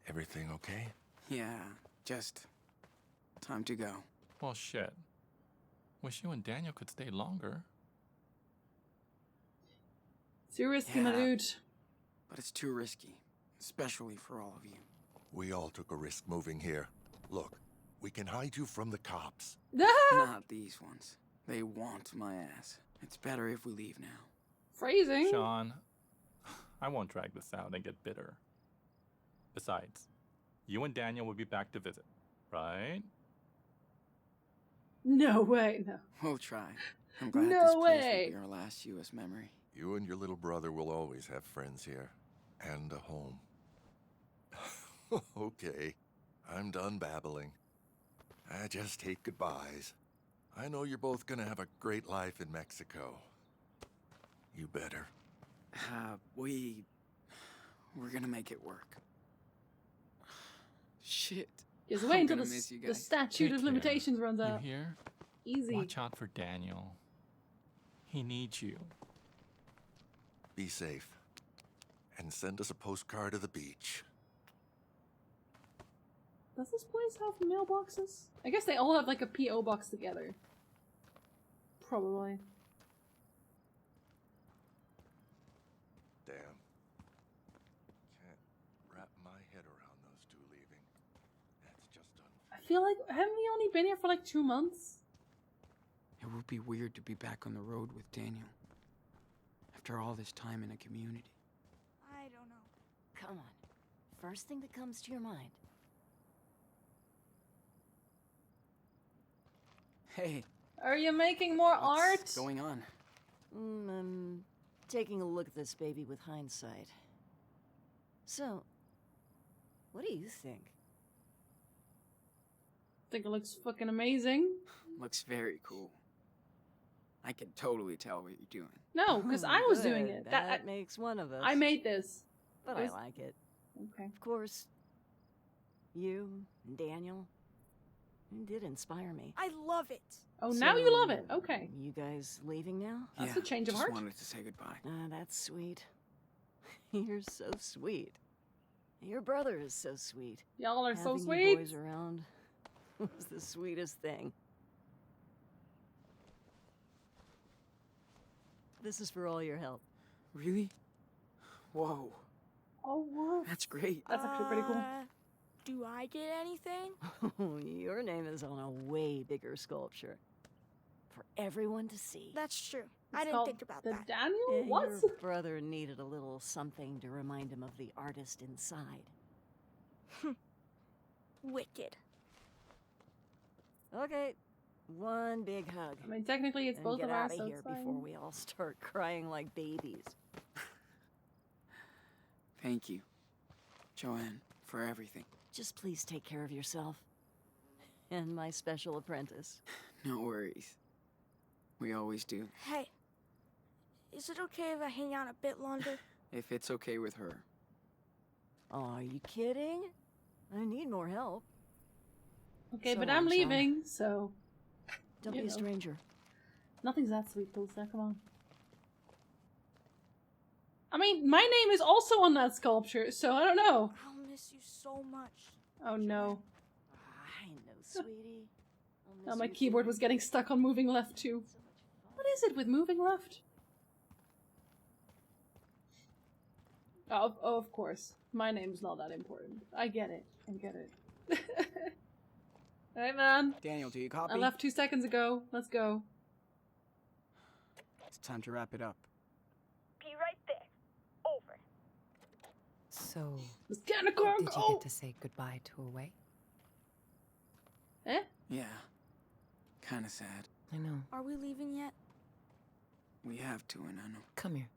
Speaker 4: Everything okay?
Speaker 2: Yeah, just time to go.
Speaker 5: Well, shit. Wish you and Daniel could stay longer.
Speaker 1: Too risky, my
Speaker 2: Yeah.
Speaker 1: dude.
Speaker 2: But it's too risky, especially for all of you.
Speaker 4: We all took a risk moving here. Look, we can hide you from the cops.
Speaker 1: Ah!
Speaker 2: Not these ones. They want my ass. It's better if we leave now.
Speaker 1: Phrasing.
Speaker 5: Sean, I won't drag this out and get bitter. Besides, you and Daniel will be back to visit, right?
Speaker 1: No way, no.
Speaker 2: We'll try. I'm glad
Speaker 1: No
Speaker 2: this place
Speaker 1: way.
Speaker 2: will be our last U.S. memory.
Speaker 4: You and your little brother will always have friends here. And a home. Okay, I'm done babbling. I just hate goodbyes. I know you're both gonna have a great life in Mexico. You better.
Speaker 2: We're gonna make it work. Shit.
Speaker 1: Just
Speaker 2: I'm
Speaker 1: wait until
Speaker 2: gonna
Speaker 1: the,
Speaker 2: miss you
Speaker 1: the
Speaker 2: guys.
Speaker 1: statute
Speaker 5: Take
Speaker 1: of
Speaker 5: care.
Speaker 1: limitations runs
Speaker 5: You
Speaker 1: out.
Speaker 5: hear?
Speaker 1: Easy.
Speaker 5: Watch out for Daniel. He needs you.
Speaker 4: Be safe. And send us a postcard of the beach.
Speaker 1: Does this place have mailboxes? I guess they all have like a P.O. box together. Probably.
Speaker 4: Damn. Can't wrap my head around those two leaving. That's just
Speaker 1: I feel like, haven't we only been here for like 2 months?
Speaker 2: It would be weird to be back on the road with Daniel. After all this time in a community.
Speaker 9: I don't know.
Speaker 6: Come on. First thing that comes to your mind.
Speaker 2: Hey,
Speaker 1: Are you making more art?
Speaker 2: what's going on?
Speaker 6: I'm taking a look at this baby with hindsight. So, what do you think?
Speaker 1: think it looks fucking amazing.
Speaker 2: Looks very cool. I can totally tell what you're doing.
Speaker 1: No, because I was doing
Speaker 6: Good.
Speaker 1: it.
Speaker 6: That makes one of us.
Speaker 1: I made this.
Speaker 6: But
Speaker 1: it was-
Speaker 6: I like it.
Speaker 1: Okay.
Speaker 6: Of course, you and Daniel, you did inspire me.
Speaker 9: I love it.
Speaker 1: Oh, now you love
Speaker 6: So,
Speaker 1: it. Okay.
Speaker 6: You guys leaving now?
Speaker 1: That's a change of
Speaker 2: just
Speaker 1: heart.
Speaker 2: wanted to say goodbye.
Speaker 6: Ah, that's sweet. You're so sweet. Your brother is so sweet.
Speaker 1: Y'all are so
Speaker 6: Having
Speaker 1: sweet.
Speaker 6: you boys around was the sweetest thing. This is for all your help.
Speaker 2: Really? Whoa.
Speaker 1: Oh, woof.
Speaker 2: That's great.
Speaker 1: That's actually pretty cool.
Speaker 9: Do I get anything?
Speaker 6: Your name is on a way bigger sculpture. For everyone to see.
Speaker 9: That's true. I
Speaker 1: It's
Speaker 9: didn't
Speaker 1: called
Speaker 9: think about
Speaker 1: the
Speaker 9: that.
Speaker 1: Daniel?
Speaker 6: Yeah,
Speaker 1: What?
Speaker 6: Your brother needed a little something to remind him of the artist inside.
Speaker 9: Wicked.
Speaker 6: Okay, one big hug.
Speaker 1: I mean, technically, it's
Speaker 6: And
Speaker 1: both
Speaker 6: get
Speaker 1: of
Speaker 6: out
Speaker 1: us,
Speaker 6: of
Speaker 1: so
Speaker 6: here
Speaker 1: it's fine.
Speaker 6: before we all start crying like babies.
Speaker 2: Thank you, Joanne, for everything.
Speaker 6: Just please take care of yourself. And my special apprentice.
Speaker 2: No worries. We always do.
Speaker 9: Hey, is it okay if I hang out a bit longer?
Speaker 2: If it's okay with her.
Speaker 6: Oh, are you kidding? I need more help.
Speaker 1: Okay,
Speaker 6: So
Speaker 1: but
Speaker 6: long,
Speaker 1: I'm
Speaker 6: Sean.
Speaker 1: leaving, so
Speaker 6: Don't
Speaker 1: You
Speaker 6: be a
Speaker 1: know.
Speaker 6: stranger.
Speaker 1: nothing's that sweet, Tulsa. Come on. I mean, my name is also on that sculpture, so I don't know.
Speaker 9: I'll miss you so much.
Speaker 1: Oh no.
Speaker 6: I know, sweetie. I'll
Speaker 1: Oh,
Speaker 6: miss
Speaker 1: my
Speaker 6: you
Speaker 1: keyboard
Speaker 6: too.
Speaker 1: was getting stuck on moving left too.
Speaker 6: So much fun.
Speaker 1: What is it with moving left? Oh, of course. My name's not that important. I get it. I get it. Hey man,
Speaker 11: Daniel, do you copy?
Speaker 1: I left 2 seconds ago. Let's go.
Speaker 11: It's time to wrap it up.
Speaker 3: Be right there. Over.
Speaker 7: So,
Speaker 1: Let's get in the car and
Speaker 7: did you
Speaker 1: go!
Speaker 7: get to say goodbye to Away?
Speaker 1: Eh?
Speaker 2: Yeah. Kinda sad.
Speaker 7: I know.
Speaker 9: Are we leaving yet?
Speaker 2: We have to, and I know.
Speaker 7: Come here.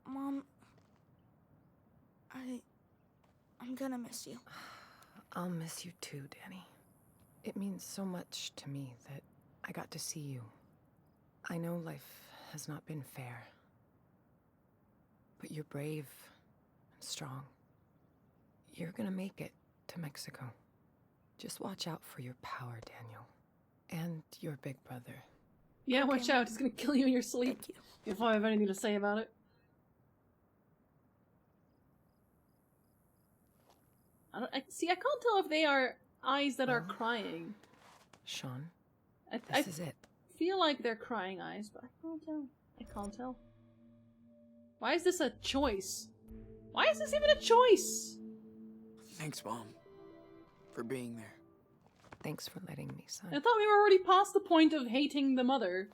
Speaker 9: Mom, I'm gonna miss you.
Speaker 7: I'll miss you too, Danny. It means so much to me that I got to see you. I know life has not been fair, but you're brave and strong. You're gonna make it to Mexico. Just watch out for your power, Daniel. And your big brother.
Speaker 1: Yeah,
Speaker 9: Okay,
Speaker 1: watch out. He's gonna kill you in your sleep.
Speaker 9: Thank you.
Speaker 1: If I have anything to say about it. See, I can't tell if they are eyes that are crying.
Speaker 7: Sean,
Speaker 1: I
Speaker 7: this is it.
Speaker 1: feel like they're crying eyes, but I can't tell. I can't tell. Why is this a choice? Why is this even a choice?
Speaker 2: Thanks, Mom, for being there.
Speaker 7: Thanks for letting me, son.
Speaker 1: I thought we were already past the point of hating the mother.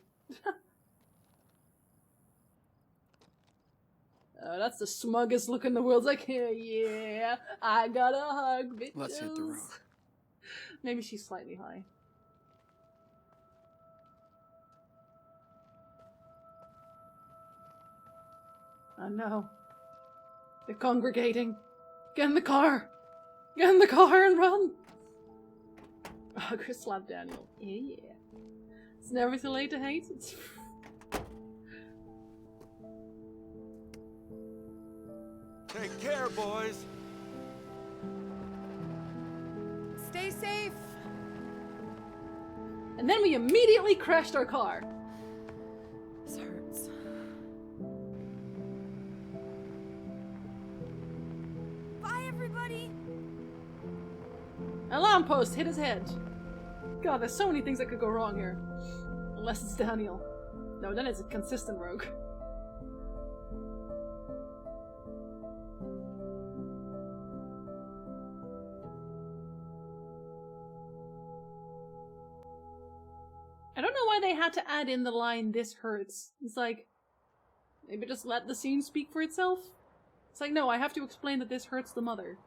Speaker 1: Oh, that's the smuggest look in the world. It's like, yeah, I got a hug, bitches.
Speaker 2: Let's hit the road.
Speaker 1: Maybe she's slightly high. Oh no. They're congregating. Get in the car! Get in the car and run! Oh, Chris slapped Daniel. Yeah. It's never too late to hate. It's...
Speaker 4: Take care, boys.
Speaker 7: Stay safe!
Speaker 1: And then we immediately crashed our car.
Speaker 7: This hurts.
Speaker 9: Bye, everybody.
Speaker 1: A lamppost hit his head. God, there's so many things that could go wrong here. Unless it's Daniel. No, then it's a consistent rogue. I don't know why they had to add in the line, "This hurts." It's like, maybe just let the scene speak for itself? It's like, no, I have to explain that this hurts the mother.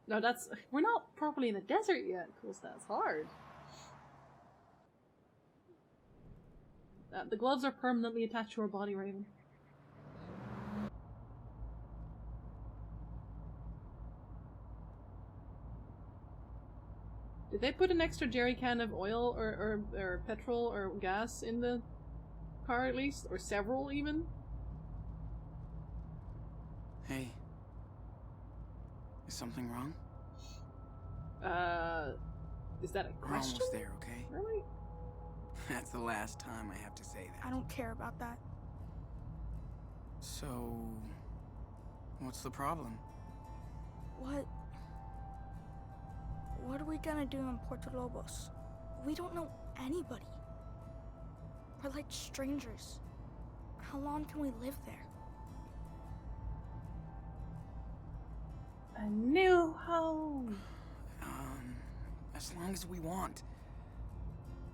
Speaker 1: No, that's... We're not properly in the desert yet, because that's hard. The gloves are permanently attached to her body, Raven. Did they put an extra jerry can of oil or petrol or gas in the car at least? Or several even?
Speaker 2: Hey. Is something wrong?
Speaker 1: Is that a
Speaker 2: We're
Speaker 1: question?
Speaker 2: almost there, okay?
Speaker 1: Really?
Speaker 2: That's the last time I have to say that.
Speaker 9: I don't care about that.
Speaker 2: So... what's the problem?
Speaker 9: What are we gonna do in Puerto Lobos? We don't know anybody. We're like strangers. How long can we live there?
Speaker 1: A new home.
Speaker 2: As long as we want.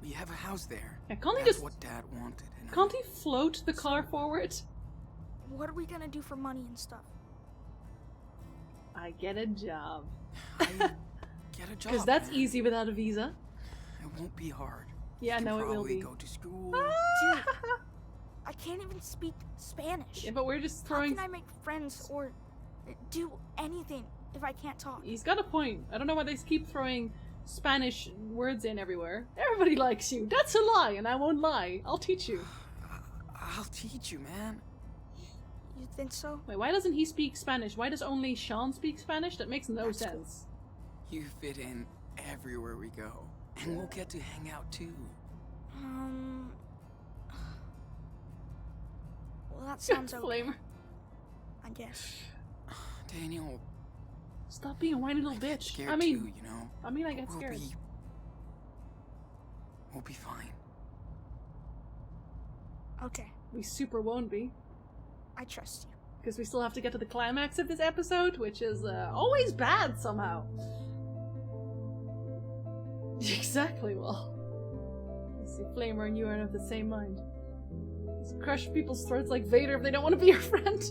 Speaker 2: We have a house there.
Speaker 1: Yeah, can't he
Speaker 2: That's
Speaker 1: just...
Speaker 2: what Dad wanted. And
Speaker 1: Can't he float the car forward?
Speaker 9: What are we gonna do for money and stuff?
Speaker 1: I get a job.
Speaker 2: I get a job.
Speaker 1: Because that's
Speaker 2: man.
Speaker 1: easy without a visa.
Speaker 2: It won't be hard.
Speaker 1: Yeah,
Speaker 2: You
Speaker 1: no,
Speaker 2: can
Speaker 1: it will
Speaker 2: probably
Speaker 1: be.
Speaker 2: go to school.
Speaker 9: Dude, I can't even speak Spanish.
Speaker 1: Yeah, but we're just
Speaker 9: How
Speaker 1: throwing...
Speaker 9: can I make friends or do anything if I can't talk?
Speaker 1: He's got a point. I don't know why they keep throwing Spanish words in everywhere. Everybody likes you. That's a lie, and I won't lie. I'll teach you.
Speaker 2: I'll teach you, man.
Speaker 9: You think so?
Speaker 1: Wait, why doesn't he speak Spanish? Why does only Sean speak Spanish? That makes no
Speaker 9: That's cool.
Speaker 1: sense.
Speaker 2: You fit in everywhere we go. And we'll get to hang out too.
Speaker 9: Well, that sounds okay,
Speaker 1: Flamer.
Speaker 9: I guess.
Speaker 2: Daniel,
Speaker 1: Stop being a whiny little
Speaker 2: I get
Speaker 1: bitch.
Speaker 2: scared
Speaker 1: I mean,
Speaker 2: too, you know?
Speaker 1: I get scared.
Speaker 2: We'll be fine.
Speaker 9: Okay,
Speaker 1: We super won't be.
Speaker 9: I trust you.
Speaker 1: Because we still have to get to the climax of this episode, which is always bad somehow. Exactly, well. You see, Flamer and you are of the same mind. Just crush people's throats like Vader if they don't want to be your friend.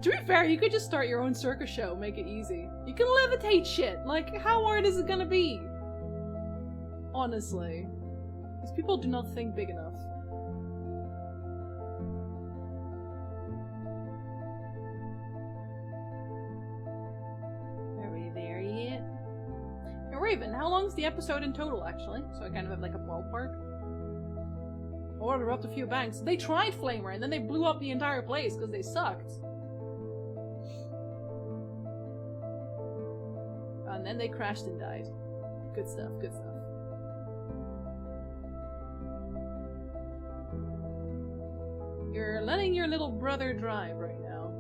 Speaker 1: To be fair, you could just start your own circus show, make it easy. You can levitate shit. Like, how hard is it gonna be? Honestly. These people do not think big enough. Are we there yet? Hey, Raven, how long's the episode in total, actually? So I kind of have like a ballpark. Or to up a few banks. They tried Flamer, and then they blew up the entire place because they sucked. And then they crashed and died. Good stuff, good stuff. You're letting your little brother drive right now.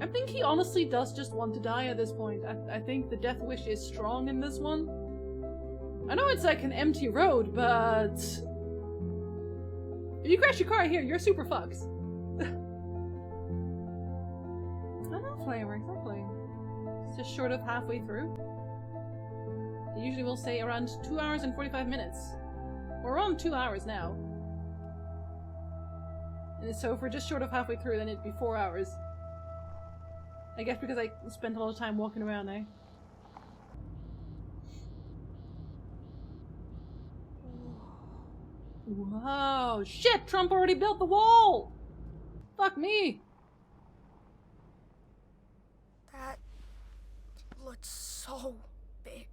Speaker 1: I think he honestly does just want to die at this point. I think the death wish is strong in this one. I know it's like an empty road, but... if you crash your car here, you're super fucked. I know, Flamer, exactly. It's just short of halfway through. It usually will say around 2 hours and 45 minutes. We're on 2 hours now. And so if we're just short of halfway through, then it'd be 4 hours. I guess because I spent a lot of time walking around, eh? Whoa! Shit! Trump already built the wall! Fuck me!
Speaker 9: That looks so big.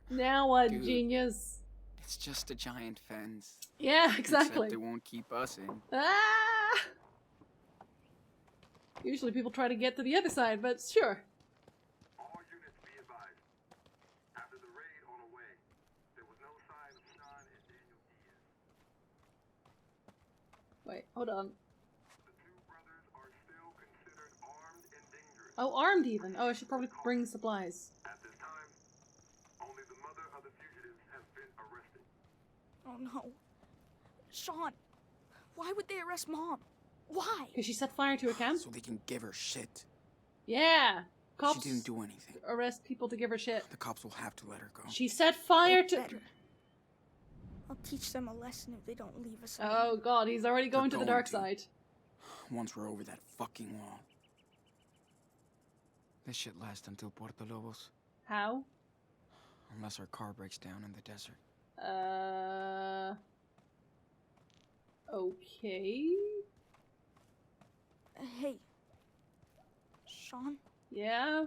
Speaker 1: Now what,
Speaker 2: Dude.
Speaker 1: genius?
Speaker 2: It's just a giant fence.
Speaker 1: Yeah, exactly.
Speaker 2: Except it won't keep us in.
Speaker 1: Ah! Usually people try to get to the other side, but sure.
Speaker 10: All units be advised. After the raid on the way, there was no sign of Sean and Daniel Diaz.
Speaker 1: Wait, hold on.
Speaker 10: The two brothers are still considered armed and dangerous.
Speaker 1: Oh, armed even. Oh, I should probably bring supplies.
Speaker 10: At this time, only the mother of the fugitives has been arrested.
Speaker 9: Oh no. Sean, why would they arrest Mom? Why?
Speaker 1: Because she set fire to a camp?
Speaker 2: So they can give her shit.
Speaker 1: Yeah! Cops
Speaker 2: She didn't do anything.
Speaker 1: arrest people to give her shit.
Speaker 2: The cops will have to let her go.
Speaker 1: She set fire
Speaker 9: They
Speaker 1: to...
Speaker 9: better. I'll teach them a lesson if they don't leave us
Speaker 1: Oh
Speaker 9: alone.
Speaker 1: god, he's already going to the
Speaker 2: going
Speaker 1: dark
Speaker 2: to.
Speaker 1: side.
Speaker 2: Once we're over that fucking wall. This shit lasts until Puerto Lobos.
Speaker 1: How?
Speaker 2: Unless our car breaks down in the desert.
Speaker 1: Okay.
Speaker 9: Hey, Sean,
Speaker 1: Yeah,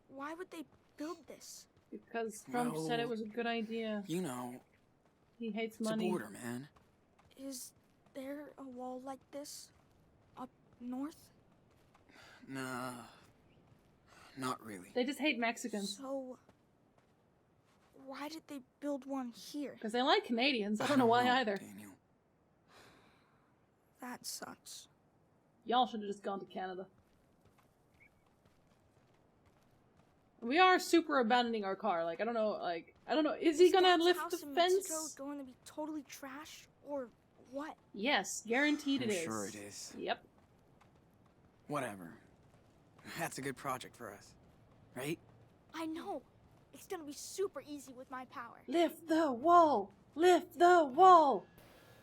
Speaker 9: why would they build this?
Speaker 1: because Trump said it was a good idea.
Speaker 2: You know,
Speaker 1: He hates
Speaker 2: it's
Speaker 1: money.
Speaker 2: a border, man.
Speaker 9: Is there a wall like this up north?
Speaker 2: Nah, not really.
Speaker 1: They just hate Mexicans.
Speaker 9: So, why did they build one here?
Speaker 1: Because they like Canadians. I don't know why either.
Speaker 2: Daniel.
Speaker 9: That sucks.
Speaker 1: Y'all should have just gone to Canada. We are super abandoning our car. Like, I don't know, is he gonna
Speaker 9: Dad's
Speaker 1: lift
Speaker 9: house
Speaker 1: the
Speaker 9: in
Speaker 1: fence?
Speaker 9: Mexico going to be totally trash, or what?
Speaker 1: Yes, guaranteed
Speaker 2: I'm
Speaker 1: it is.
Speaker 2: sure it is.
Speaker 1: Yep.
Speaker 2: Whatever. That's a good project for us, right?
Speaker 9: I know. It's gonna be super easy with my power.
Speaker 1: Lift the wall! Lift the wall!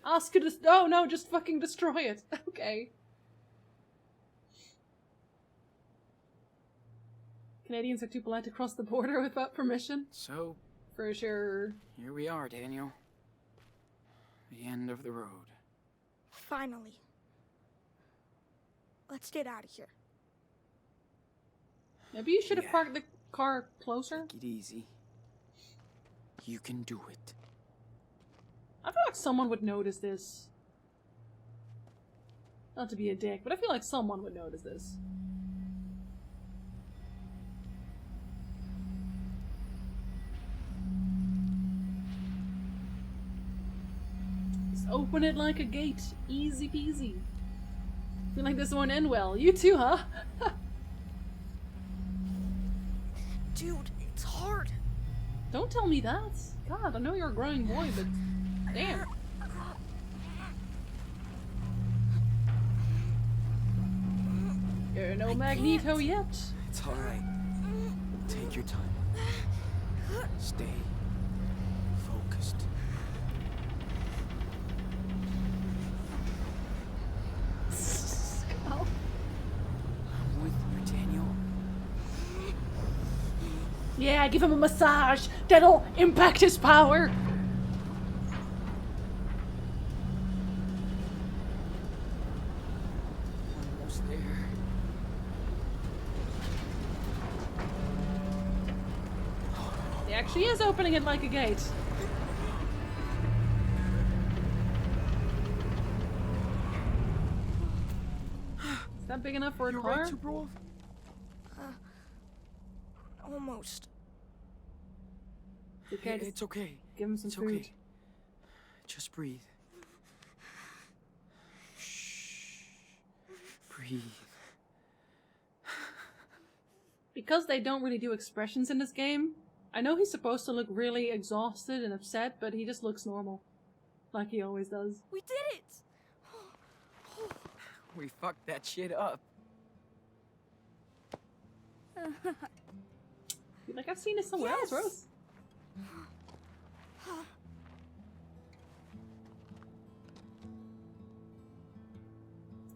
Speaker 1: Ask it to... Oh no, just fucking destroy it. Okay. Canadians are too polite to cross the border without permission.
Speaker 2: So,
Speaker 1: For sure.
Speaker 2: here we are, Daniel. The end of the road.
Speaker 9: Finally. Let's get out of here.
Speaker 1: Maybe you should have
Speaker 2: Yeah.
Speaker 1: parked the car closer.
Speaker 2: Take it easy. You can do it.
Speaker 1: I feel like someone would notice this. Not to be a dick, but I feel like someone would notice this. Just open it like a gate. Easy peasy. Feel like this won't end well. You too, huh?
Speaker 9: Dude, it's hard.
Speaker 1: Don't tell me that. God, I know you're a growing boy, but damn. You're no Magneto yet.
Speaker 2: It's alright. Take your time. Stay focused.
Speaker 1: Oh.
Speaker 2: I'm with you, Daniel.
Speaker 1: Yeah, give him a massage. That'll impact his power.
Speaker 2: Almost there.
Speaker 1: He actually is opening it like a gate. Is that big enough for a
Speaker 2: You
Speaker 1: car?
Speaker 2: alright, Superwolf?
Speaker 9: Almost.
Speaker 1: Okay, just
Speaker 2: It's okay.
Speaker 1: give him some
Speaker 2: It's
Speaker 1: food.
Speaker 2: okay. Just breathe. Shh. Breathe.
Speaker 1: Because they don't really do expressions in this game, I know he's supposed to look really exhausted and upset, but he just looks normal. Like he always does.
Speaker 9: We did it!
Speaker 2: We fucked that shit up.
Speaker 1: Feel like I've seen this somewhere else,
Speaker 9: Yes!
Speaker 1: Rose.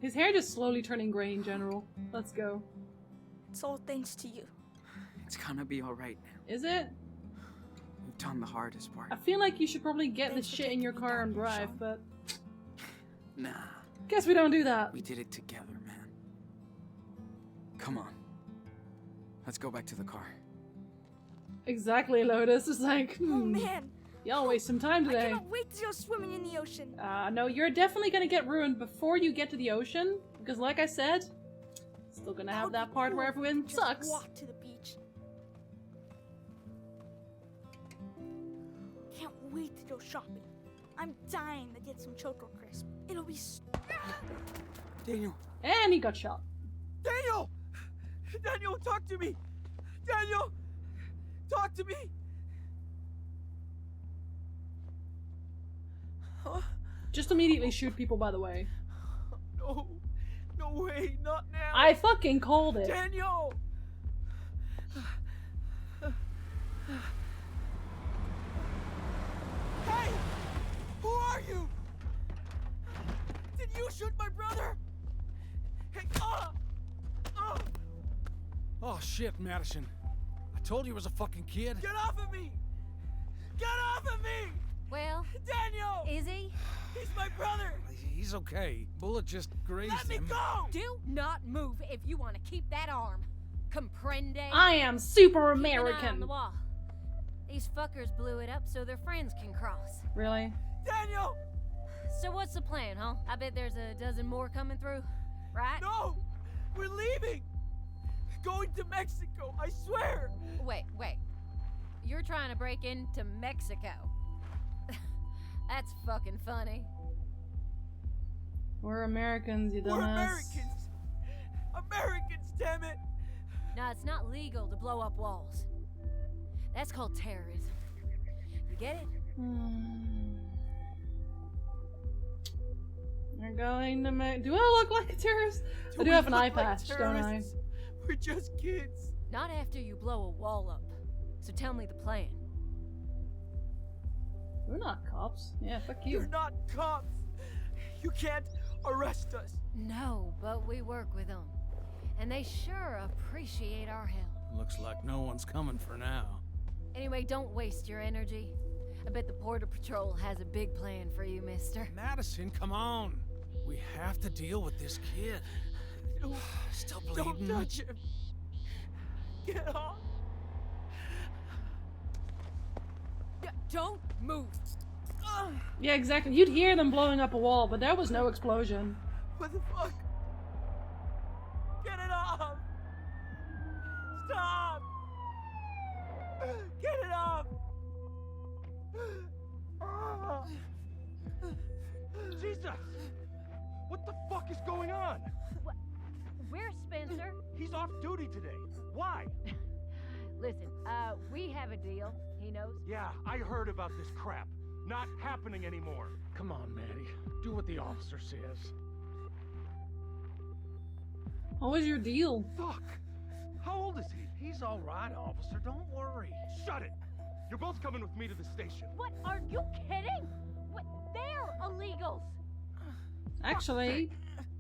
Speaker 1: His hair just slowly turning gray in general. Let's go.
Speaker 9: It's all thanks to you.
Speaker 2: It's gonna be alright now.
Speaker 1: Is it?
Speaker 2: We've done the hardest part.
Speaker 1: I feel like you should probably get
Speaker 9: Thanks
Speaker 1: the
Speaker 9: for
Speaker 1: shit in
Speaker 9: taking
Speaker 1: your
Speaker 9: me
Speaker 1: car
Speaker 9: down
Speaker 1: and
Speaker 9: here,
Speaker 1: drive,
Speaker 9: Sean.
Speaker 1: but
Speaker 2: Nah,
Speaker 1: guess we don't do that.
Speaker 2: we did it together, man. Come on. Let's go back to the car.
Speaker 1: Exactly, Lotus. It's like,
Speaker 9: Oh man,
Speaker 1: y'all waste some time
Speaker 9: I
Speaker 1: today.
Speaker 9: cannot wait to go swimming in the ocean.
Speaker 1: No, you're definitely gonna get ruined before you get to the ocean, because like I said, still gonna have
Speaker 9: would
Speaker 1: that
Speaker 9: be
Speaker 1: part where
Speaker 9: cool if we
Speaker 1: everyone
Speaker 9: could
Speaker 1: sucks.
Speaker 9: just walk to the beach. Can't wait to go shopping. I'm dying to get some Choco Crisp. It'll be
Speaker 2: Daniel!
Speaker 1: And he got shot.
Speaker 2: Daniel! Daniel, talk to me! Daniel! Talk to me! Huh?
Speaker 1: Just immediately shoot people, by the way.
Speaker 2: No. No way, not now!
Speaker 1: I fucking called it.
Speaker 2: Daniel! Hey! Who are you? Did you shoot my brother? Hey,
Speaker 8: Oh shit, Madison. I told you he was a fucking kid.
Speaker 2: Get off of me! Get off of me!
Speaker 11: Well,
Speaker 8: Daniel!
Speaker 11: is he?
Speaker 8: He's my brother! He's okay. Bullet just grazed
Speaker 11: Let me
Speaker 8: him.
Speaker 11: go! Do not move if you want to keep that arm. Comprende?
Speaker 1: I am super
Speaker 11: Keep an eye on
Speaker 1: American.
Speaker 11: the wall. These fuckers blew it up so their friends can cross.
Speaker 1: Really?
Speaker 8: Daniel!
Speaker 11: So what's the plan, huh? I bet there's a dozen more coming through, right?
Speaker 8: No! We're leaving! Going to Mexico, I swear!
Speaker 11: Wait. You're trying to break into Mexico. That's fucking funny.
Speaker 1: We're Americans, you dumbass.
Speaker 8: We're Americans! Americans, damn it!
Speaker 11: Now, it's not legal to blow up walls. That's called terrorism. You get it?
Speaker 1: We're going to make. Do I look like a terrorist? I do have an eye patch, don't I?
Speaker 8: We're just kids.
Speaker 11: Not after you blow a wall up. So tell me the plan.
Speaker 1: We're not cops. Yeah, fuck you.
Speaker 8: You're not cops. You can't arrest us.
Speaker 11: No, but we work with them. And they sure appreciate our help.
Speaker 8: Looks like no one's coming for now.
Speaker 11: Anyway, don't waste your energy. I bet the Border Patrol has a big plan for you, mister.
Speaker 8: Madison, come on. We have to deal with this kid. Still bleeding. Don't touch him. Get off.
Speaker 11: Don't move.
Speaker 1: Yeah, exactly. You'd hear them blowing up a wall, but there was no explosion.
Speaker 8: What the fuck? Get it off. Stop. Get it off.
Speaker 10: Jesus! What the fuck is going on?
Speaker 11: Where's Spencer?
Speaker 10: He's off duty today. Why?
Speaker 11: Listen, we have a deal. He knows.
Speaker 10: Yeah, I heard about this crap. Not happening anymore.
Speaker 12: Come on, Maddie. Do what the officer says.
Speaker 1: What was your deal?
Speaker 10: Fuck! How old is he?
Speaker 12: He's all right, officer. Don't worry.
Speaker 10: Shut it! You're both coming with me to the station.
Speaker 11: What? Are you kidding? What? They're illegals.
Speaker 1: Actually,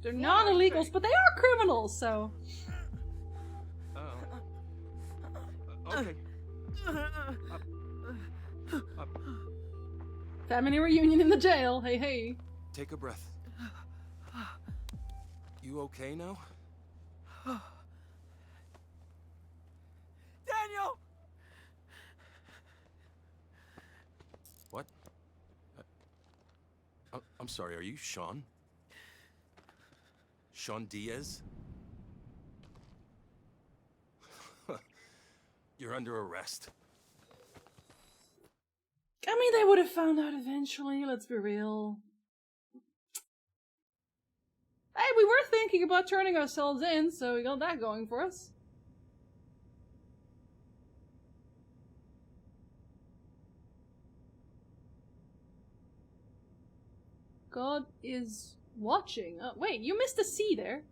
Speaker 1: they're not illegals, but they are criminals, so.
Speaker 10: Okay.
Speaker 1: Family reunion in the jail. Hey, hey.
Speaker 2: Take a breath. You okay now?
Speaker 8: Daniel!
Speaker 2: What? I'm sorry, are you Sean? Sean Diaz? You're under arrest.
Speaker 1: I mean, they would have found out eventually, let's be real. Hey, we were thinking about turning ourselves in, so we got that going for us. God is watching. Wait, you missed a C there.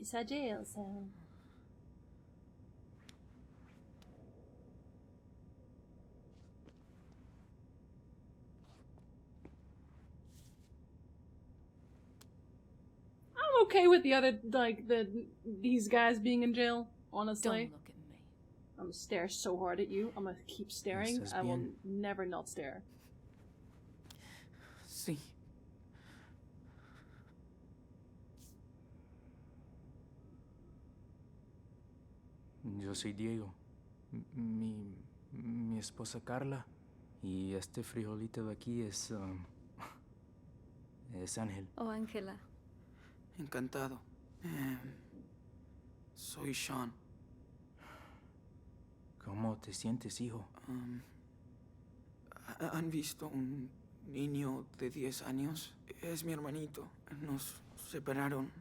Speaker 1: It's a jail cell. I'm okay with the other, like, these guys being in jail, honestly.
Speaker 11: Don't look at me.
Speaker 1: I'm gonna stare so hard at you. I'm gonna keep staring. I will never not stare.
Speaker 2: Sí. Yo soy Diego. Mi esposa Carla. Y este frijolito de aquí es Ángel.
Speaker 13: Oh, Ángela.
Speaker 2: Encantado. Soy Sean. ¿Cómo te sientes, hijo? ¿Han visto un niño de 10 años? Es mi hermanito. Nos separaron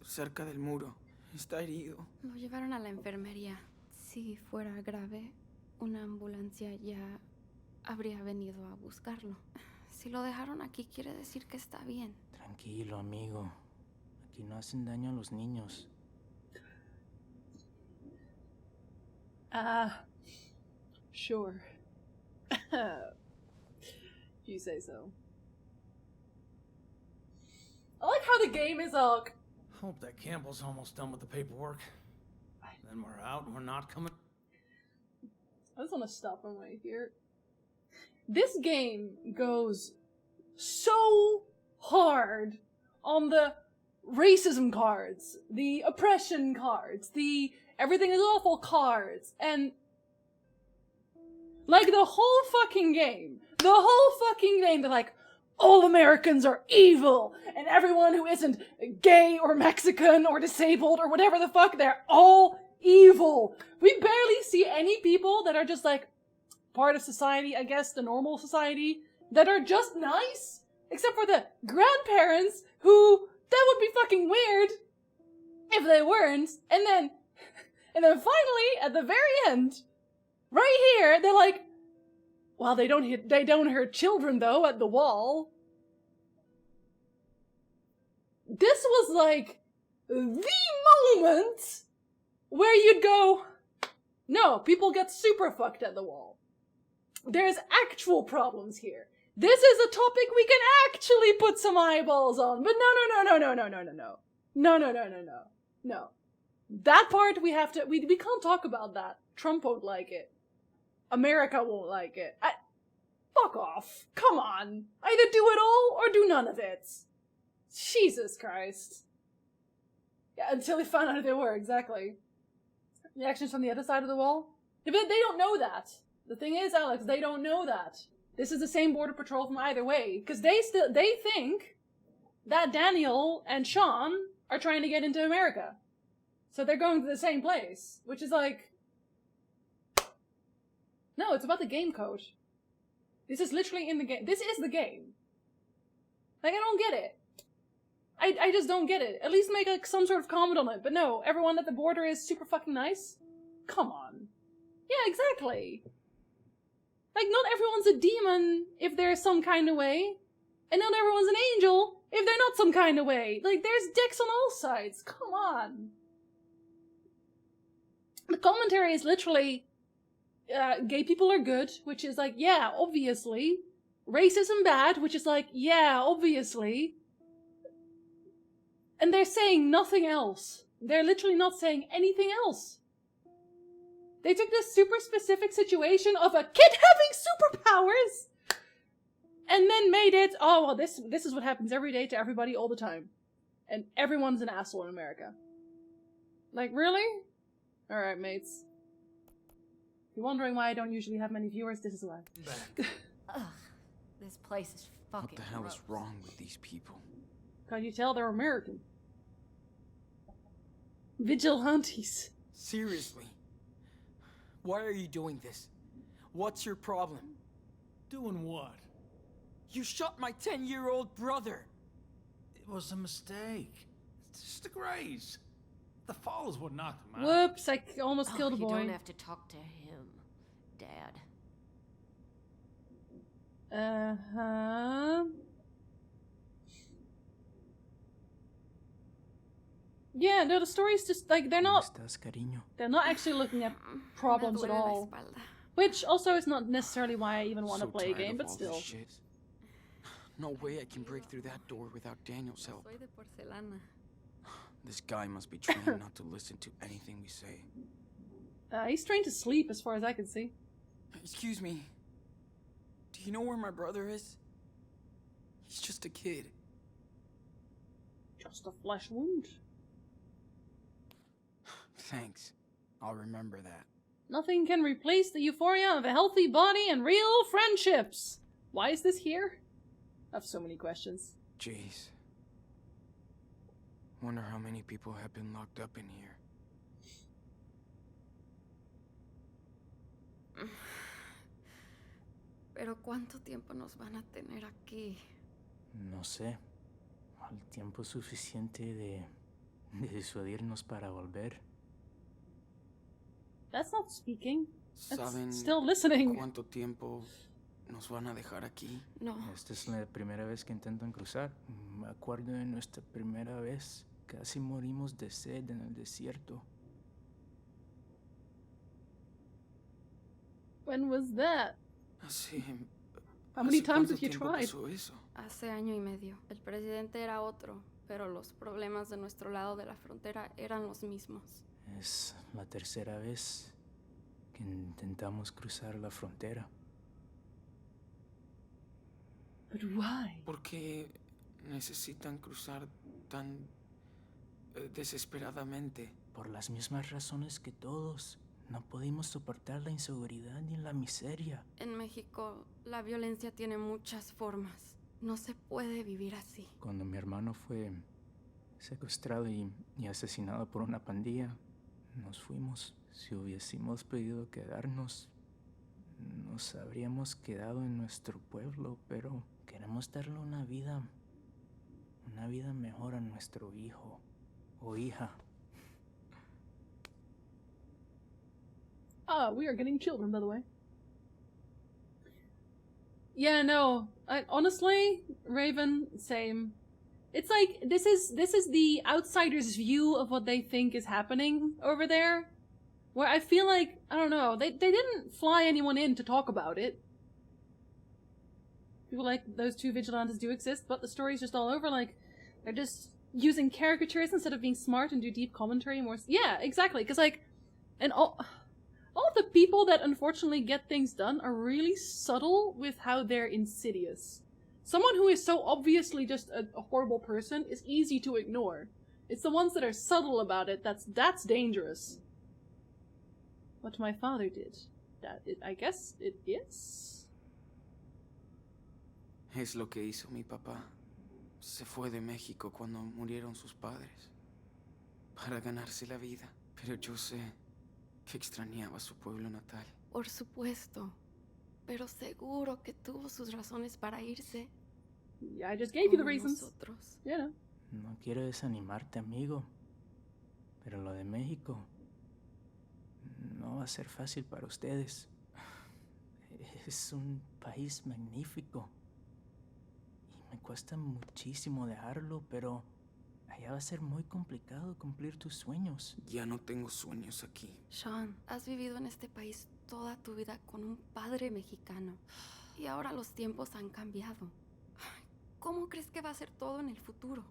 Speaker 2: cerca del muro. Está herido.
Speaker 13: Lo llevaron a la enfermería. Si fuera grave, una ambulancia ya habría venido a buscarlo. Si lo dejaron aquí, quiere decir que está bien.
Speaker 2: Tranquilo, amigo. Aquí no hacen daño a los niños.
Speaker 1: Sure. You say so. I like how the game is all.
Speaker 12: Hope that Campbell's almost done with the paperwork. Then we're out and we're not coming.
Speaker 1: I just want to stop him right here. This game goes so hard on the racism cards, the oppression cards, the everything is awful cards, and like the whole fucking game, they're like, all Americans are evil, and everyone who isn't gay or Mexican or disabled or whatever the fuck, they're all evil. We barely see any people that are just like part of society, I guess, the normal society, that are just nice, except for the grandparents who, that would be fucking weird if they weren't. And then finally, at the very end, right here, they're like, well, they don't hurt children though at the wall. This was like the moment where you'd go, no, people get super fucked at the wall. There's actual problems here. This is a topic we can actually put some eyeballs on. But no. That part we have to, we can't talk about that. Trump won't like it. America won't like it. Fuck off. Come on. Either do it all or do none of it. Jesus Christ. Yeah, until we found out who they were, exactly. The actions from the other side of the wall? They don't know that. The thing is, Alex, they don't know that. This is the same border patrol from either way. Because they think that Daniel and Sean are trying to get into America. So they're going to the same place. Which is like... No, it's about the game code. This is literally in the game. This is the game. Like, I don't get it. I just don't get it. At least make like some sort of comment on it. But no, everyone at the border is super fucking nice? Come on. Yeah, exactly. Like, not everyone's a demon if they're some kind of way. And not everyone's an angel if they're not some kind of way. Like, there's dicks on all sides. Come on. The commentary is literally... gay people are good, which is like, yeah, obviously. Racism bad, which is like, yeah, obviously. And they're saying nothing else. They're literally not saying anything else. They took this super specific situation of a kid having superpowers and then made it, oh, well, this is what happens every day to everybody all the time. And everyone's an asshole in America. Like, really? Alright, mates. If you're wondering why I don't usually have many viewers, this is why.
Speaker 11: Ugh, this place is fucking
Speaker 2: What the hell
Speaker 11: gross.
Speaker 2: is wrong with these people?
Speaker 1: Can't you tell they're American? Vigilantes.
Speaker 2: Seriously? Why are you doing this? What's your problem?
Speaker 12: Doing what?
Speaker 2: You shot my 10-year-old brother!
Speaker 12: It was a mistake. It's just a graze. The fall is what knocked him out.
Speaker 1: Whoops, I almost killed a boy.
Speaker 11: You don't have to talk to him, Dad.
Speaker 1: Uh-huh. Yeah, no, the story's just, like, they're not actually looking at problems at all. Which also is not necessarily why I even want to play a game, but still.
Speaker 2: No way I can break through that door without Daniel's help.
Speaker 13: Soy de porcelana.
Speaker 2: This guy must be trained not to listen to anything we say.
Speaker 1: He's trained to sleep as far as I can see.
Speaker 2: Excuse me. Do you know where my brother is? He's just a kid.
Speaker 1: Just a flesh wound.
Speaker 2: Thanks. I'll remember that.
Speaker 1: Nothing can replace the euphoria of a healthy body and real friendships. Why is this here? I have so many questions.
Speaker 2: Jeez. Wonder how many people have been locked up in here.
Speaker 13: Pero ¿cuánto tiempo nos van a tener aquí?
Speaker 14: No sé. El tiempo suficiente de disuadirnos para volver.
Speaker 1: That's not speaking. That's
Speaker 2: ¿Saben
Speaker 1: still listening.
Speaker 2: cuánto tiempo nos van a dejar aquí?
Speaker 13: No.
Speaker 14: Esta es la primera vez que intentan cruzar. Me acuerdo de nuestra primera vez. Casi morimos de sed en el desierto.
Speaker 1: When was that?
Speaker 2: Así.
Speaker 1: How many times have you tried?
Speaker 13: Hace año y medio. El presidente era otro, pero los problemas de nuestro lado de la frontera eran los mismos.
Speaker 14: Es la tercera vez que intentamos cruzar la frontera.
Speaker 1: But why?
Speaker 2: ¿Por qué necesitan cruzar tan desesperadamente?
Speaker 14: Por las mismas razones que todos. No podemos soportar la inseguridad ni la miseria.
Speaker 13: En México, la violencia tiene muchas formas. No se puede vivir así.
Speaker 14: Cuando mi hermano fue secuestrado y asesinado por una pandilla, nos fuimos. Si hubiésemos podido quedarnos, nos habríamos quedado en nuestro pueblo, pero queremos darle una vida mejor a nuestro hijo o hija.
Speaker 1: We are getting children, by the way. Yeah, no. Honestly, Raven, same. It's like this is the outsider's view of what they think is happening over there. Where I feel like, I don't know, they didn't fly anyone in to talk about it. People like those two vigilantes do exist, but the story's just all over, like, they're just using caricatures instead of being smart and do deep commentary more. Yeah, exactly, because, like, and all of the people that unfortunately get things done are really subtle with how they're insidious. Someone who is so obviously just a horrible person is easy to ignore. It's the ones that are subtle about it that's dangerous. What my father did. I guess it is?
Speaker 2: Es lo que hizo mi papá. Se fue de México cuando murieron sus padres. Para ganarse la vida. Pero yo sé que extrañaba su pueblo natal.
Speaker 13: Por supuesto. Pero seguro que tuvo sus razones para irse.
Speaker 1: Yeah, I just gave you the reasons.
Speaker 13: Nosotros.
Speaker 1: Yeah.
Speaker 14: No quiero desanimarte, amigo. Pero lo de México no va a ser fácil para ustedes. Es un país magnífico. Y me cuesta muchísimo dejarlo, pero allá va a ser muy complicado cumplir tus sueños.
Speaker 2: Ya no tengo sueños aquí.
Speaker 13: Sean, has vivido en este país toda tu vida con un padre mexicano. Y ahora los tiempos han cambiado. ¿Cómo crees que va a ser todo en el futuro?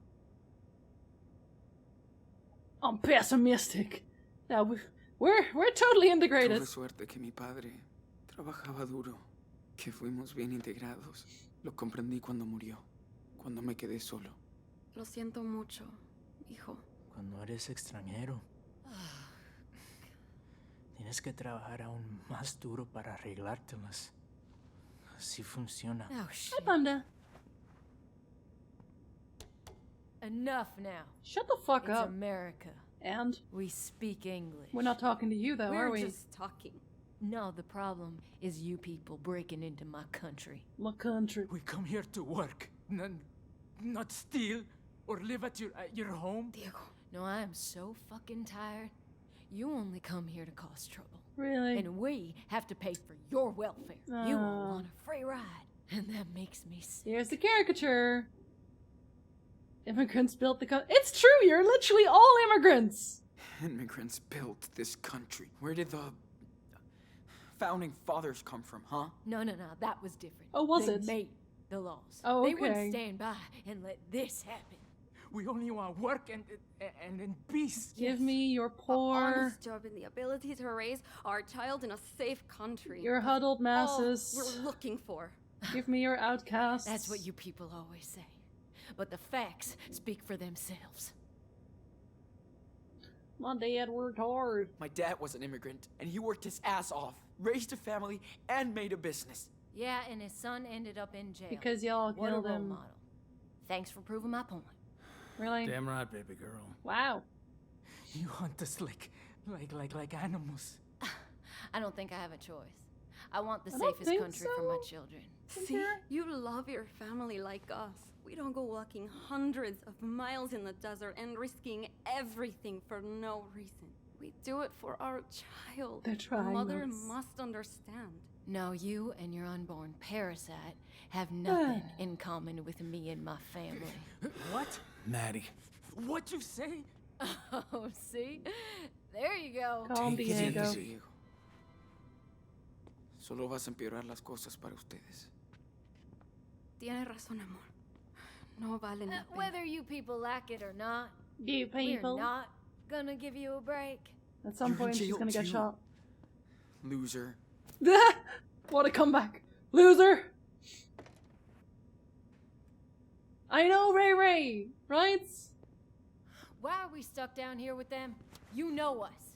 Speaker 1: I'm pessimistic. Now we're totally integrated.
Speaker 2: Tuve suerte que mi padre trabajaba duro, que fuimos bien integrados. Lo comprendí cuando murió, cuando me quedé solo.
Speaker 13: Lo siento mucho, hijo.
Speaker 14: Cuando eres extranjero, tienes que trabajar aún más duro para arreglártelas. Así funciona.
Speaker 11: Oh,
Speaker 1: Hi,
Speaker 11: shit.
Speaker 1: Panda.
Speaker 11: Enough now.
Speaker 1: Shut the fuck
Speaker 11: It's
Speaker 1: up.
Speaker 11: America.
Speaker 1: And?
Speaker 11: We speak English.
Speaker 1: We're not talking to you, though,
Speaker 11: We're
Speaker 1: are we?
Speaker 11: just talking. No, the problem is you people breaking into my country.
Speaker 1: My country.
Speaker 14: We come here to work, not steal or live at your home.
Speaker 13: Diego.
Speaker 11: No, I am so fucking tired. You only come here to cause trouble.
Speaker 1: Really?
Speaker 11: And we have to pay for your welfare. You all want a free ride. And that makes me sick.
Speaker 1: Here's the caricature. Immigrants built the country. It's true, you're literally all immigrants!
Speaker 2: Immigrants built this country. Where did the founding fathers come from, huh?
Speaker 11: No, that was different.
Speaker 1: Oh, was
Speaker 11: they
Speaker 1: it?
Speaker 11: made the laws.
Speaker 1: Oh,
Speaker 11: They
Speaker 1: okay.
Speaker 11: wouldn't stand by and let this happen.
Speaker 14: We only want work and in peace.
Speaker 1: Give me your
Speaker 13: An
Speaker 1: poor,
Speaker 13: honest job and the ability to raise our child in a safe country.
Speaker 1: your huddled
Speaker 13: All
Speaker 1: masses.
Speaker 13: we're looking for.
Speaker 1: Give me your outcasts.
Speaker 11: That's what you people always say. But the facts speak for themselves.
Speaker 1: My dad worked hard.
Speaker 2: My dad was an immigrant, and he worked his ass off, raised a family, and made a business.
Speaker 11: Yeah, and his son ended up in jail.
Speaker 1: Because y'all
Speaker 11: What a
Speaker 1: killed
Speaker 11: role
Speaker 1: him.
Speaker 11: model. Thanks for proving my point.
Speaker 1: Really?
Speaker 12: Damn right, baby girl.
Speaker 1: Wow.
Speaker 14: You hunt us like animals.
Speaker 11: I don't think I have a choice. I want the
Speaker 13: I don't
Speaker 11: safest
Speaker 13: think
Speaker 11: country for my
Speaker 13: so.
Speaker 11: children.
Speaker 13: See, you love your family like us. We don't go walking hundreds of miles in the desert and risking everything for no reason. We do it for our child.
Speaker 1: They're trying
Speaker 13: Mother
Speaker 1: us.
Speaker 13: must understand.
Speaker 11: No, you and your unborn parasite have nothing in common with me and my family.
Speaker 14: What?
Speaker 12: Maddie.
Speaker 14: What you say?
Speaker 11: Oh, see? There you go.
Speaker 1: Calm,
Speaker 2: Take it
Speaker 1: Diego.
Speaker 2: easy, Diego. Solo vas a empeorar las cosas para ustedes.
Speaker 13: Tienes razón, amor. no valen la pena.
Speaker 11: Whether you people like it or not,
Speaker 1: You people.
Speaker 11: we're not gonna give you a break.
Speaker 1: At some
Speaker 2: You're in
Speaker 1: point, she's
Speaker 2: jail
Speaker 1: gonna get
Speaker 2: too.
Speaker 1: shot.
Speaker 2: Loser.
Speaker 1: What a comeback. Loser! I know, Ray Ray, right?
Speaker 11: Why are we stuck down here with them? You know us.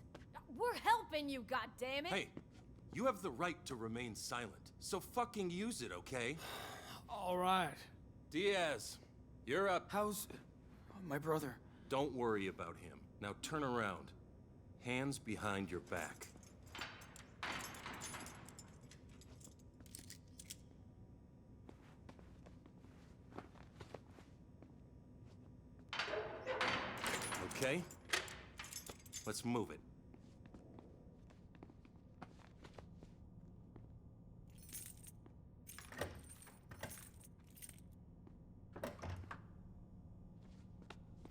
Speaker 11: We're helping you, goddammit!
Speaker 15: Hey, you have the right to remain silent, so fucking use it, okay?
Speaker 8: All right.
Speaker 15: Diaz, you're up.
Speaker 2: How's my brother?
Speaker 15: Don't worry about him. Now turn around. Hands behind your back. Okay? Let's move it.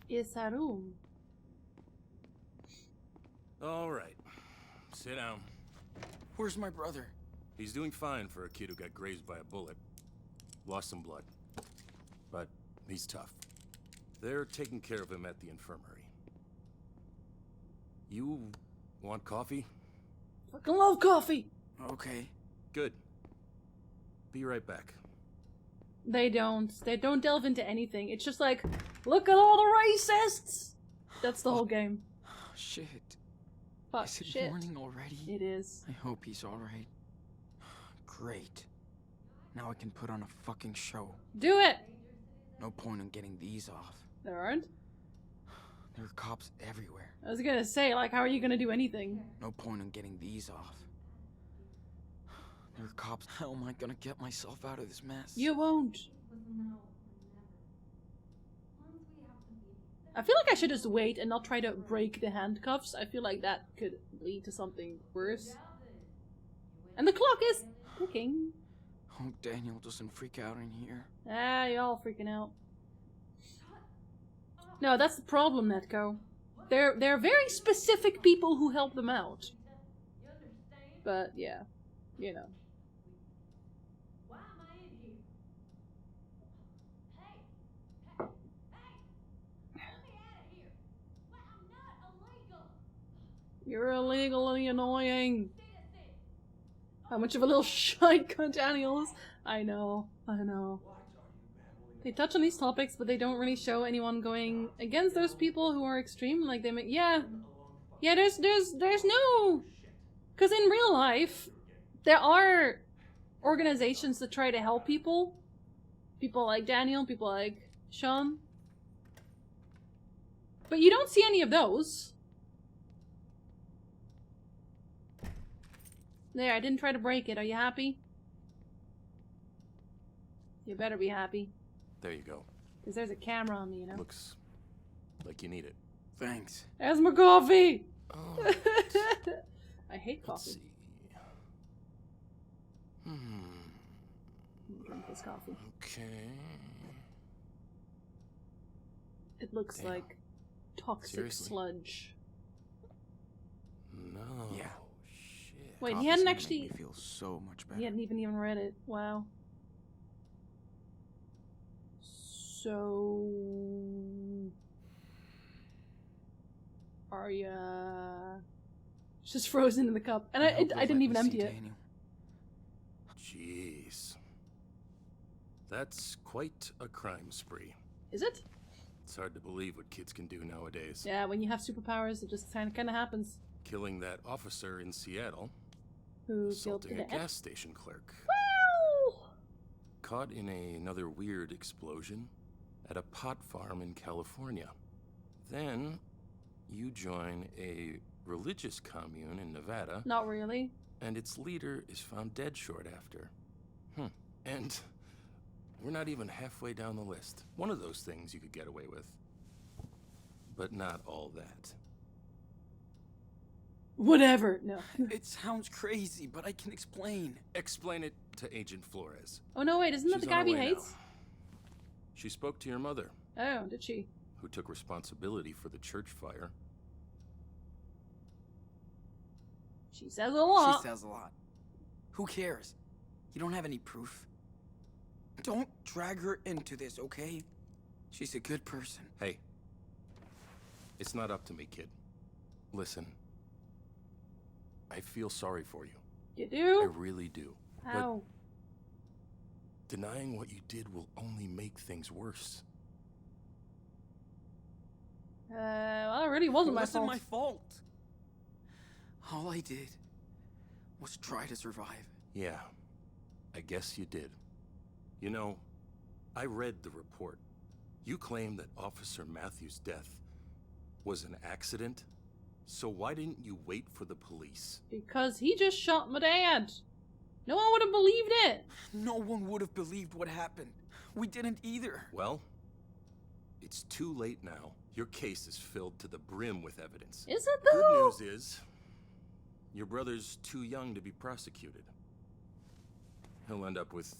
Speaker 1: It's a room.
Speaker 15: All right. Sit down.
Speaker 2: Where's my brother?
Speaker 15: He's doing fine for a kid who got grazed by a bullet. Lost some blood. But he's tough. They're taking care of him at the infirmary. You want coffee?
Speaker 1: Fucking love coffee!
Speaker 2: Okay.
Speaker 15: Good. Be right back.
Speaker 1: They don't delve into anything. It's just like, look at all the racists! That's the whole game.
Speaker 2: Shit.
Speaker 1: Fuck,
Speaker 2: Is it
Speaker 1: shit.
Speaker 2: morning already?
Speaker 1: It is.
Speaker 2: I hope he's alright. Great. Now I can put on a fucking show.
Speaker 1: Do it!
Speaker 2: No point in getting these off.
Speaker 1: There aren't?
Speaker 2: There are cops everywhere.
Speaker 1: I was gonna say, like, how are you gonna do anything?
Speaker 2: No point in getting these off. There are cops. How am I gonna get myself out of this mess?
Speaker 1: You won't. I feel like I should just wait and not try to break the handcuffs. I feel like that could lead to something worse. And the clock is ticking.
Speaker 2: Hope Daniel doesn't freak out in here.
Speaker 1: Ah, you're all freaking out. No, that's the problem, Netco. They're very specific people who help them out. But yeah, you know. You're illegally annoying. How much of a little shite cunt Daniel is. I know. They touch on these topics, but they don't really show anyone going against those people who are extreme. Like they make, yeah, there's no, because in real life, there are organizations that try to help people. People like Daniel, people like Sean. But you don't see any of those. There, I didn't try to break it. Are you happy? You better be happy.
Speaker 15: There you go.
Speaker 1: Because there's a camera on me, you know?
Speaker 15: Looks like you need it.
Speaker 2: Thanks.
Speaker 1: There's my coffee!
Speaker 15: Oh,
Speaker 1: I hate
Speaker 15: let's
Speaker 1: coffee.
Speaker 15: see.
Speaker 1: Drink this coffee.
Speaker 15: Okay.
Speaker 1: It looks
Speaker 15: Damn.
Speaker 1: like toxic
Speaker 15: Seriously?
Speaker 1: sludge.
Speaker 15: No.
Speaker 2: Yeah.
Speaker 15: Shit.
Speaker 1: Wait, he
Speaker 2: Coffee's
Speaker 1: hadn't
Speaker 2: gonna
Speaker 1: actually...
Speaker 2: make me feel so much better.
Speaker 1: He hadn't even read it. Wow. So... Arya... Just frozen in the cup. And I
Speaker 2: hope you'll
Speaker 1: didn't
Speaker 2: let
Speaker 1: even
Speaker 2: me
Speaker 1: empty
Speaker 2: see
Speaker 1: it.
Speaker 2: Daniel.
Speaker 15: Jeez. That's quite a crime spree.
Speaker 1: Is it?
Speaker 15: It's hard to believe what kids can do nowadays.
Speaker 1: Yeah, when you have superpowers, it just kind of happens.
Speaker 15: Killing that officer in Seattle.
Speaker 1: Who killed
Speaker 15: Assaulting
Speaker 1: the
Speaker 15: a gas station clerk.
Speaker 1: Wow!
Speaker 15: Caught in another weird explosion at a pot farm in California. Then you join a religious commune in Nevada,
Speaker 1: Not really.
Speaker 15: and its leader is found dead short after. And we're not even halfway down the list. One of those things you could get away with. But not all that.
Speaker 1: Whatever. No.
Speaker 2: It sounds crazy, but I can explain.
Speaker 15: Explain it to Agent Flores.
Speaker 1: Oh no, wait, isn't that
Speaker 15: She's
Speaker 1: the guy
Speaker 15: on her
Speaker 1: he
Speaker 15: way now.
Speaker 1: hates?
Speaker 15: She spoke to your mother,
Speaker 1: Oh, did she?
Speaker 15: who took responsibility for the church fire.
Speaker 1: She says a lot.
Speaker 2: She says a lot. Who cares? You don't have any proof. Don't drag her into this, okay? She's a good person.
Speaker 15: Hey, it's not up to me, kid. Listen, I feel sorry for you.
Speaker 1: You do?
Speaker 15: I really do.
Speaker 1: How?
Speaker 15: But denying what you did will only make things worse.
Speaker 1: Well, it really wasn't my fault.
Speaker 2: my fault. All I did was try to survive.
Speaker 15: Yeah, I guess you did. You know, I read the report. You claim that Officer Matthews' death was an accident, so why didn't you wait for the police?
Speaker 1: Because he just shot my dad. No one would have believed it.
Speaker 2: No one would have believed what happened. We didn't either.
Speaker 15: Well, it's too late now. Your case is filled to the brim with evidence.
Speaker 1: Is it though?
Speaker 15: Good news is, your brother's too young to be prosecuted. He'll end up with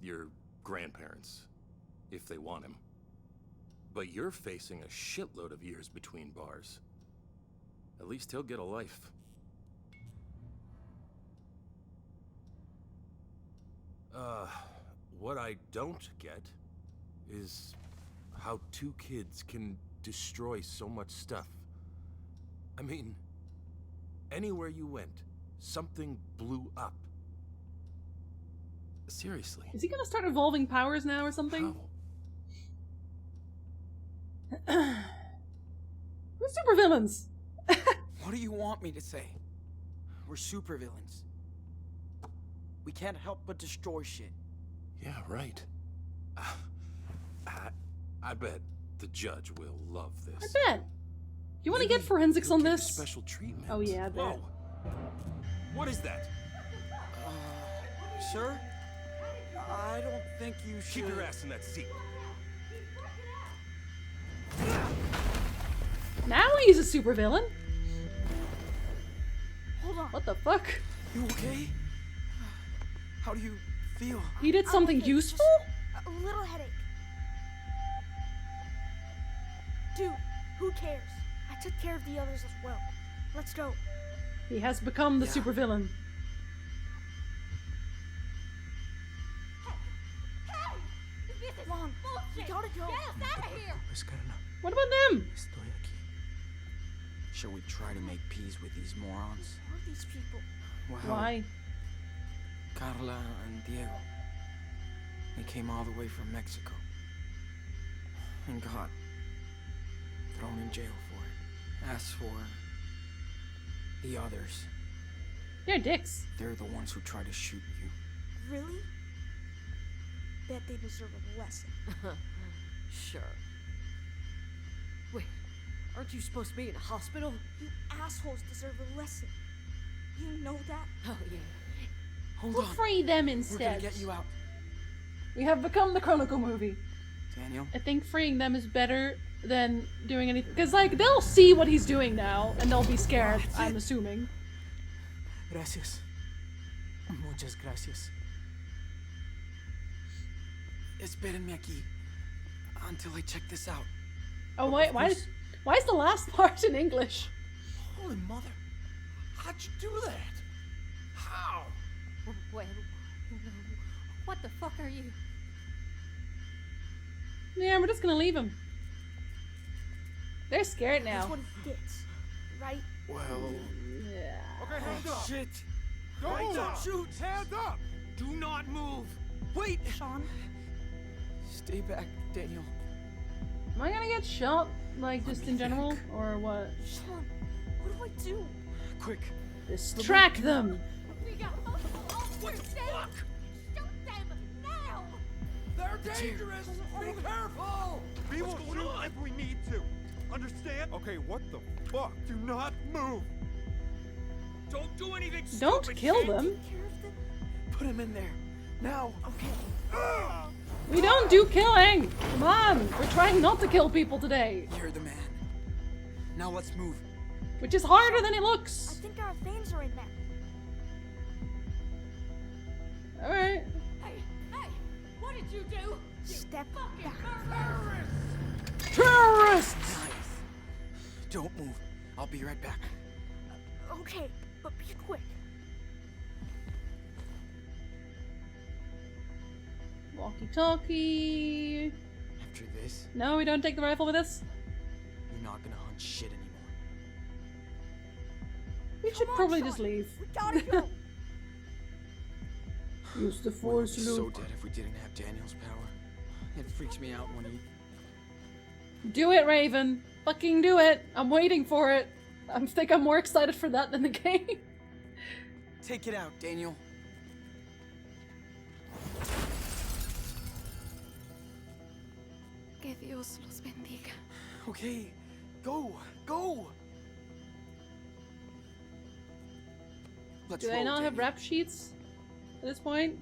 Speaker 15: your grandparents, if they want him. But you're facing a shitload of years between bars. At least he'll get a life. What I don't get is how two kids can destroy so much stuff. I mean, anywhere you went, something blew up. Seriously.
Speaker 1: Is he gonna start evolving powers now or something?
Speaker 15: How?
Speaker 1: We're supervillains.
Speaker 2: What do you want me to say? We're supervillains. We can't help but destroy shit.
Speaker 15: Yeah, right. I bet the judge will love this.
Speaker 1: I bet. You want to get forensics
Speaker 15: He'll
Speaker 1: on
Speaker 15: give you
Speaker 1: this?
Speaker 15: special treatment.
Speaker 1: Oh yeah, I bet.
Speaker 15: Whoa. What is that?
Speaker 2: Sir? I don't think you should...
Speaker 15: Keep your ass in that seat.
Speaker 1: Now he's a supervillain.
Speaker 9: Hold on.
Speaker 1: What the fuck?
Speaker 2: You okay? How do you feel?
Speaker 1: He did something
Speaker 9: okay,
Speaker 1: useful?
Speaker 9: just a little headache. Dude, who cares? I took care of the others as well. Let's go.
Speaker 1: He has become the supervillain.
Speaker 9: Mom, we gotta go.
Speaker 11: Get us out of here!
Speaker 1: What about them?
Speaker 2: Estoy aquí. Shall we try to make peace with these morons?
Speaker 9: Who are these people?
Speaker 2: Well,
Speaker 1: Why?
Speaker 2: Carla and Diego. They came all the way from Mexico. And got thrown in jail for it. As for the others,
Speaker 1: They're dicks.
Speaker 2: they're the ones who tried to shoot you.
Speaker 9: Really? Bet they deserve a lesson.
Speaker 16: Sure. Wait, aren't you supposed to be in a hospital?
Speaker 9: You assholes deserve a lesson. You know that?
Speaker 16: Oh, yeah.
Speaker 2: Hold
Speaker 1: We'll
Speaker 2: on.
Speaker 1: free them
Speaker 2: We're
Speaker 1: instead.
Speaker 2: gonna get you out.
Speaker 1: We have become the Chronicle movie.
Speaker 2: Daniel?
Speaker 1: I think freeing them is better than doing anything. Because, like, they'll see what he's doing now, and they'll be scared, I'm assuming.
Speaker 2: Gracias. Muchas gracias. Espérenme aquí until I check this out.
Speaker 1: Oh, wait, why is the last part in English?
Speaker 12: Holy mother. How'd you do that? How?
Speaker 11: Wait, what the fuck are you?
Speaker 1: Yeah, we're just gonna leave him. They're scared now.
Speaker 9: That's what he gets, right?
Speaker 2: Well...
Speaker 1: Yeah.
Speaker 12: Okay, hands up.
Speaker 2: Shit!
Speaker 12: Don't
Speaker 2: shoot!
Speaker 12: Hands up!
Speaker 2: Do not move! Wait!
Speaker 9: Sean?
Speaker 2: Stay back, Daniel.
Speaker 1: Am I gonna get shot, like, just in general? Or what?
Speaker 9: Sean, what do I do?
Speaker 2: Quick!
Speaker 1: Distract them!
Speaker 11: We got multiple officers. What the fuck? Shoot them now!
Speaker 12: They're dangerous! Be careful! We will shoot if we need to. Understand? Okay, what the fuck? Do not move! Don't do anything
Speaker 1: Don't
Speaker 12: stupid,
Speaker 1: kill
Speaker 12: kid.
Speaker 1: them.
Speaker 2: Put him in there. Now!
Speaker 9: Okay.
Speaker 1: We don't do killing! Come on! We're trying not to kill people today.
Speaker 2: You're the man. Now let's move.
Speaker 1: Which is harder than it
Speaker 9: I
Speaker 1: looks.
Speaker 9: think our things are in there.
Speaker 1: Alright.
Speaker 11: Hey, what did you do?
Speaker 9: Step
Speaker 11: Fucking
Speaker 9: back.
Speaker 11: murderer!
Speaker 1: Terrorists!
Speaker 2: Don't move. I'll be right back.
Speaker 9: Okay, but be quick.
Speaker 1: Walkie-talkie.
Speaker 2: After this,
Speaker 1: No, we don't take the rifle with us.
Speaker 2: you're not gonna hunt shit anymore.
Speaker 1: We should probably just leave.
Speaker 9: We gotta go.
Speaker 1: Use the
Speaker 2: We would
Speaker 1: force,
Speaker 2: be so
Speaker 1: Luke.
Speaker 2: dead if we didn't have Daniel's power. It freaks me out when he...
Speaker 1: Do it, Raven. Fucking do it. I'm waiting for it. I think I'm more excited for that than the game.
Speaker 2: Take it out, Daniel.
Speaker 13: Que Dios los bendiga.
Speaker 2: Okay, go, go! Let's
Speaker 1: Do they
Speaker 2: roll,
Speaker 1: not have
Speaker 2: Daniel.
Speaker 1: rap sheets at this point?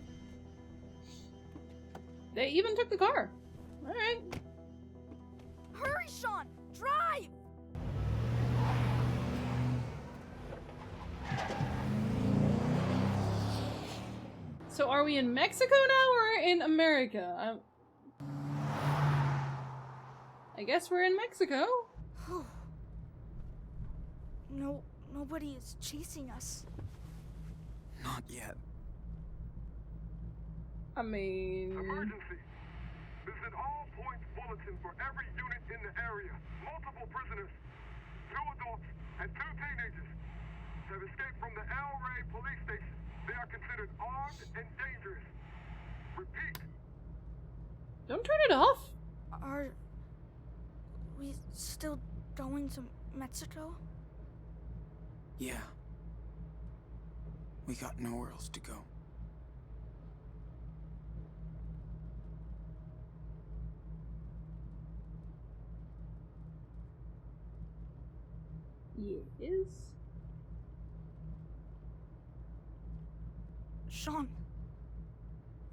Speaker 1: They even took the car. Alright.
Speaker 9: Hurry, Sean! Drive!
Speaker 1: So are we in Mexico now or in America? I guess we're in Mexico.
Speaker 9: No, nobody is chasing us.
Speaker 2: Not yet.
Speaker 1: I mean...
Speaker 10: Emergency! This is an all-points bulletin for every unit in the area. Multiple prisoners, 2 adults, and 2 teenagers have escaped from the El Rey police station. They are considered armed and dangerous. Repeat.
Speaker 1: Don't turn it off.
Speaker 9: Are we still going to Mexico?
Speaker 2: Yeah. We got nowhere else to go.
Speaker 1: Yes.
Speaker 9: Sean,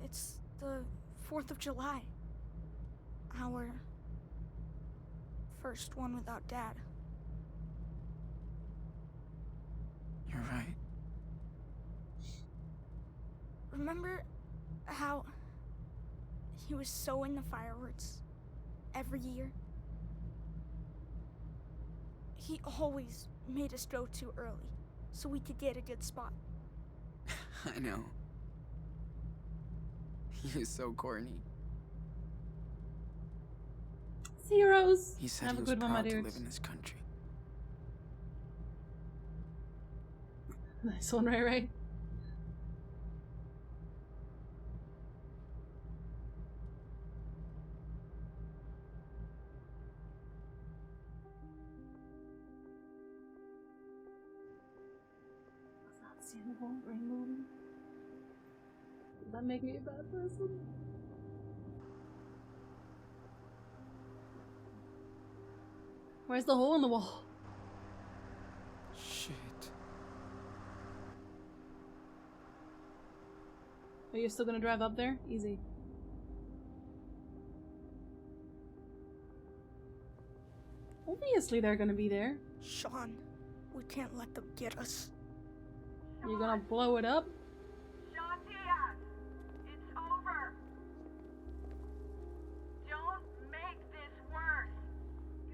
Speaker 9: it's the 4th of July. Our first one without Dad.
Speaker 2: You're right.
Speaker 9: Remember how he was so into fireworks every year? He always made us go too early so we could get a good spot.
Speaker 2: I know. He is so corny.
Speaker 1: Zeros.
Speaker 2: He said
Speaker 1: Have
Speaker 2: he
Speaker 1: a
Speaker 2: was
Speaker 1: good one, my
Speaker 2: proud to
Speaker 1: dudes.
Speaker 2: live in this country.
Speaker 1: Nice one, Ray Ray. Was that seeing the whole rainbow? Does that make me a bad person? Where's the hole in the wall?
Speaker 2: Shit.
Speaker 1: Are you still gonna drive up there? Easy. Obviously they're gonna be there.
Speaker 9: Sean, we can't let them get us.
Speaker 1: You're gonna blow it up?
Speaker 3: Sean Diaz, it's over. Don't make this worse.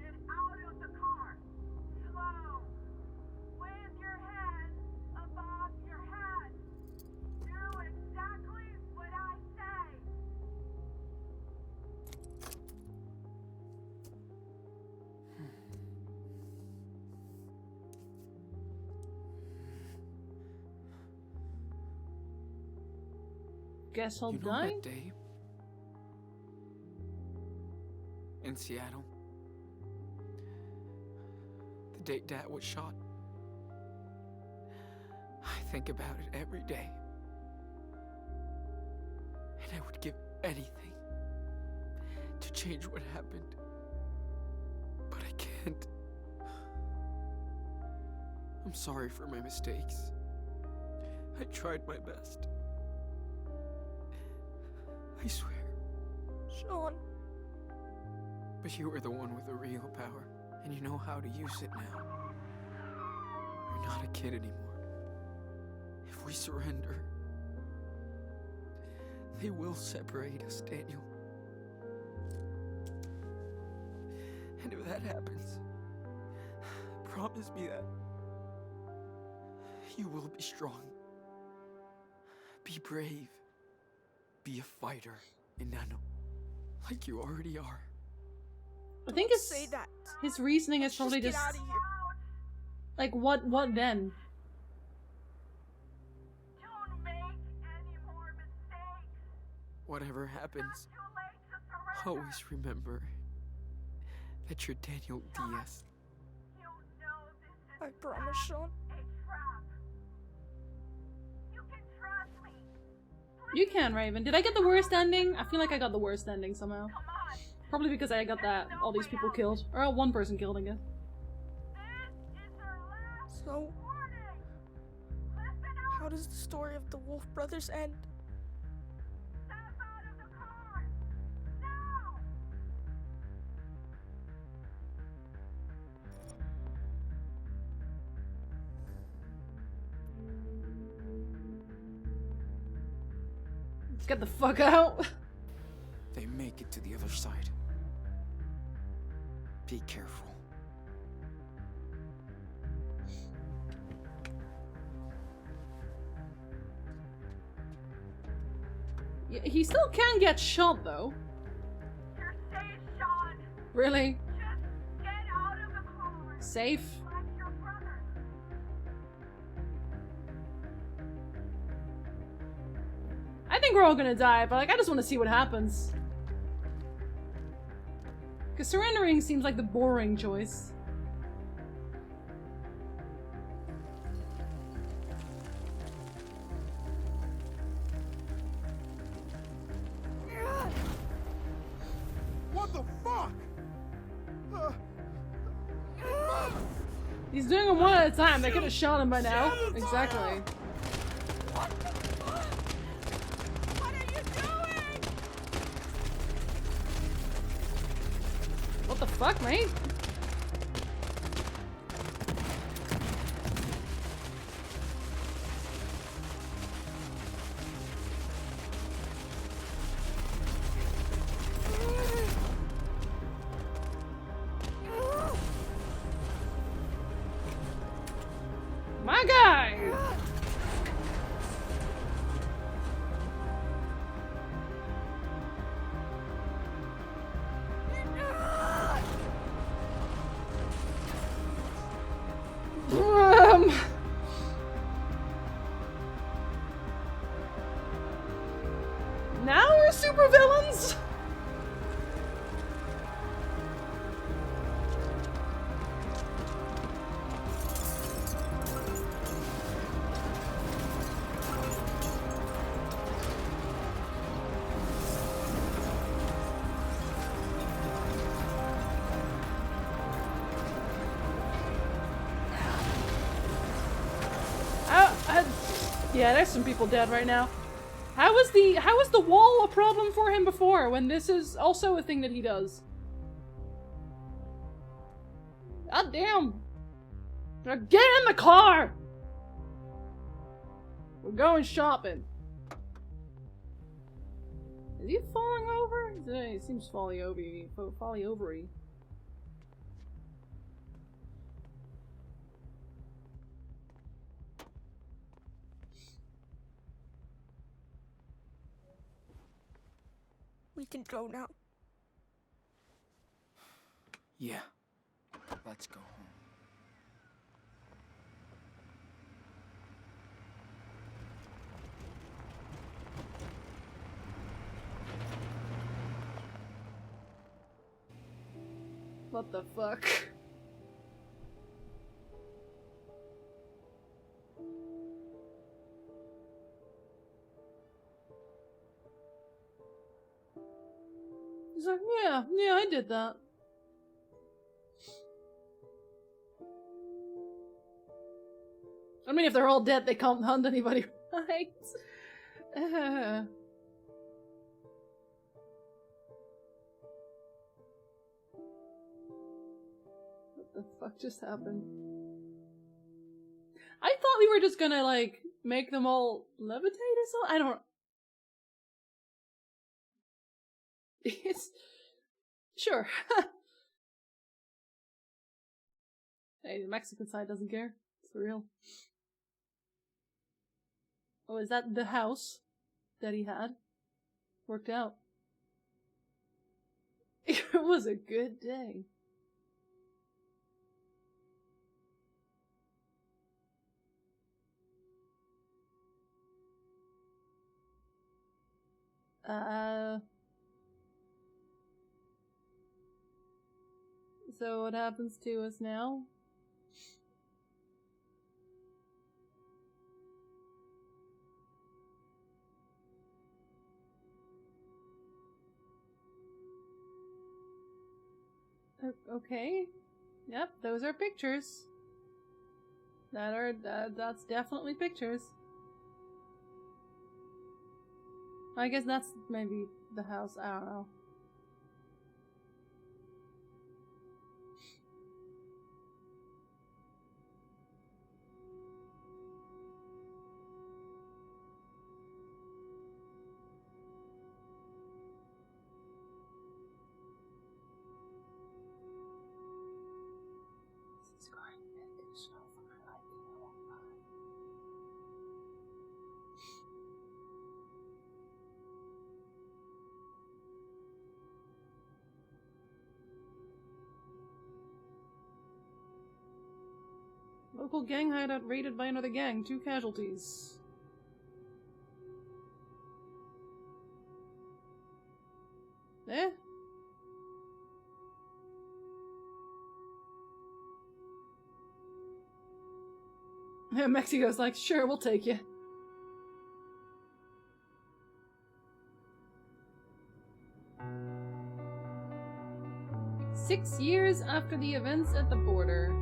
Speaker 3: Get out of the car. Slow. With your head above your head. Do exactly what I say.
Speaker 1: Guess I'll
Speaker 2: You know
Speaker 1: die?
Speaker 2: that day in Seattle? The day Dad was shot? I think about it every day. And I would give anything to change what happened. But I can't. I'm sorry for my mistakes. I tried my best. I swear.
Speaker 9: Sean.
Speaker 2: But you are the one with the real power, and you know how to use it now. You're not a kid anymore. If we surrender, they will separate us, Daniel. And if that happens, promise me that you will be strong. Be brave. Be a fighter, Enano, like you already are.
Speaker 1: I think
Speaker 9: Don't
Speaker 1: it's
Speaker 9: say that.
Speaker 1: his reasoning is
Speaker 9: Let's
Speaker 1: probably
Speaker 9: just
Speaker 1: just
Speaker 9: get out of here.
Speaker 1: like what then?
Speaker 17: Whatever happens, always remember that you're Daniel Diaz.
Speaker 9: I promise, Sean.
Speaker 1: You can, Raven. Did I get the worst ending? I feel like I got the worst ending somehow. Probably because I got that all these people killed, or one person killed, I guess.
Speaker 9: So, how does the story of the Wolf Brothers end?
Speaker 1: Let's get the fuck out.
Speaker 2: They make it to the other side. Be careful.
Speaker 1: Yeah, he still can get shot though.
Speaker 3: You're safe, Sean.
Speaker 1: Really?
Speaker 3: Just get out of the car.
Speaker 1: Safe?
Speaker 3: Like your brother.
Speaker 1: I think we're all gonna die, but like I just want to see what happens. Because surrendering seems like the boring choice.
Speaker 12: What the fuck?
Speaker 1: He's doing them one at a time. They could have shot him by now. Exactly. What the fuck, mate? My guy! Now we're super villains? Yeah, there's some people dead right now. How was the wall a problem for him before when this is also a thing that he does? God damn. Now get in the car! We're going shopping. Is he falling over? He seems falling over-y.
Speaker 9: We can go now.
Speaker 2: Yeah. Let's go home.
Speaker 1: What the fuck? He's like, yeah, I did that. I mean, if they're all dead, they can't hunt anybody, right? What the fuck just happened? I thought we were just gonna, like, make them all levitate or something? I don't... It's... Sure. Hey, the Mexican side doesn't care. It's for real. Oh, is that the house that he had? Worked out. It was a good day. So what happens to us now? Okay. Yep, those are pictures. That's definitely pictures. I guess that's maybe the house, I don't know. Local gang hideout raided by another gang. 2 casualties. Eh? Yeah, Mexico's like, sure, we'll take you. Six years after the events at the border.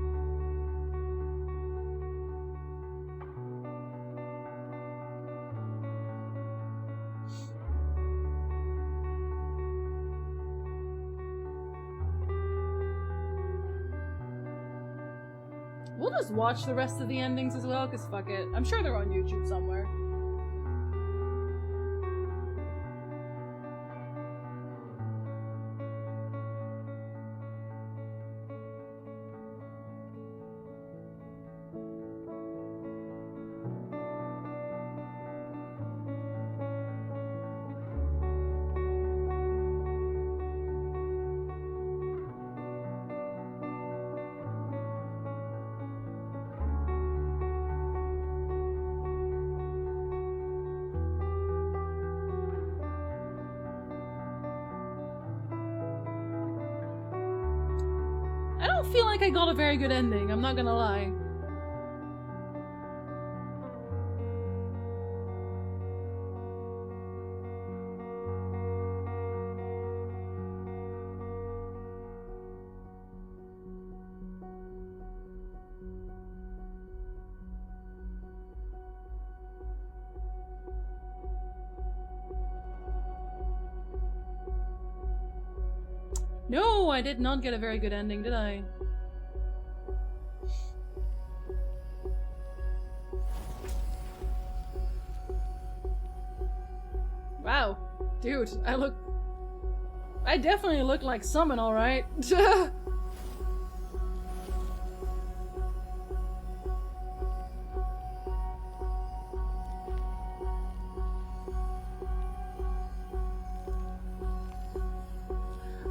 Speaker 1: We'll just watch the rest of the endings as well, because fuck it. I'm sure they're on YouTube somewhere. I don't feel like I got a very good ending, I'm not gonna lie. No, I did not get a very good ending, did I? Wow. Dude, I definitely look like Summon, alright.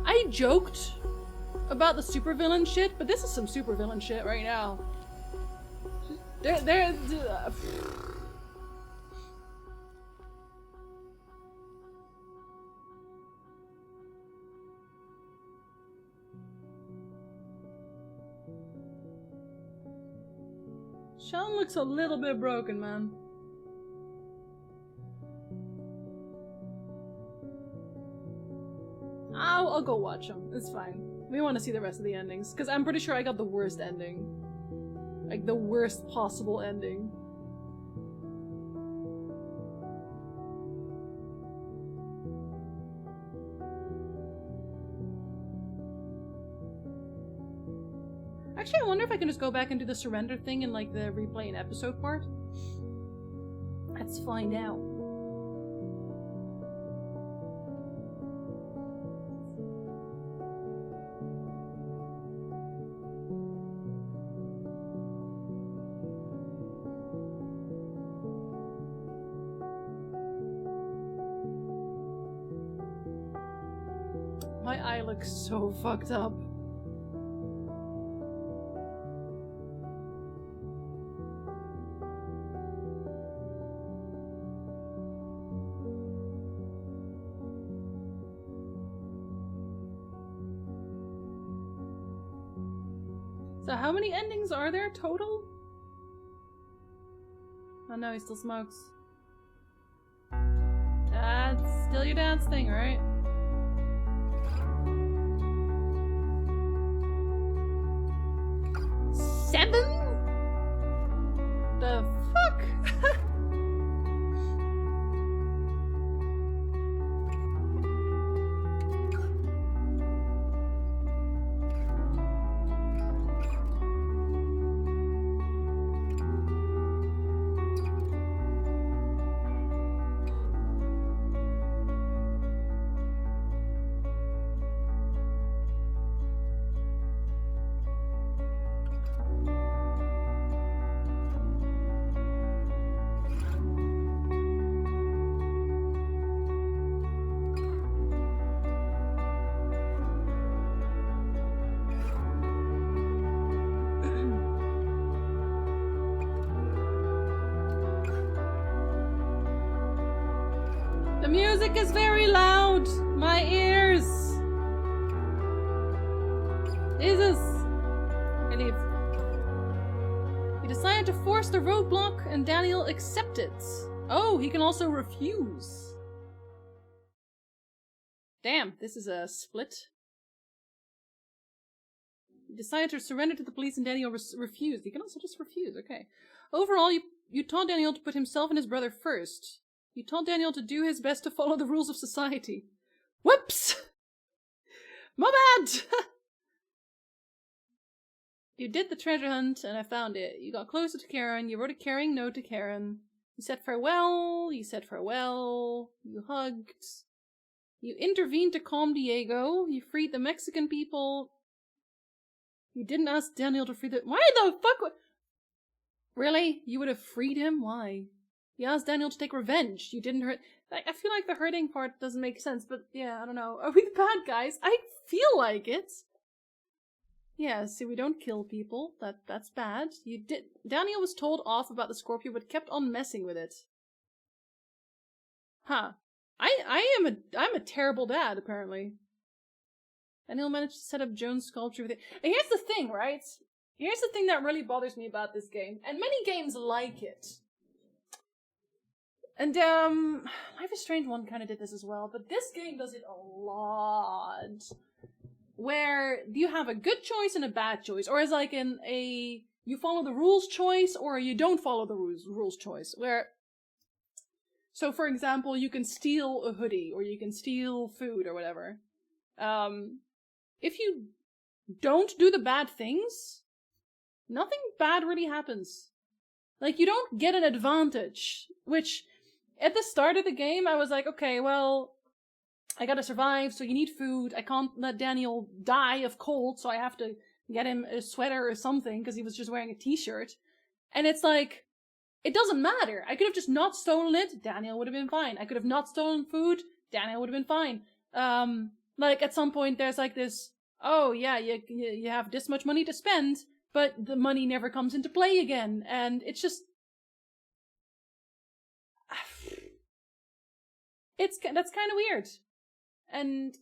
Speaker 1: I joked about the supervillain shit, but this is some supervillain shit right now. Sean looks a little bit broken, man. I'll go watch them. It's fine. We want to see the rest of the endings, because I'm pretty sure I got the worst ending. Like, the worst possible ending. Actually, I wonder if I can just go back and do the surrender thing in, like, the replay and episode part. Let's find out. My eye looks so fucked up. So how many endings are there total? Oh no, he still smokes. That's still your dad's thing, right? Seven? The fuck? The music is very loud! My ears! Jesus! I leave. He decided to force the roadblock and Daniel accepted. Oh, he can also refuse. Damn, this is a split. He decided to surrender to the police and Daniel refused. He can also just refuse, okay. Overall, you taught Daniel to put himself and his brother first. You told Daniel to do his best to follow the rules of society. Whoops! My bad! You did the treasure hunt, and I found it. You got closer to Karen, you wrote a caring note to Karen. You said farewell, you hugged. You intervened to calm Diego, you freed the Mexican people. You didn't ask Daniel to free the— Why the fuck Really? You would have freed him? Why? You asked Daniel to take revenge. You didn't hurt— I feel like the hurting part doesn't make sense, but yeah, I don't know. Are we the bad guys? I feel like it. Yeah, see, we don't kill people. That's bad. Daniel was told off about the Scorpio, but kept on messing with it. Huh. I'm a terrible dad, apparently. Daniel managed to set up Joan's sculpture with it. And here's the thing, right? Here's the thing that really bothers me about this game, and many games like it. And, Life is Strange 1 kind of did this as well, but this game does it a lot. Where you have a good choice and a bad choice, or as like in a you follow the rules choice, or you don't follow the rules choice. Where, so for example, you can steal a hoodie, or you can steal food, or whatever. If you don't do the bad things, nothing bad really happens. Like, you don't get an advantage, which, at the start of the game, I was like, okay, well, I gotta survive, so you need food. I can't let Daniel die of cold, so I have to get him a sweater or something, because he was just wearing a t-shirt. And it's like, it doesn't matter. I could have just not stolen it, Daniel would have been fine. I could have not stolen food, Daniel would have been fine. Like, at some point, there's like this, oh yeah, you have this much money to spend, but the money never comes into play again, and it's just... That's kind of weird. And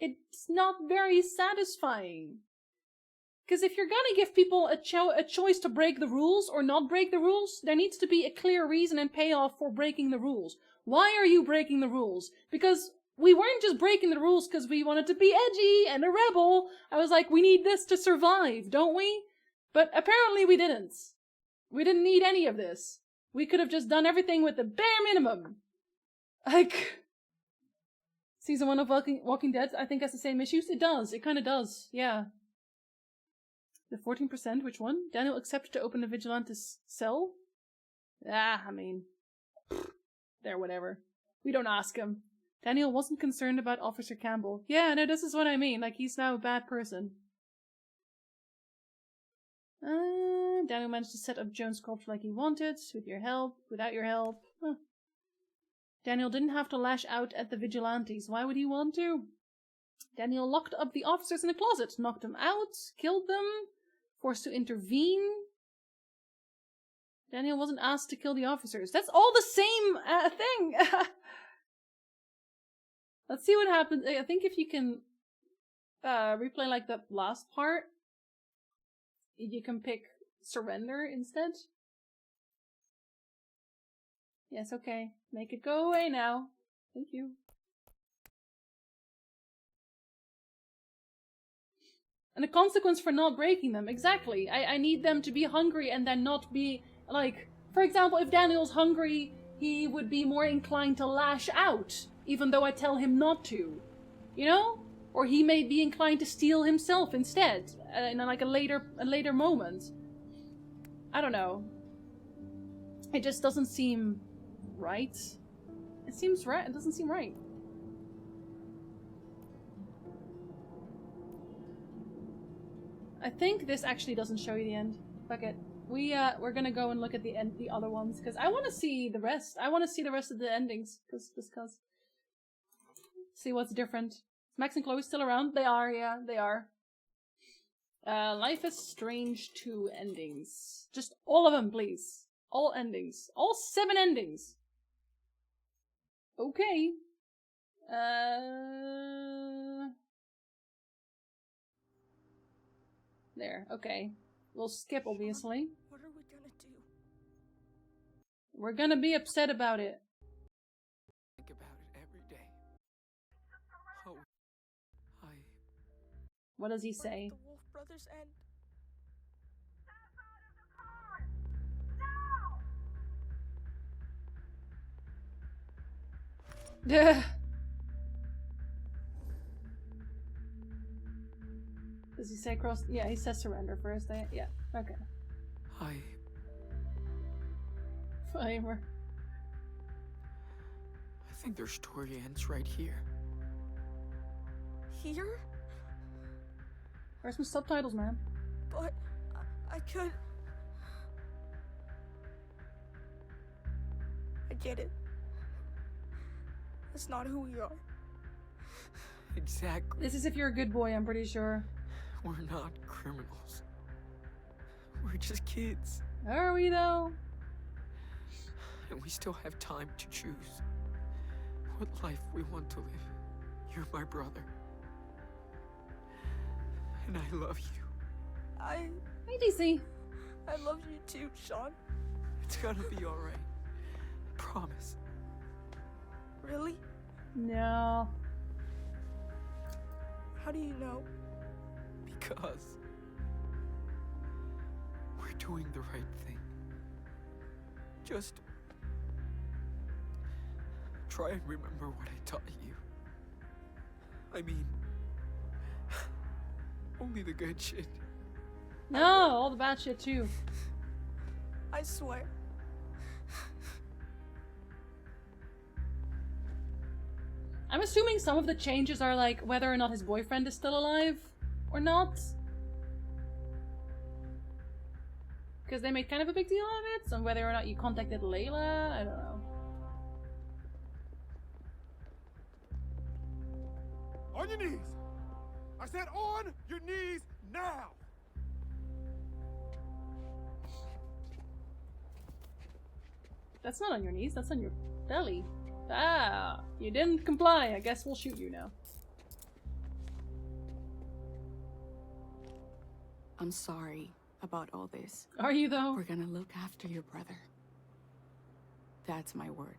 Speaker 1: it's not very satisfying. Because if you're gonna give people a choice to break the rules or not break the rules, there needs to be a clear reason and payoff for breaking the rules. Why are you breaking the rules? Because we weren't just breaking the rules because we wanted to be edgy and a rebel. I was like, we need this to survive, don't we? But apparently we didn't. We didn't need any of this. We could have just done everything with the bare minimum. Like, season 1 of Walking Dead, I think has the same issues. It does. It kind of does. Yeah. The 14%, which one? Daniel accepted to open the Vigilante's cell? Ah, I mean, there, whatever. We don't ask him. Daniel wasn't concerned about Officer Campbell. Yeah, no, this is what I mean. Like, he's now a bad person. Daniel managed to set up Joan's sculpture like he wanted, with your help, without your help. Huh. Daniel didn't have to lash out at the Vigilantes. Why would he want to? Daniel locked up the officers in a closet, knocked them out, killed them, forced to intervene. Daniel wasn't asked to kill the officers. That's all the same thing! Let's see what happens. I think if you can replay like the last part, you can pick surrender instead. Yes, okay. Make it go away now. Thank you. And a consequence for not breaking them. Exactly. I need them to be hungry and then not be, like... For example, if Daniel's hungry, he would be more inclined to lash out, even though I tell him not to. You know? Or he may be inclined to steal himself instead, in like a later moment. I don't know. It just doesn't seem right. It seems right. It doesn't seem right. I think this actually doesn't show you the end. Fuck it. We're gonna go and look at the other ones because I want to see the rest. I want to see the rest of the endings because see what's different. Max and Chloe still around? They are, yeah, they are. Life is Strange 2 endings. Just all of them, please. All endings. All 7 endings. Okay. There, okay. We'll skip, obviously.
Speaker 9: What are we gonna do?
Speaker 1: We're gonna be upset about it.
Speaker 17: Think about it every day. Oh,
Speaker 1: What does he say?
Speaker 9: The Wolf Brothers end.
Speaker 1: Yeah. Does he say cross? Yeah, he says surrender first. Yeah, okay. Flavor.
Speaker 17: I think their story ends right here.
Speaker 9: Here?
Speaker 1: Where's some subtitles, man?
Speaker 9: But I could... I get it. That's not who we are.
Speaker 17: Exactly.
Speaker 1: This is if you're a good boy, I'm pretty sure.
Speaker 17: We're not criminals. We're just kids.
Speaker 1: Are we, though?
Speaker 17: And we still have time to choose what life we want to live. You're my brother. And I love you.
Speaker 1: Hey, DC.
Speaker 9: I love you too, Sean.
Speaker 17: It's gonna be alright. Promise.
Speaker 9: Really?
Speaker 1: No.
Speaker 9: How do you know?
Speaker 17: Because we're doing the right thing. Just try and remember what I taught you. I mean, only the good shit.
Speaker 1: No, all the bad shit too.
Speaker 9: I swear.
Speaker 1: I'm assuming some of the changes are like whether or not his boyfriend is still alive or not. Because they made kind of a big deal of it, so whether or not you contacted Layla, I don't know.
Speaker 12: On your knees! I said on your knees now!
Speaker 1: That's not on your knees, that's on your belly. Ah, you didn't comply. I guess we'll shoot you now.
Speaker 13: I'm sorry about all this.
Speaker 1: Are you, though?
Speaker 13: We're gonna look after your brother. That's my word.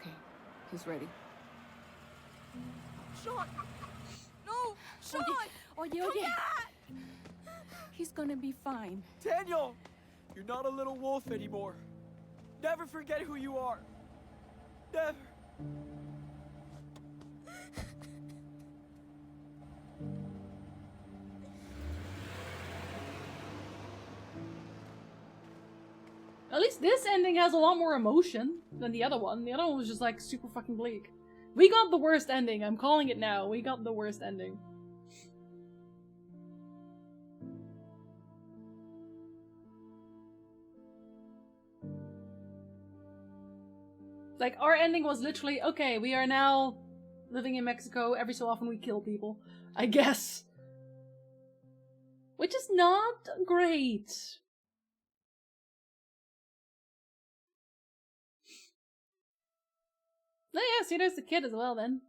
Speaker 13: Okay, he's ready.
Speaker 9: Sean! No! Sean!
Speaker 13: Oye,
Speaker 9: Come
Speaker 13: oye.
Speaker 9: back!
Speaker 13: He's gonna be fine.
Speaker 14: Daniel! You're not a little wolf anymore. Never forget who you are. Never.
Speaker 1: At least this ending has a lot more emotion than the other one. The other one was just like super fucking bleak. We got the worst ending. I'm calling it now. We got the worst ending. Like, our ending was literally, okay, we are now living in Mexico, every so often we kill people, I guess. Which is not great. Oh yeah, see, there's the kid as well then.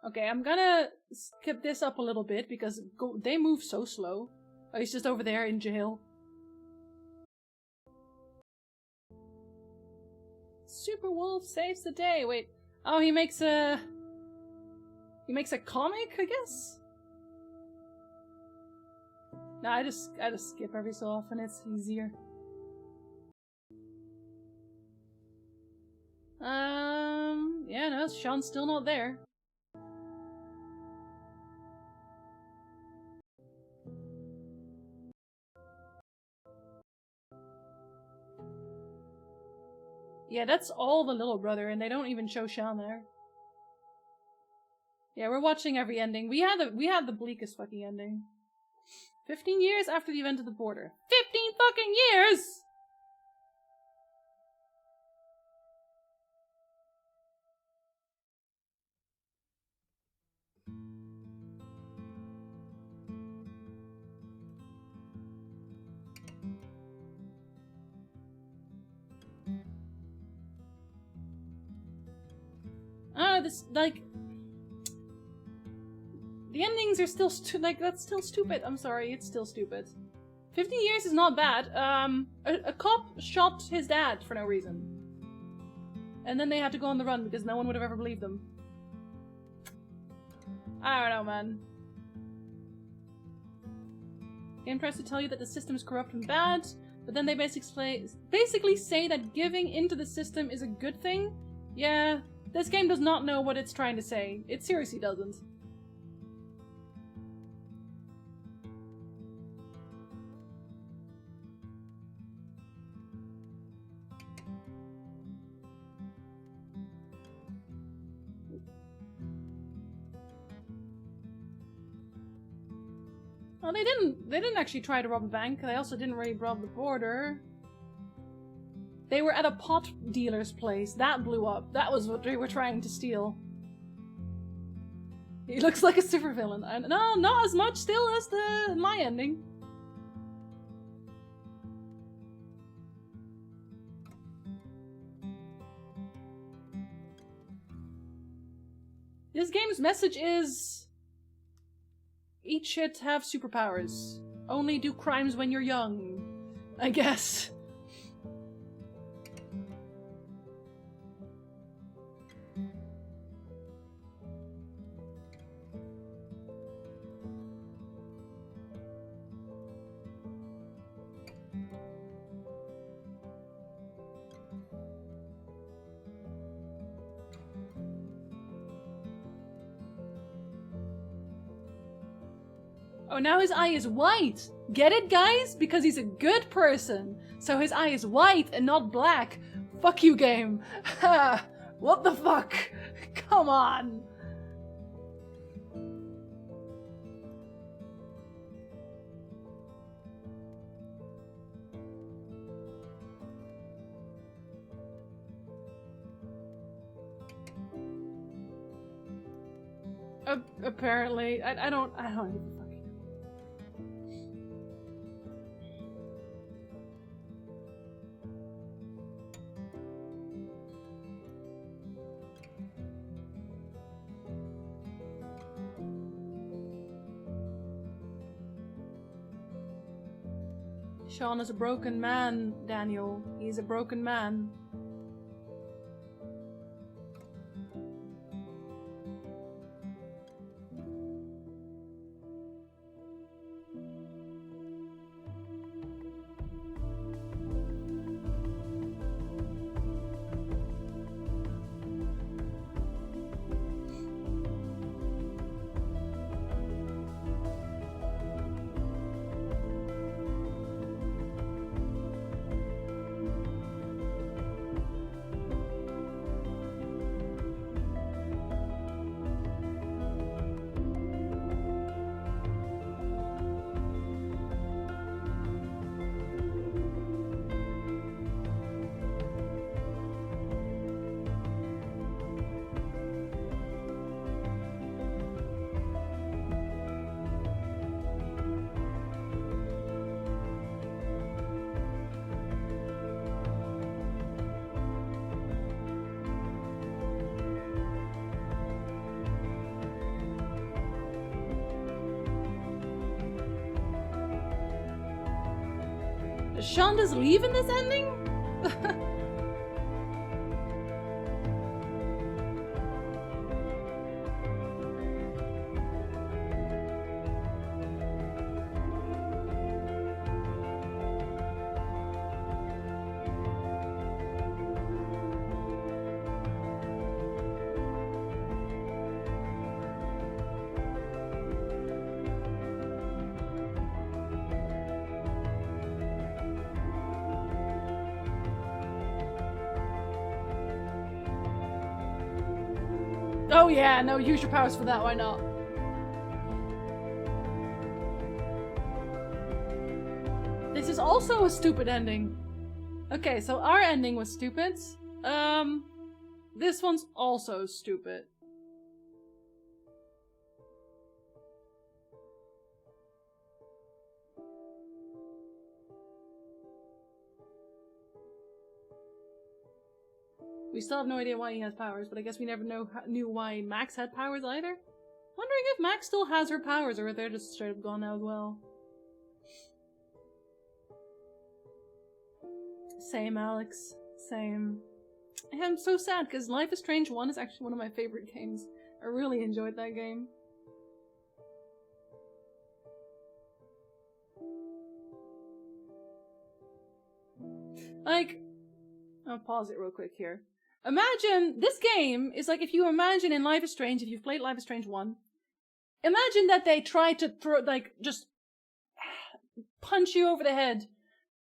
Speaker 1: Okay, I'm gonna skip this up a little bit because they move so slow. Oh, he's just over there in jail. Super Wolf saves the day. Wait. Oh, he makes a comic, I guess? No, I just skip every so often. It's easier. Yeah, no, Sean's still not there. Yeah, that's all the little brother, and they don't even show Sean there. Yeah, we're watching every ending. We had the bleakest fucking ending. 15 years after the event of the border. 15 fucking years! This, like... The endings are still that's still stupid. I'm sorry, it's still stupid. 15 years is not bad. A cop shot his dad for no reason. And then they had to go on the run because no one would have ever believed them. I don't know, man. Game tries to tell you that the system is corrupt and bad, but then they basically say that giving into the system is a good thing? Yeah, this game does not know what it's trying to say. It seriously doesn't. Well, they didn't actually try to rob a bank. They also didn't really rob the border. They were at a pot dealer's place. That blew up. That was what they were trying to steal. He looks like a supervillain. No, not as much still as my ending. This game's message is... Eat shit, have superpowers. Only do crimes when you're young, I guess. Oh, now his eye is white! Get it, guys? Because he's a good person. So his eye is white and not black. Fuck you, game. Ha! What the fuck? Come on! Apparently. I don't even fucking... Sean is a broken man, Daniel. He's a broken man. Sean just leave in this ending? Oh yeah, no, use your powers for that, why not? This is also a stupid ending. Okay, so our ending was stupid. This one's also stupid. We still have no idea why he has powers, but I guess we never knew why Max had powers either. Wondering if Max still has her powers, or if they're just straight up gone now as well. Same, Alex. Same. I'm so sad, because Life is Strange 1 is actually one of my favorite games. I really enjoyed that game. Like, I'll pause it real quick here. Imagine, this game is like if you imagine in Life is Strange, if you've played Life is Strange 1, imagine that they try to throw, like, just punch you over the head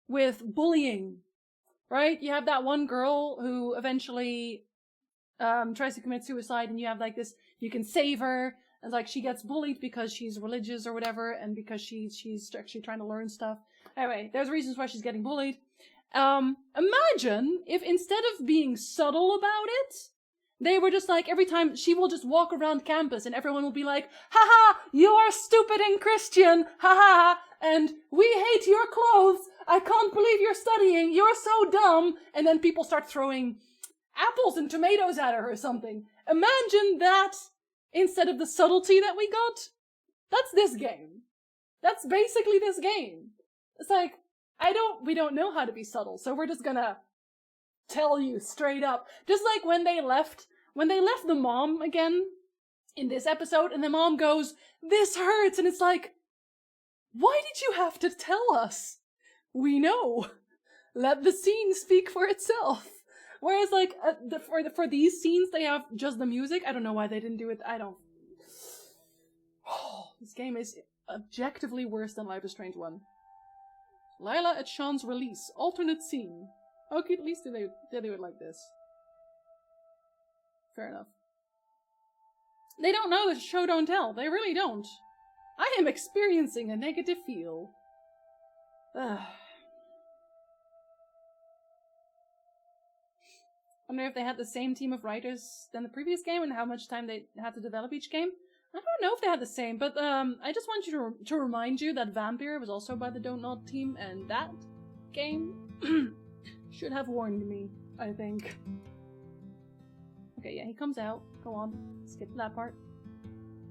Speaker 1: with bullying, right? You have that one girl who eventually tries to commit suicide, and you have like this, you can save her, and like she gets bullied because she's religious or whatever, and because she's actually trying to learn stuff. Anyway, there's reasons why she's getting bullied. Imagine if instead of being subtle about it, they were just like, every time she will just walk around campus and everyone will be like, haha, you are stupid and Christian, haha, and we hate your clothes, I can't believe you're studying, you're so dumb, and then people start throwing apples and tomatoes at her or something. Imagine that instead of the subtlety that we got. That's this game. That's basically this game. It's like, we don't know how to be subtle, so we're just gonna tell you straight up. Just like when they left the mom again in this episode, and the mom goes, this hurts, and it's like, why did you have to tell us? We know. Let the scene speak for itself. Whereas like, for these scenes, they have just the music. I don't know why they didn't do it. This game is objectively worse than Life is Strange 1. Lila at Sean's release. Alternate scene. Okay, at least they do it like this. Fair enough. They don't know the show don't tell. They really don't. I am experiencing a negative feel. Ugh. Wonder if they had the same team of writers than the previous game and how much time they had to develop each game. I don't know if they had the same, but I just want you to remind you that Vampire was also by the Don't Nod team, and that game should have warned me, I think. Okay, yeah, he comes out. Go on. Skip that part.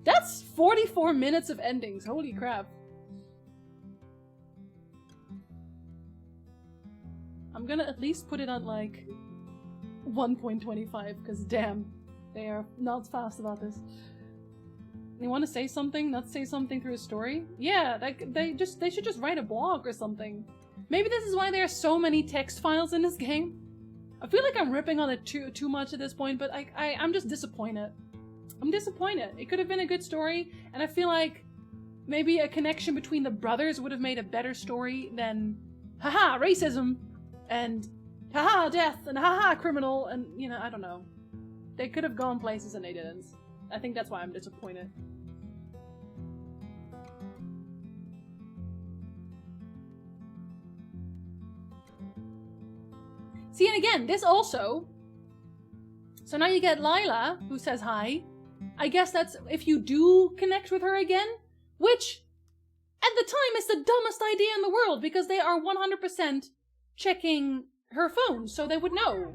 Speaker 1: That's 44 minutes of endings. Holy crap. I'm gonna at least put it on, like, 1.25, because damn, they are not fast about this. They want to say something, not say something through a story? Yeah, they should just write a blog or something. Maybe this is why there are so many text files in this game. I feel like I'm ripping on it too much at this point, but I'm just disappointed. I'm disappointed. It could have been a good story, and I feel like maybe a connection between the brothers would have made a better story than haha, racism, and haha, death, and haha, criminal, and, you know, I don't know. They could have gone places and they didn't. I think that's why I'm disappointed. See, and again, this also... So now you get Lila, who says hi. I guess that's if you do connect with her again, which, at the time, is the dumbest idea in the world, because they are 100% checking her phone, so they would know.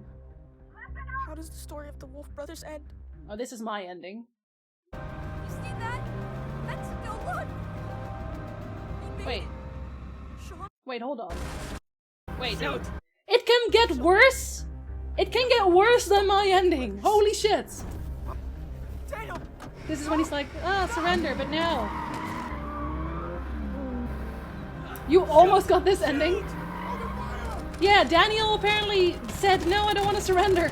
Speaker 9: How does the story of the Wolf Brothers end?
Speaker 1: Oh, this is my ending.
Speaker 11: You see that? Mexico, look!
Speaker 1: Wait. Wait, hold on. Wait, no. It can get worse? It can get worse than my ending. Holy shit. This is when he's like, surrender, but no. You almost got this ending. Yeah, Daniel apparently said, no, I don't want to surrender.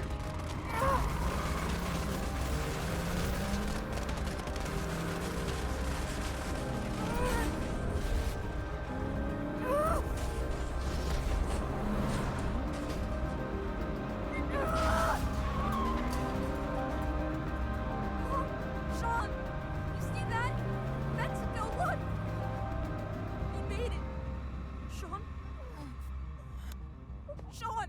Speaker 9: Sean, you see that? Mexico, look! He made it. Sean? Sean!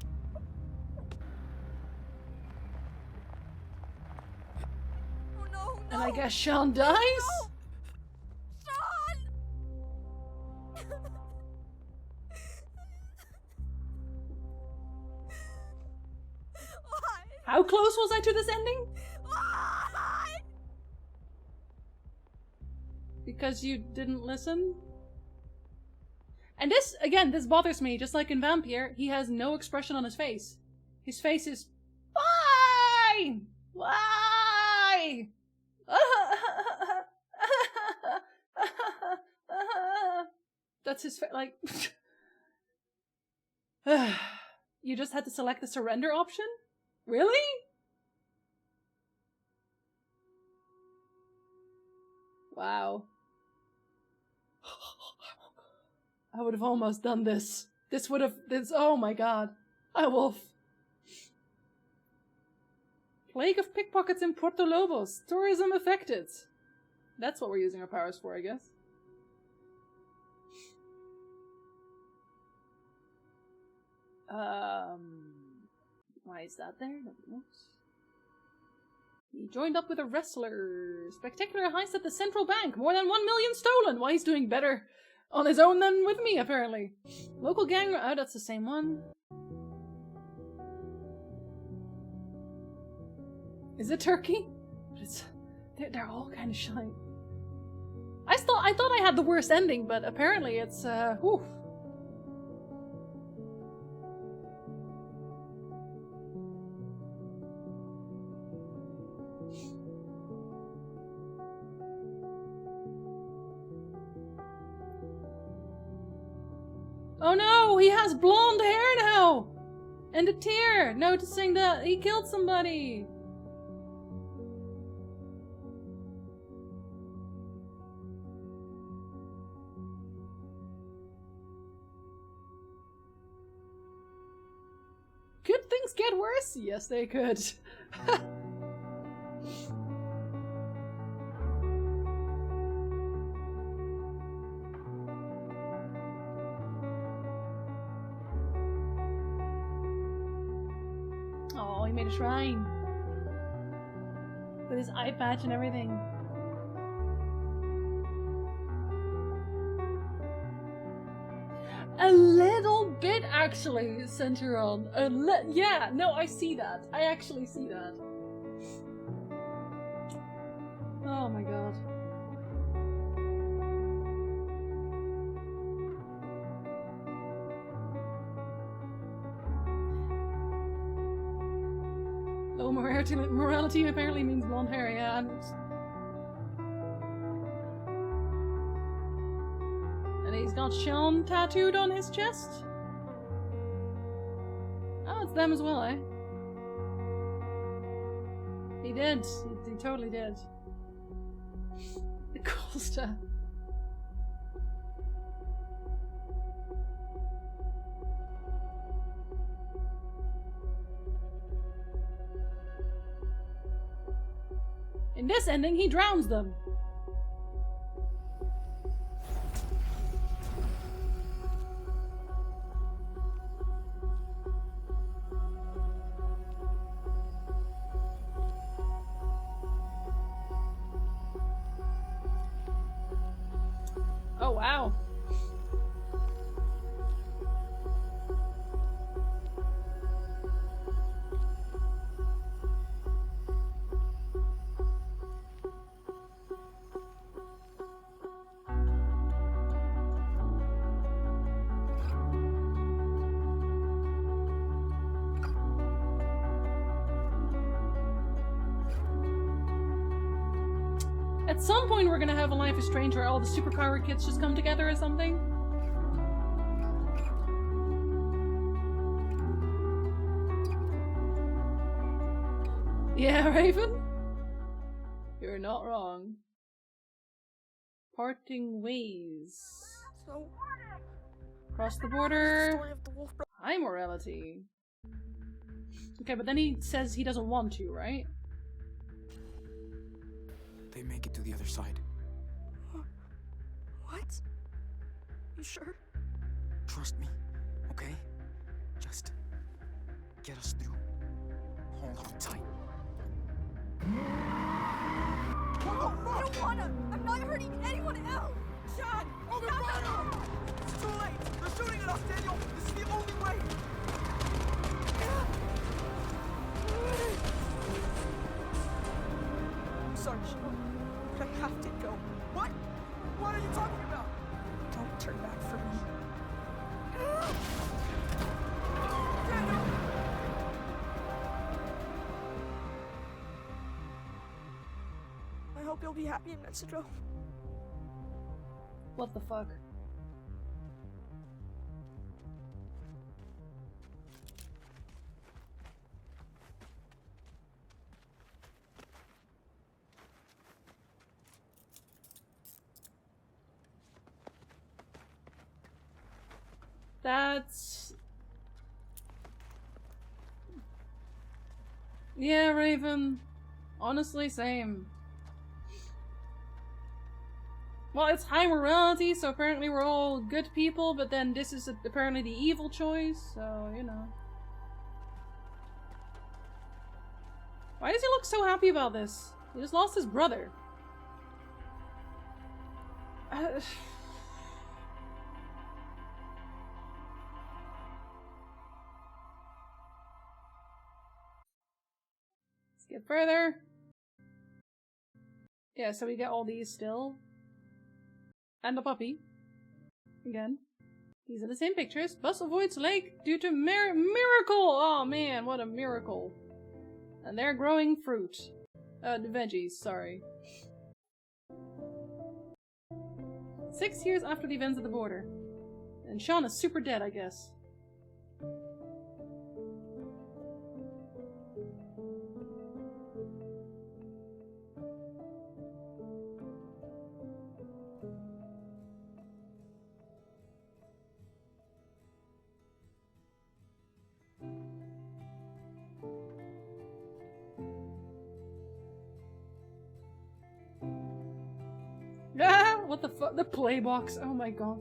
Speaker 9: Oh no, no!
Speaker 1: And I guess Sean dies?
Speaker 9: No! Sean!
Speaker 1: How close was I to this ending? Because you didn't listen? And this, again, this bothers me. Just like in Vampire, he has no expression on his face. His face is... Why? Why? That's his face, like... You just had to select the surrender option? Really? Wow. I would have almost done this. Oh my god. I wolf. Plague of pickpockets in Puerto Lobos. Tourism affected. That's what we're using our powers for, I guess. Why is that there? Nobody knows. He joined up with a wrestler. Spectacular heist at the central bank. More than 1 million stolen. Why, he's doing better on his own than with me, apparently. Local gang... Oh, that's the same one. Is it Turkey? But it's... They're all kind of shy. I thought I had the worst ending, but apparently it's, whew. Oh no, he has blonde hair now! And a tear, noticing that he killed somebody! Could things get worse? Yes, they could. Oh, he made a shrine. With his eye patch and everything. A little bit, actually, Centuron. Yeah, no, I see that. I actually see that. Oh my god. Oh, morality apparently means blonde hair, yeah. And he's got Sean tattooed on his chest? Oh, it's them as well, eh? He did. He totally did. The cool stuff. In this ending, he drowns them. Oh, wow. At some point we're gonna have a Life is Strange where all the superpower kids just come together or something. Yeah, Raven? You're not wrong. Parting ways.
Speaker 9: So,
Speaker 1: Cross the border. High morality. Okay, but then he says he doesn't want to, right?
Speaker 2: They make it to the other side.
Speaker 9: What? You sure?
Speaker 2: Trust me, okay? Just get us through. Hold on tight.
Speaker 9: I don't wanna! I'm not hurting anyone else!
Speaker 12: Sean! Open fire! It's too late! They're shooting at us, Daniel! This is the only way! I'm sorry, Sean. But I have to go. What? What are you talking about?
Speaker 9: Don't turn back for me.
Speaker 12: Daniel!
Speaker 9: I hope you'll be happy in Mexico.
Speaker 1: What the fuck? That's... Yeah, Raven. Honestly, same. Well, it's high morality, so apparently we're all good people, but then this is apparently the evil choice, so, you know. Why does he look so happy about this? He just lost his brother. Let's get further. Yeah, so we get all these still. And a puppy. Again. These are the same pictures. Bus avoids lake due to miracle! Oh man, what a miracle. And they're growing fruit. Veggies, sorry. 6 years after the events at the border. And Sean is super dead, I guess. Ah, what the fuck? The play box. Oh my god.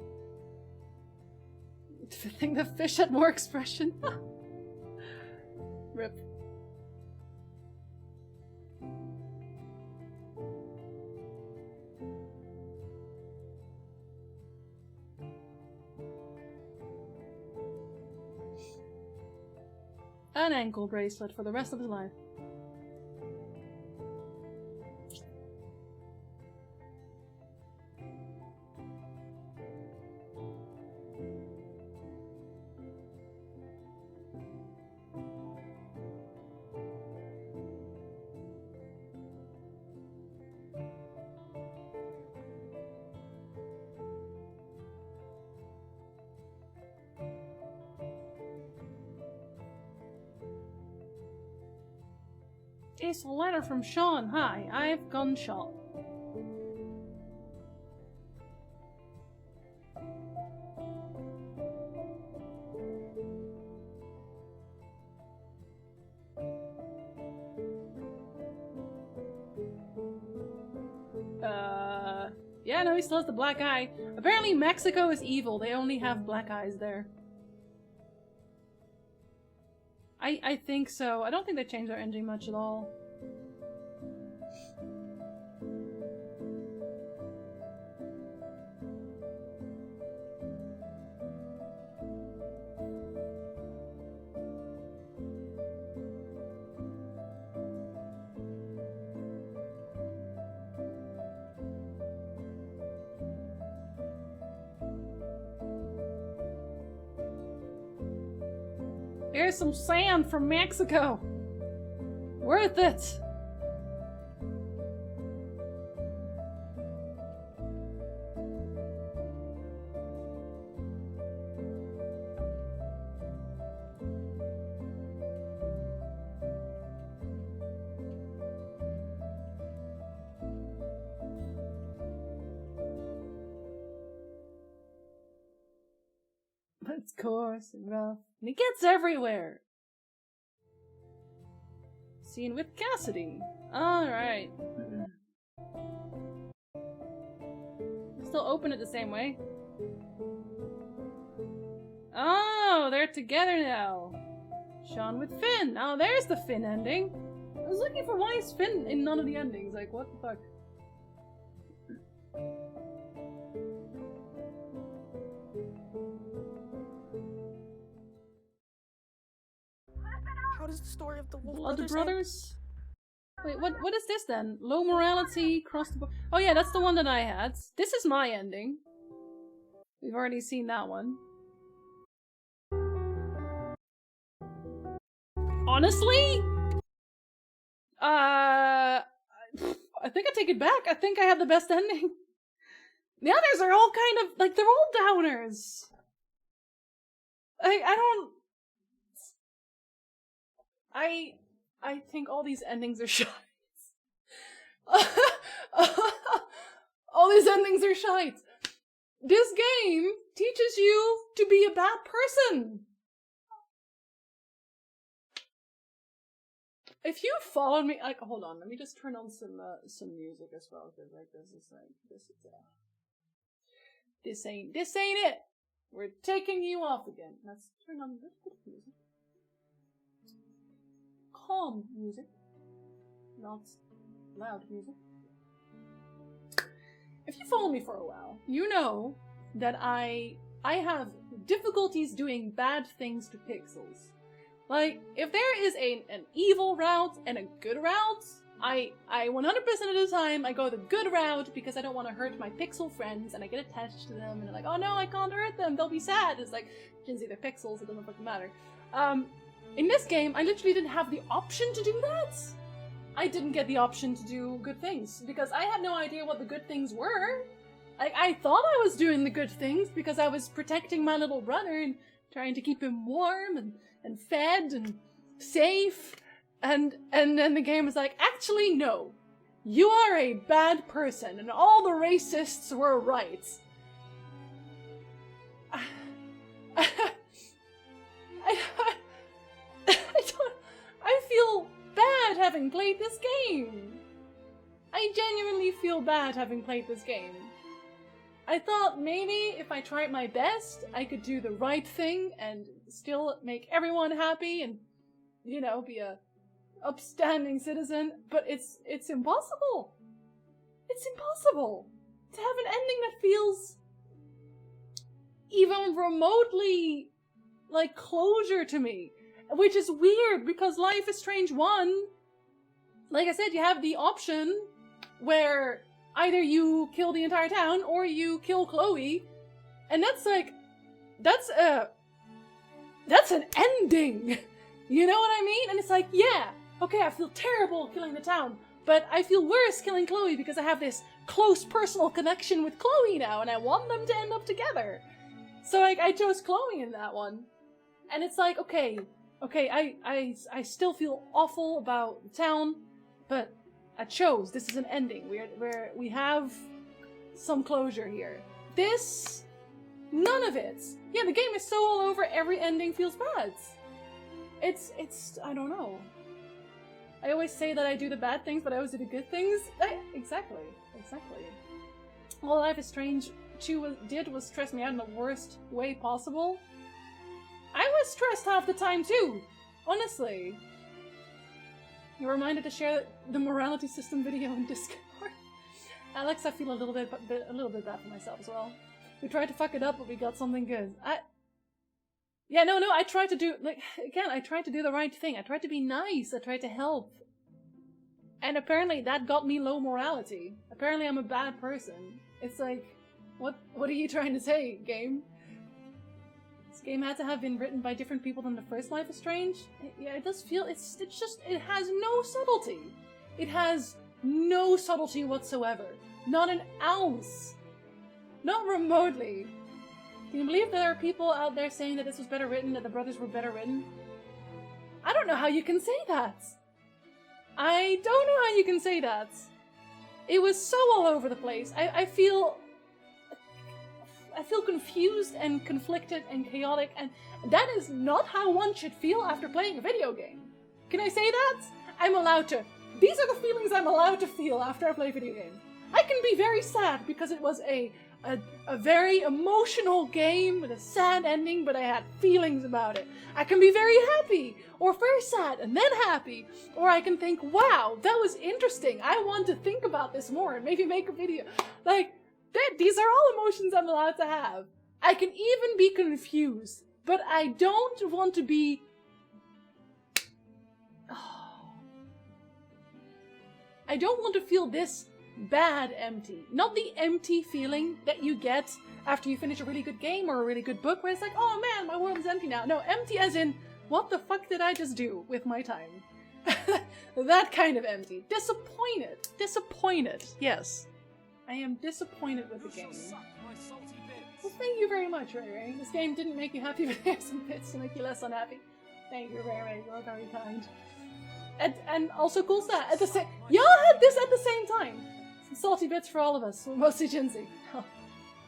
Speaker 1: I think the fish had more expression. Rip. An ankle bracelet for the rest of his life. It's a letter from Sean. Hi, I've gone shot. Yeah, no, he still has the black eye. Apparently Mexico is evil. They only have black eyes there. I think so. I don't think they changed their ending much at all. Here's some sand from Mexico. Worth it. It's coarse and rough, and it gets everywhere. Scene with Cassidy. Alright. Still open it the same way. Oh, they're together now. Sean with Finn. Oh, there's the Finn ending. I was looking for why is Finn in none of the endings. Like, what the fuck?
Speaker 9: How does the story of the Wolf
Speaker 1: Blood
Speaker 9: Brothers
Speaker 1: Brothers? Wait, what is this then? Low morality, cross the board. Oh yeah, that's the one that I had. This is my ending. We've already seen that one. Honestly? I think I take it back. I think I have the best ending. The others are all kind of, like, they're all downers. I think all these endings are shite. All these endings are shite. This game teaches you to be a bad person. If you follow me, like, hold on, let me just turn on some music as well, because like this ain't it. We're taking you off again. Let's turn on a little bit of music. Calm music, not loud music. If you follow me for a while, you know that I have difficulties doing bad things to pixels. Like, if there is an evil route and a good route, I 100% of the time I go the good route because I don't want to hurt my pixel friends, and I get attached to them, and they're like, oh no, I can't hurt them, they'll be sad. It's like, since they're pixels, it doesn't fucking matter. In this game, I literally didn't have the option to do that. I didn't get the option to do good things, because I had no idea what the good things were. I thought I was doing the good things because I was protecting my little brother and trying to keep him warm and fed and safe, and then the game was like, actually no, you are a bad person and all the racists were right. I feel bad having played this game. I genuinely feel bad having played this game. I thought maybe if I tried my best, I could do the right thing and still make everyone happy and, you know, be a upstanding citizen, but it's impossible. It's impossible to have an ending that feels even remotely like closure to me, which is weird because Life is Strange 1, like I said, you have the option where either you kill the entire town or you kill Chloe, and that's like, that's an ending. You know what I mean? And it's like, yeah, okay, I feel terrible killing the town, but I feel worse killing Chloe because I have this close personal connection with Chloe now, and I want them to end up together. So like, I chose Chloe in that one, and it's like, okay, I still feel awful about the town, but I chose. This is an ending. We have some closure here. This, none of it. Yeah, the game is so all over. Every ending feels bad. It's. I don't know. I always say that I do the bad things, but I always do the good things. Exactly. All Life is Strange 2 was stress me out in the worst way possible. I was stressed half the time too, honestly. You're reminded to share the morality system video in Discord. Alex, I feel a little bit bad for myself as well. We tried to fuck it up, but we got something good. I tried to do, I tried to do the right thing. I tried to be nice. I tried to help. And apparently that got me low morality. Apparently I'm a bad person. It's like, what are you trying to say, game? This game had to have been written by different people than the first Life is Strange. Yeah, it does feel, it has no subtlety. It has no subtlety whatsoever. Not an ounce. Not remotely. Can you believe there are people out there saying that this was better written, that the brothers were better written? I don't know how you can say that. I don't know how you can say that. It was so all over the place. I feel... I feel confused and conflicted and chaotic, and that is not how one should feel after playing a video game. Can I say that? I'm allowed to. These are the feelings I'm allowed to feel after I play a video game. I can be very sad because it was a very emotional game with a sad ending, but I had feelings about it. I can be very happy, or very sad, and then happy. Or I can think, wow, that was interesting. I want to think about this more and maybe make a video. Like, these are all emotions I'm allowed to have. I can even be confused, but I don't want to be... I don't want to feel this bad empty. Not the empty feeling that you get after you finish a really good game or a really good book where it's like, oh man, my world is empty now. No, empty as in, what the fuck did I just do with my time? That kind of empty. Disappointed. Disappointed. Yes. I am disappointed with the game. Well, thank you very much, Ray Ray. This game didn't make you happy, but here's some bits to make you less unhappy. Thank you, Ray Ray. You're very kind. And also cool stuff. At the same, y'all had this at the same time. Some salty bits for all of us, mostly Jinsey.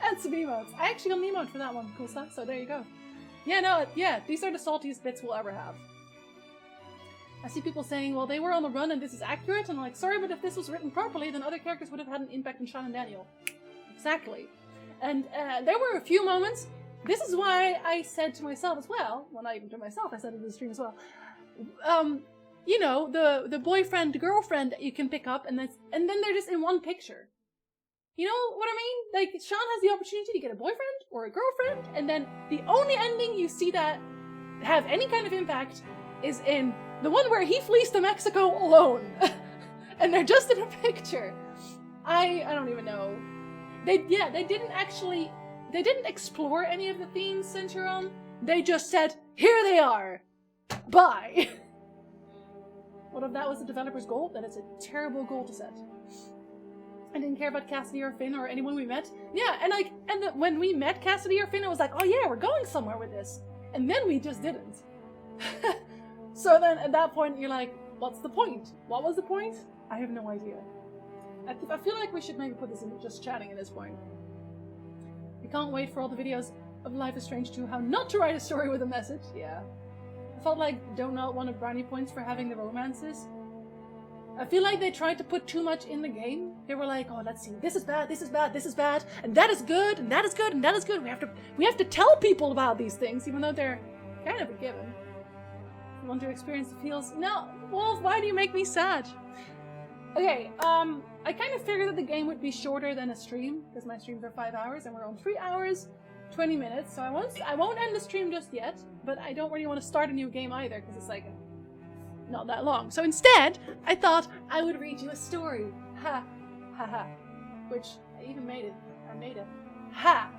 Speaker 1: And some emotes. I actually got an emote for that one. Cool stuff. So there you go. Yeah, no, yeah. These are the saltiest bits we'll ever have. I see people saying, well, they were on the run and this is accurate. And I'm like, sorry, but if this was written properly, then other characters would have had an impact on Sean and Daniel. Exactly. And there were a few moments. This is why I said to myself as well. Well, not even to myself. I said it in the stream as well. You know, the boyfriend, girlfriend that you can pick up, and then they're just in one picture. You know what I mean? Like, Sean has the opportunity to get a boyfriend or a girlfriend, and then the only ending you see that have any kind of impact is in the one where he flees to Mexico alone. And they're just in a picture. I don't even know. They didn't explore any of the themes, Centuron. They just said, here they are. Bye. What if that was the developer's goal? Then it's a terrible goal to set. I didn't care about Cassidy or Finn or anyone we met. Yeah, and when we met Cassidy or Finn, it was like, oh yeah, we're going somewhere with this. And then we just didn't. So then at that point, you're like, what's the point? What was the point? I have no idea. I feel like we should maybe put this in just chatting at this point. We can't wait for all the videos of Life is Strange 2, how not to write a story with a message. Yeah. I felt like Donut wanted brownie points for having the romances. I feel like they tried to put too much in the game. They were like, oh, let's see, this is bad, this is bad, this is bad, and that is good, and that is good, and that is good. We have to tell people about these things, even though they're kind of a given. You want to experience the feels? No, Wolf, why do you make me sad? Okay, I kind of figured that the game would be shorter than a stream, because my streams are 5 hours, and we're on 3 hours, 20 minutes, so I won't end the stream just yet, but I don't really want to start a new game either, because it's like not that long. So instead, I thought I would read you a story. Ha, ha, ha. Which, I even made it. I made it. Ha!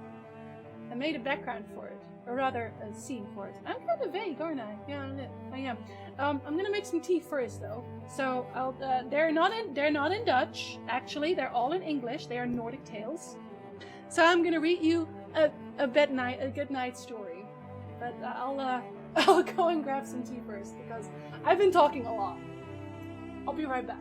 Speaker 1: I made a background for it. Or rather, a scene for it. I'm kind of vague, aren't I? Yeah, I am. I'm gonna make some tea first, though. So, they're not in Dutch, actually. They're all in English. They are Nordic tales. So I'm gonna read you a good night story. But I'll go and grab some tea first, because I've been talking a lot. I'll be right back.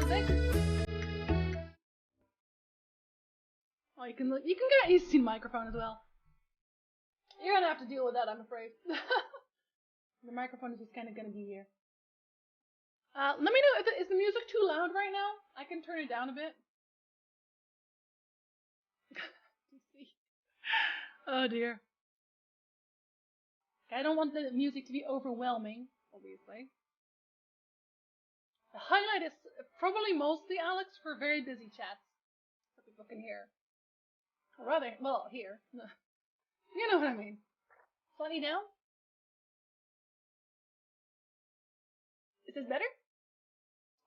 Speaker 1: music. Oh, you can get used to the microphone as well. You're gonna have to deal with that, I'm afraid. The microphone is just kind of gonna be here. Let me know if is the music too loud right now? I can turn it down a bit. Oh dear. I don't want the music to be overwhelming, obviously. The highlight is probably mostly Alex for very busy chats that people can hear. Or rather, well, hear. You know what I mean. Slightly down? Is this better?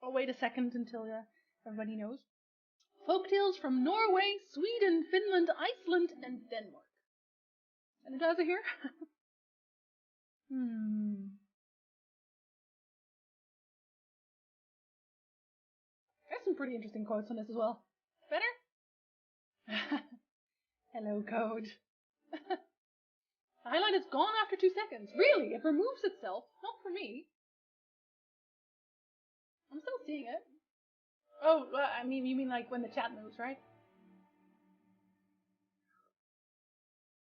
Speaker 1: I'll wait a second until everybody knows. Folktales from Norway, Sweden, Finland, Iceland, and Denmark. And it has it here? There's some pretty interesting quotes on this as well. Better? Hello, code. The highlight is gone after 2 seconds. Really? It removes itself? Not for me. I'm still seeing it. Oh, I mean, you mean like when the chat moves, right?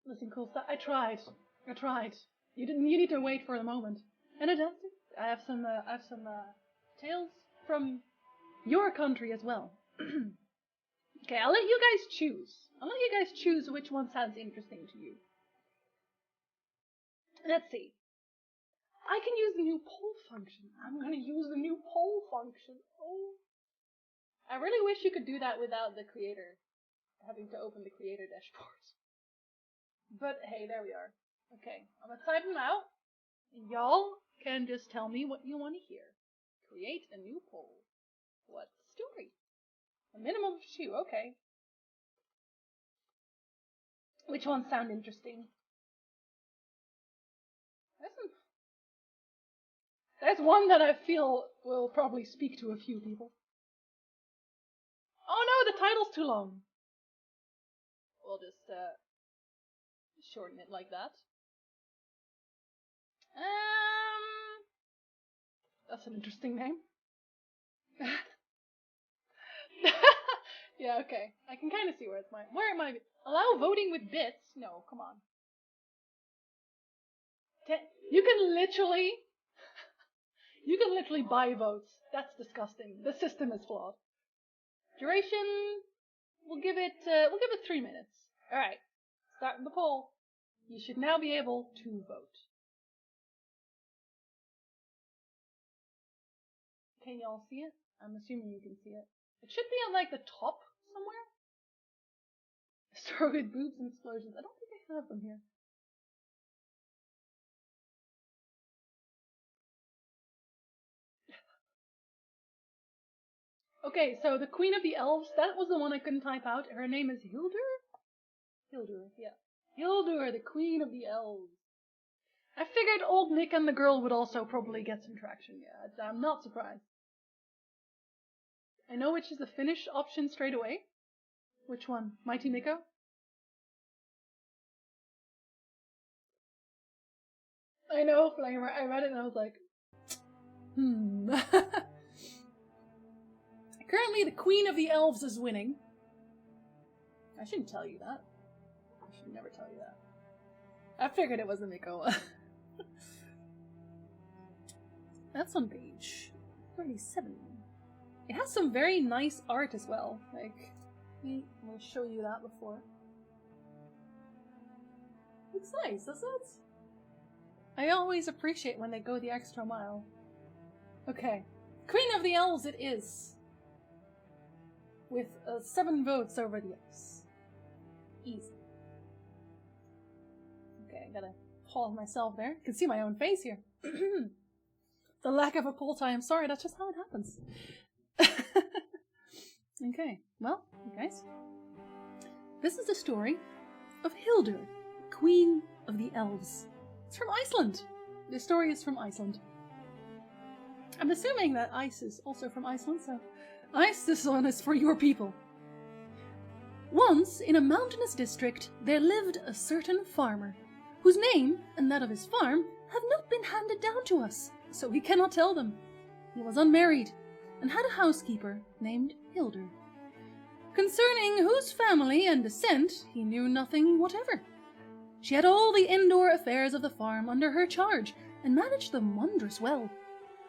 Speaker 1: Listen, cool stuff. I tried. You need to wait for the moment. And it does. I have some tales from your country as well. Okay, I'll let you guys choose which one sounds interesting to you. Let's see. I can use the new poll function. I'm gonna use the new poll function. Oh. I really wish you could do that without the creator having to open the creator dashboard. But hey, there we are. Okay, I'm gonna type them out. And y'all can just tell me what you want to hear. Create a new poll. What story? A minimum of 2, okay. Which ones sound interesting? There's one that I feel will probably speak to a few people. Oh no, the title's too long. We'll just shorten it like that. That's an interesting name. Yeah, okay. I can kind of see where it might be. Allow voting with bits? No, come on. You can literally buy votes. That's disgusting. The system is flawed. Duration, we'll give it 3 minutes. All right, starting the poll. You should now be able to vote. Can y'all see it? I'm assuming you can see it. It should be at like the top somewhere. Store with boobs and explosions. I don't think I have them here. Okay, so the Queen of the Elves, that was the one I couldn't type out. Her name is Hildur? Hildur, yeah. Hildur, the Queen of the Elves. I figured old Nick and the girl would also probably get some traction, yeah. I'm not surprised. I know which is the Finnish option straight away. Which one? Mighty Mikko? I know, Flamer. I read it and I was like, Currently, the Queen of the Elves is winning. I shouldn't tell you that. I should never tell you that. I figured it was a Mikko. That's on page 37. It has some very nice art as well. Like, I'll show you that before. Looks nice, doesn't it? I always appreciate when they go the extra mile. Okay. Queen of the Elves it is. With 7 votes over the Elves. Easy. Okay, I gotta pause myself there. You can see my own face here. The lack of a poll time. Sorry, that's just how it happens. Okay, well, you guys. This is the story of Hildur, Queen of the Elves. It's from Iceland. The story is from Iceland. I'm assuming that ice is also from Iceland, so ice, this one is for your people. Once, in a mountainous district, there lived a certain farmer, whose name and that of his farm have not been handed down to us, so we cannot tell them. He was unmarried, and had a housekeeper named Hildur, concerning whose family and descent he knew nothing whatever. She had all the indoor affairs of the farm under her charge, and managed them wondrous well.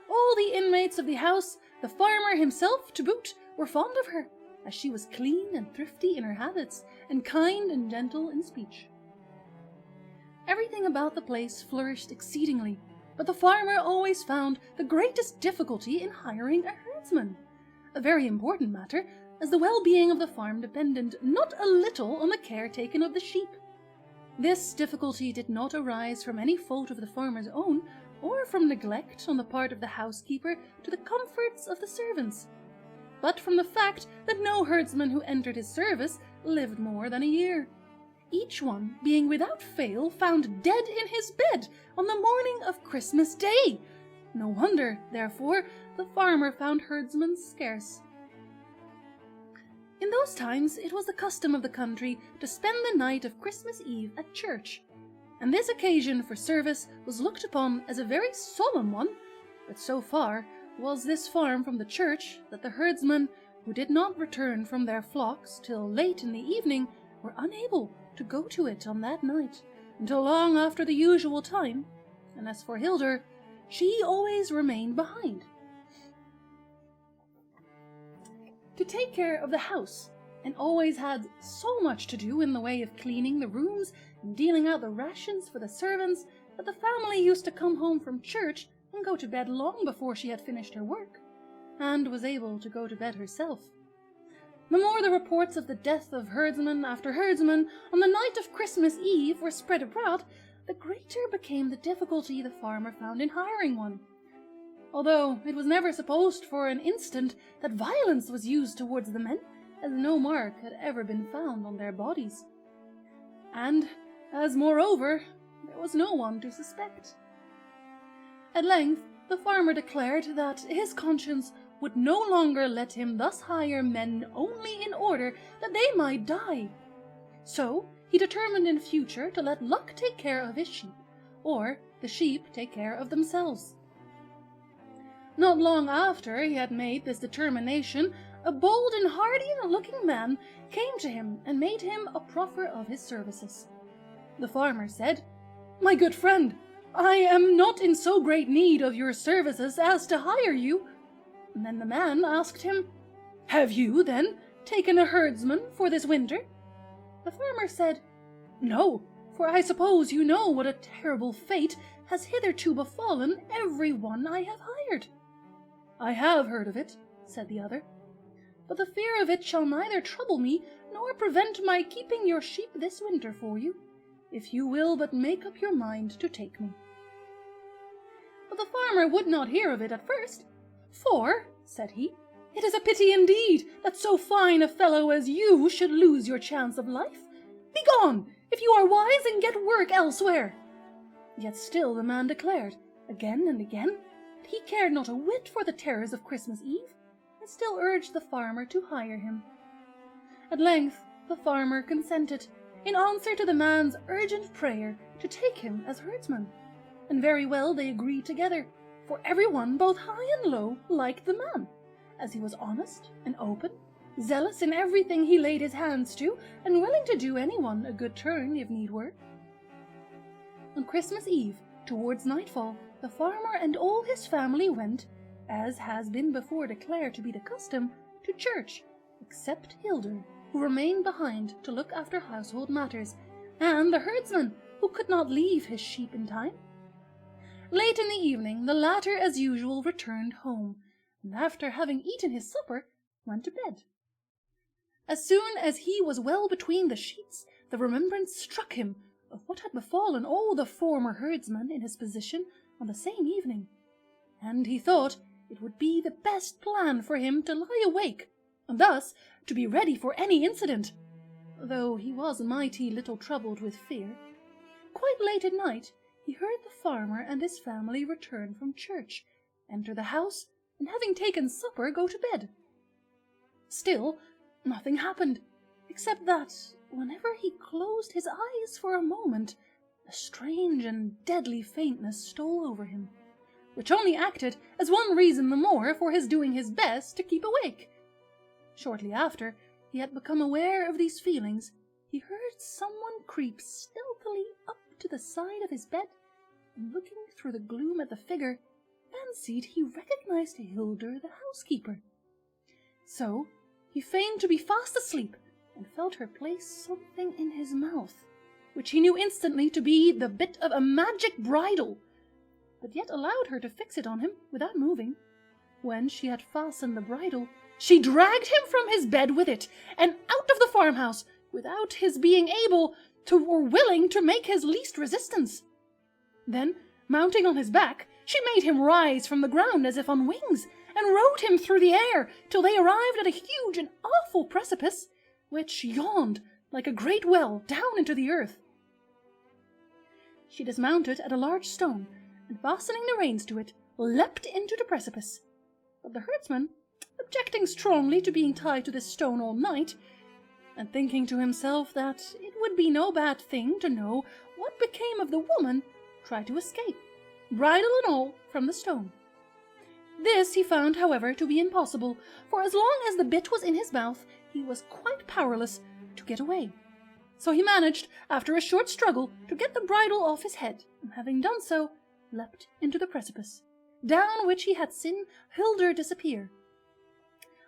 Speaker 1: All the inmates of the house, the farmer himself to boot, were fond of her, as she was clean and thrifty in her habits, and kind and gentle in speech. Everything about the place flourished exceedingly, but the farmer always found the greatest difficulty in hiring a herdsman, a very important matter, as the well-being of the farm depended not a little on the care taken of the sheep. This difficulty did not arise from any fault of the farmer's own, or from neglect on the part of the housekeeper to the comforts of the servants, but from the fact that no herdsman who entered his service lived more than a year, each one being without fail found dead in his bed on the morning of Christmas Day. No wonder, therefore, the farmer found herdsmen scarce. In those times it was the custom of the country to spend the night of Christmas Eve at church, and this occasion for service was looked upon as a very solemn one, but so far was this farm from the church that the herdsmen, who did not return from their flocks till late in the evening, were unable to go to it on that night until long after the usual time, and as for Hildur, she always remained behind to take care of the house, and always had so much to do in the way of cleaning the rooms and dealing out the rations for the servants that the family used to come home from church and go to bed long before she had finished her work, and was able to go to bed herself. The more the reports of the death of herdsman after herdsman on the night of Christmas Eve were spread abroad, the greater became the difficulty the farmer found in hiring one, although it was never supposed for an instant that violence was used towards the men, as no mark had ever been found on their bodies. And, as moreover, there was no one to suspect. At length, the farmer declared that his conscience would no longer let him thus hire men only in order that they might die. So he determined in future to let luck take care of his sheep, or the sheep take care of themselves. Not long after he had made this determination, a bold and hardy-looking man came to him and made him a proffer of his services. The farmer said, "My good friend, I am not in so great need of your services as to hire you." And then the man asked him, "Have you, then, taken a herdsman for this winter?" The farmer said, "No, for I suppose you know what a terrible fate has hitherto befallen every one I have hired." "I have heard of it," said the other, "but the fear of it shall neither trouble me nor prevent my keeping your sheep this winter for you, if you will but make up your mind to take me." But the farmer would not hear of it at first, "For," said he, "it is a pity indeed that so fine a fellow as you should lose your chance of life. Begone, if you are wise, and get work elsewhere." Yet still the man declared, again and again, that he cared not a whit for the terrors of Christmas Eve, and still urged the farmer to hire him. At length the farmer consented, in answer to the man's urgent prayer, to take him as herdsman, and very well they agreed together, for everyone, both high and low, liked the man, as he was honest and open, zealous in everything he laid his hands to, and willing to do anyone a good turn if need were. On Christmas Eve, towards nightfall, the farmer and all his family went, as has been before declared to be the custom, to church, except Hildur, who remained behind to look after household matters, and the herdsman, who could not leave his sheep in time. Late in the evening, the latter, as usual, returned home, and after having eaten his supper, went to bed. As soon as he was well between the sheets, the remembrance struck him of what had befallen all the former herdsmen in his position on the same evening, and he thought it would be the best plan for him to lie awake, and thus to be ready for any incident, though he was mighty little troubled with fear. Quite late at night, he heard the farmer and his family return from church, enter the house, and having taken supper, go to bed. Still, nothing happened, except that, whenever he closed his eyes for a moment, a strange and deadly faintness stole over him, which only acted as one reason the more for his doing his best to keep awake. Shortly after he had become aware of these feelings, he heard someone creep stealthily up to the side of his bed, and looking through the gloom at the figure, fancied he recognized Hildur the housekeeper. So he feigned to be fast asleep, and felt her place something in his mouth, which he knew instantly to be the bit of a magic bridle, but yet allowed her to fix it on him without moving. When she had fastened the bridle, she dragged him from his bed with it, and out of the farmhouse, without his being able to or willing to make his least resistance. Then, mounting on his back, she made him rise from the ground as if on wings, and rode him through the air till they arrived at a huge and awful precipice, which yawned like a great well down into the earth. She dismounted at a large stone, and fastening the reins to it, leapt into the precipice. But the herdsman, objecting strongly to being tied to this stone all night, and thinking to himself that it would be no bad thing to know what became of the woman, tried to escape, bridle and all, from the stone. This he found, however, to be impossible, for as long as the bit was in his mouth, he was quite powerless to get away. So he managed, after a short struggle, to get the bridle off his head, and having done so, leapt into the precipice, down which he had seen Hildur disappear.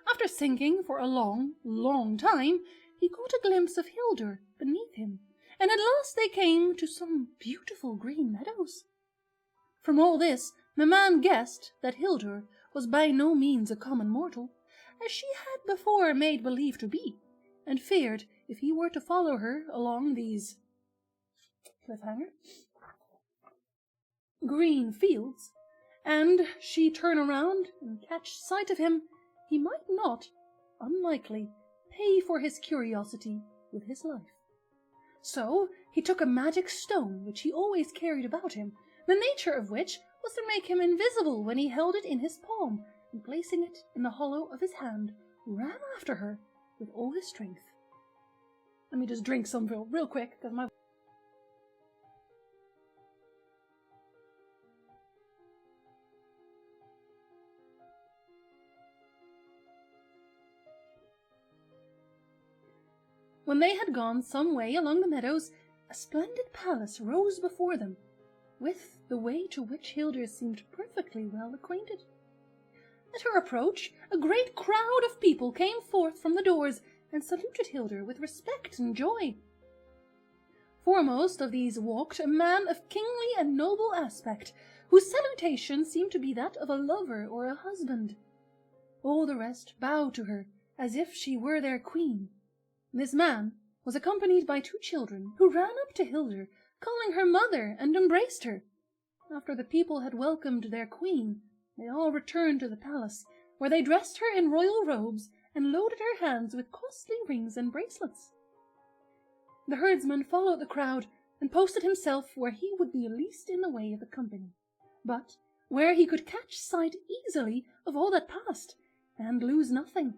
Speaker 1: After sinking for a long, long time, he caught a glimpse of Hildur beneath him, and at last they came to some beautiful green meadows. From all this, the man guessed that Hildur was by no means a common mortal, as she had before made believe to be, and feared if he were to follow her along these green fields, and she turn around and catch sight of him, he might not, unlikely, pay for his curiosity with his life. So he took a magic stone which he always carried about him, the nature of which was to make him invisible when he held it in his palm, and placing it in the hollow of his hand, ran after her with all his strength. Let me just drink some real quick, because my... When they had gone some way along the meadows, a splendid palace rose before them, with the way to which Hildur seemed perfectly well acquainted. At her approach, a great crowd of people came forth from the doors and saluted Hildur with respect and joy. Foremost of these walked a man of kingly and noble aspect, whose salutation seemed to be that of a lover or a husband. All the rest bowed to her as if she were their queen. This man was accompanied by 2 children, who ran up to Hildur, calling her mother, and embraced her. After the people had welcomed their queen, they all returned to the palace, where they dressed her in royal robes and loaded her hands with costly rings and bracelets. The herdsman followed the crowd and posted himself where he would be least in the way of the company, but where he could catch sight easily of all that passed, and lose nothing.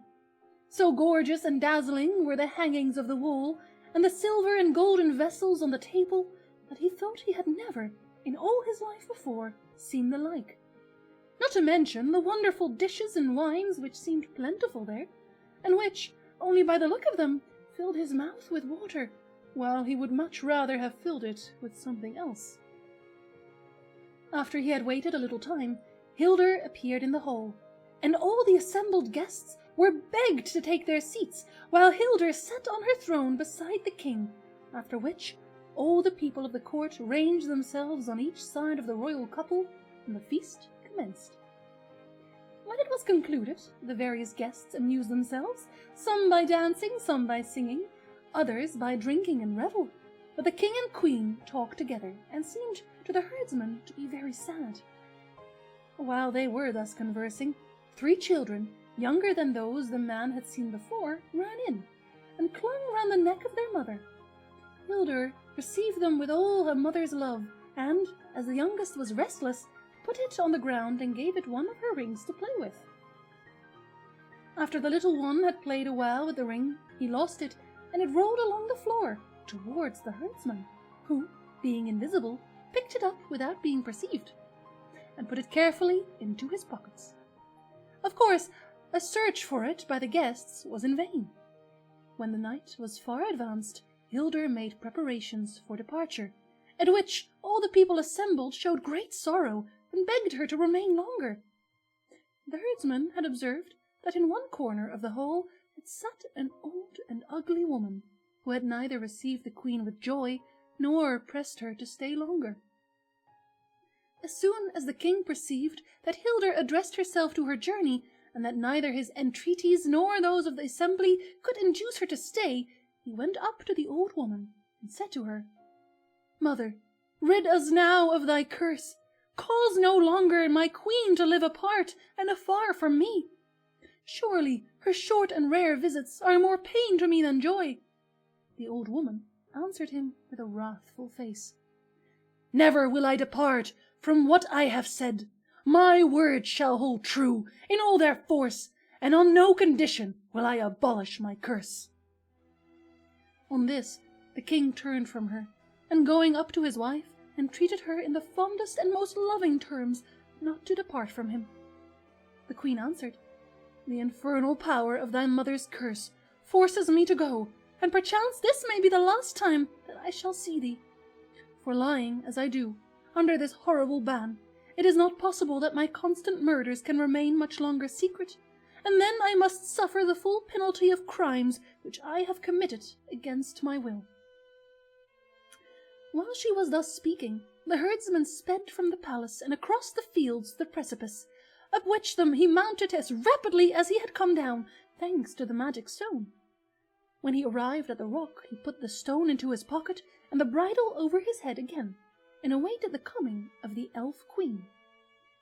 Speaker 1: So gorgeous and dazzling were the hangings of the wall, and the silver and golden vessels on the table, that he thought he had never, in all his life before, seen the like. Not to mention the wonderful dishes and wines which seemed plentiful there, and which, only by the look of them, filled his mouth with water, while he would much rather have filled it with something else. After he had waited a little time, Hildur appeared in the hall, and all the assembled guests were begged to take their seats, while Hildur sat on her throne beside the king, after which all the people of the court ranged themselves on each side of the royal couple, and the feast commenced. When it was concluded, the various guests amused themselves, some by dancing, some by singing, others by drinking and revel, but the king and queen talked together, and seemed to the herdsman to be very sad. While they were thus conversing, 3 children, younger than those the man had seen before, ran in, and clung round the neck of their mother. Hildur received them with all her mother's love, and, as the youngest was restless, put it on the ground and gave it one of her rings to play with. After the little one had played a while with the ring, he lost it, and it rolled along the floor towards the herdsman, who, being invisible, picked it up without being perceived. and put it carefully into his pockets. Of course, a search for it by the guests was in vain. When the night was far advanced, Hildur made preparations for departure, at which all the people assembled showed great sorrow and begged her to remain longer. The herdsman had observed that in one corner of the hall had sat an old and ugly woman, who had neither received the queen with joy nor pressed her to stay longer. As soon as the king perceived that Hildur addressed herself to her journey, and that neither his entreaties nor those of the assembly could induce her to stay, he went up to the old woman and said to her, "Mother, rid us now of thy curse. Cause no longer my queen to live apart and afar from me. Surely her short and rare visits are more pain to me than joy." The old woman answered him with a wrathful face, "Never will I depart from what I have said. My words shall hold true in all their force, and on no condition will I abolish my curse." On this, the king turned from her, and going up to his wife, entreated her in the fondest and most loving terms not to depart from him. The queen answered, "The infernal power of thy mother's curse forces me to go, and perchance this may be the last time that I shall see thee. For lying, as I do, under this horrible ban, it is not possible that my constant murders can remain much longer secret, and then I must suffer the full penalty of crimes which I have committed against my will." While she was thus speaking, the herdsman sped from the palace and across the fields to the precipice, up which he mounted as rapidly as he had come down, thanks to the magic stone. When he arrived at the rock, he put the stone into his pocket and the bridle over his head again, and awaited the coming of the elf queen.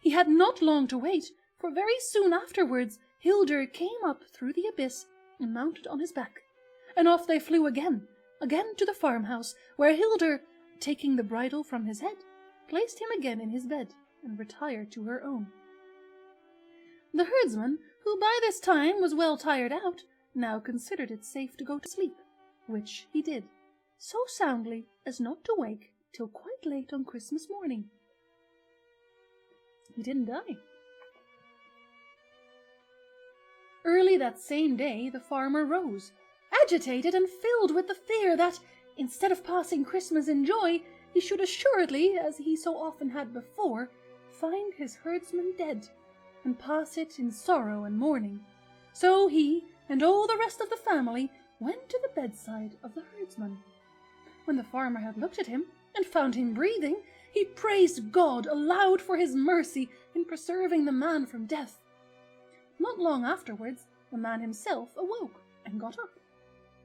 Speaker 1: He had not long to wait, for very soon afterwards Hildur came up through the abyss and mounted on his back, and off they flew again to the farmhouse, where Hildur, taking the bridle from his head, placed him again in his bed and retired to her own. The herdsman, who by this time was well tired out, now considered it safe to go to sleep, which he did, so soundly as not to wake till quite late on Christmas morning. He didn't die. Early that same day the farmer rose, agitated and filled with the fear that, instead of passing Christmas in joy, he should assuredly, as he so often had before, find his herdsman dead, and pass it in sorrow and mourning. So he and all the rest of the family went to the bedside of the herdsman. When the farmer had looked at him and found him breathing, he praised God aloud for his mercy in preserving the man from death. Not long afterwards, the man himself awoke and got up.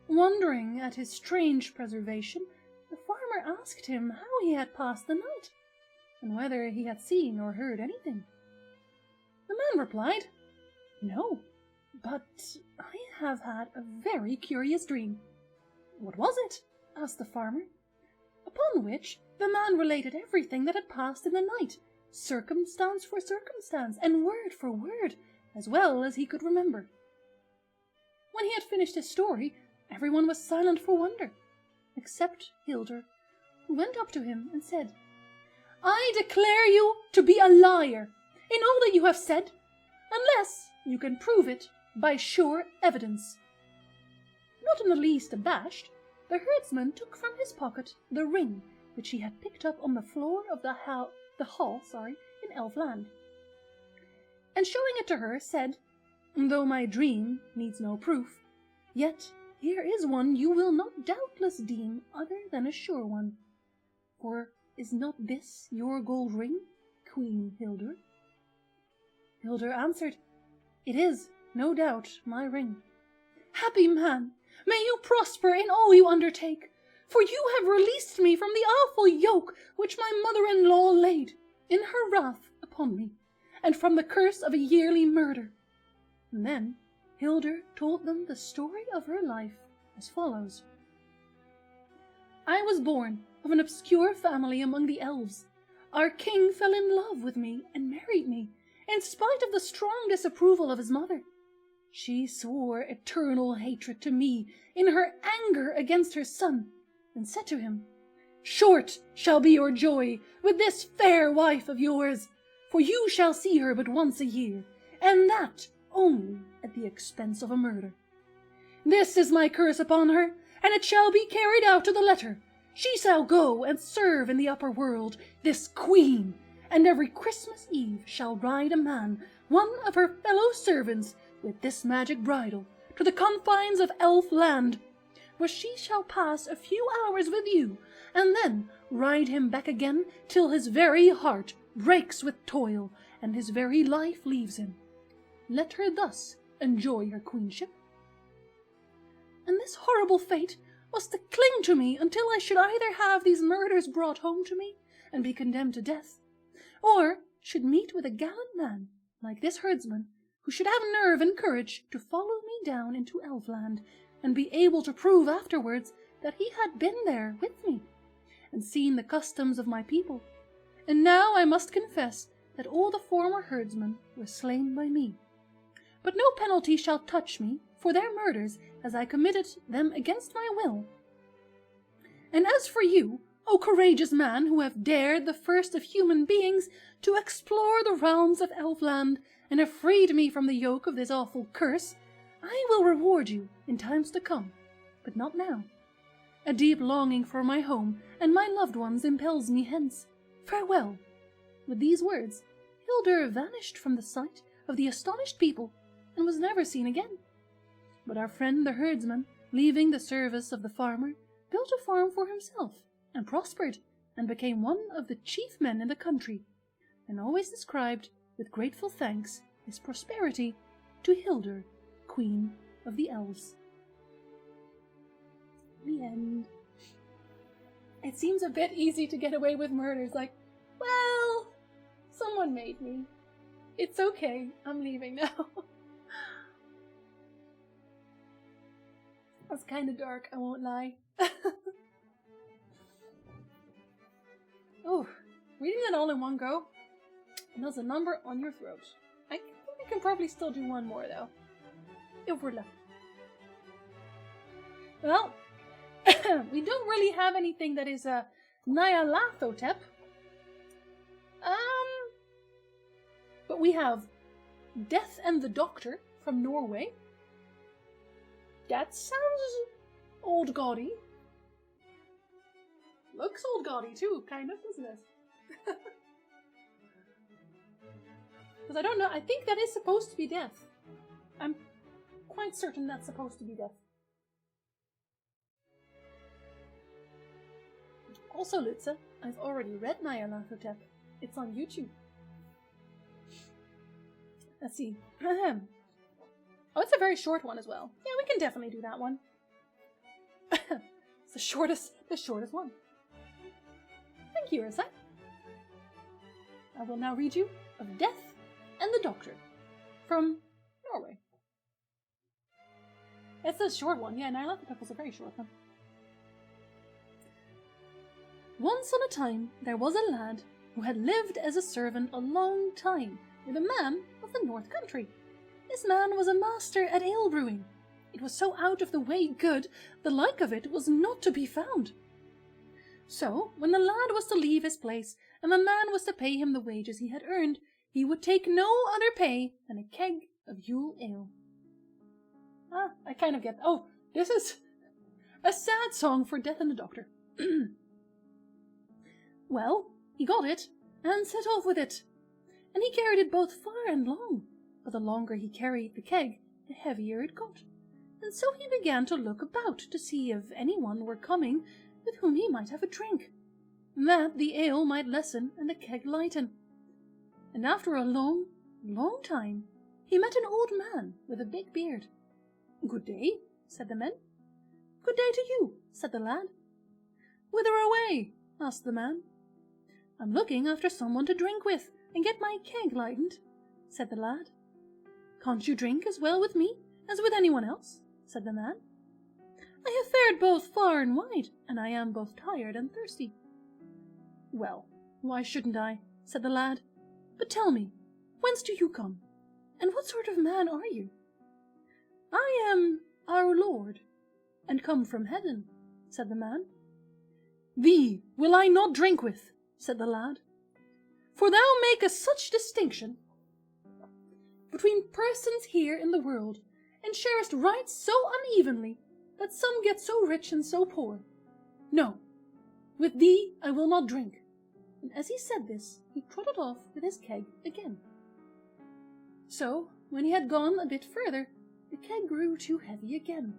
Speaker 1: Wondering at his strange preservation, the farmer asked him how he had passed the night, and whether he had seen or heard anything. The man replied, "No, but I have had a very curious dream." "What was it?" asked the farmer. Upon which the man related everything that had passed in the night, circumstance for circumstance, and word for word, as well as he could remember. When he had finished his story, everyone was silent for wonder, except Hildur, who went up to him and said, "I declare you to be a liar in all that you have said, unless you can prove it by sure evidence." Not in the least abashed, the herdsman took from his pocket the ring which he had picked up on the floor of the hall in Elfland, and showing it to her, said, "Though my dream needs no proof, yet here is one you will not doubtless deem other than a sure one. For is not this your gold ring, Queen Hildur?" Hildur answered, "It is, no doubt, my ring." "Happy man, may you prosper in all you undertake, for you have released me from the awful yoke which my mother-in-law laid, in her wrath, upon me, and from the curse of a yearly murder." And then Hildur told them the story of her life as follows. "I was born of an obscure family among the elves. Our king fell in love with me and married me, in spite of the strong disapproval of his mother. She swore eternal hatred to me in her anger against her son, and said to him, 'Short shall be your joy with this fair wife of yours, for you shall see her but once a year, and that only at the expense of a murder. This is my curse upon her, and it shall be carried out to the letter. She shall go and serve in the upper world, this queen, and every Christmas Eve shall ride a man, one of her fellow servants, with this magic bridle, to the confines of Elf land, where she shall pass a few hours with you, and then ride him back again till his very heart breaks with toil, and his very life leaves him. Let her thus enjoy her queenship. And this horrible fate was to cling to me until I should either have these murders brought home to me and be condemned to death, or should meet with a gallant man like this herdsman, who should have nerve and courage to follow me down into Elfland, and be able to prove afterwards that he had been there with me, and seen the customs of my people. And now I must confess that all the former herdsmen were slain by me. But no penalty shall touch me for their murders, as I committed them against my will. And as for you, O courageous man, who have dared, the first of human beings, to explore the realms of Elfland, and have freed me from the yoke of this awful curse, I will reward you in times to come, but not now. A deep longing for my home and my loved ones impels me hence. Farewell. With these words, Hildur vanished from the sight of the astonished people, and was never seen again. But our friend the herdsman, leaving the service of the farmer, built a farm for himself, and prospered, and became one of the chief men in the country, and always described, with grateful thanks, his prosperity to Hildur, Queen of the Elves. The end. It seems a bit easy to get away with murders, like, well, someone made me. It's okay, I'm leaving now. That's kind of dark, I won't lie. Oh, reading that all in one go, and there's a number on your throat. I think I can probably still do one more, though. If we're lucky. Well, we don't really have anything that is a Nyarlathotep. But we have Death and the Doctor from Norway. That sounds old gaudy. Looks old gaudy too, kind of, doesn't it? Because I don't know, I think that is supposed to be death. I'm quite certain that's supposed to be death. Also, Lutza, I've already read Nyarlathotep. It's on YouTube. Let's see. Oh, it's a very short one as well. Yeah, we can definitely do that one. It's the shortest one. Thank you, Ursa. I will now read you of Death and the Doctor from Norway. It's a short one. Yeah, Nyarlathotep was a very short one. Once on a time, there was a lad who had lived as a servant a long time with a man of the North Country. This man was a master at ale brewing. It was so out of the way good, the like of it was not to be found. So, when the lad was to leave his place, and the man was to pay him the wages he had earned, he would take no other pay than a keg of Yule ale. Ah, I kind of get... Oh, this is a sad song for Death and the Doctor. Well, he got it, and set off with it, and he carried it both far and long, but the longer he carried the keg, the heavier it got, and so he began to look about to see if anyone were coming with whom he might have a drink, that the ale might lessen and the keg lighten. And after a long, long time, he met an old man with a big beard. "Good day," said the man. "Good day to you," said the lad. "Whither away?" asked the man. "I'm looking after someone to drink with, and get my keg lightened," said the lad. "Can't you drink as well with me as with anyone else?" said the man. "I have fared both far and wide, and I am both tired and thirsty." "Well, why shouldn't I?" said the lad. "But tell me, whence do you come, and what sort of man are you?" "I am our Lord, and come from heaven," said the man. "Thee will I not drink with," said the lad. For thou makest such distinction between persons here in the world, and sharest rights so unevenly, that some get so rich and so poor. No, with thee I will not drink. And as he said this, he trotted off with his keg again. So, when he had gone a bit further, the keg grew too heavy again.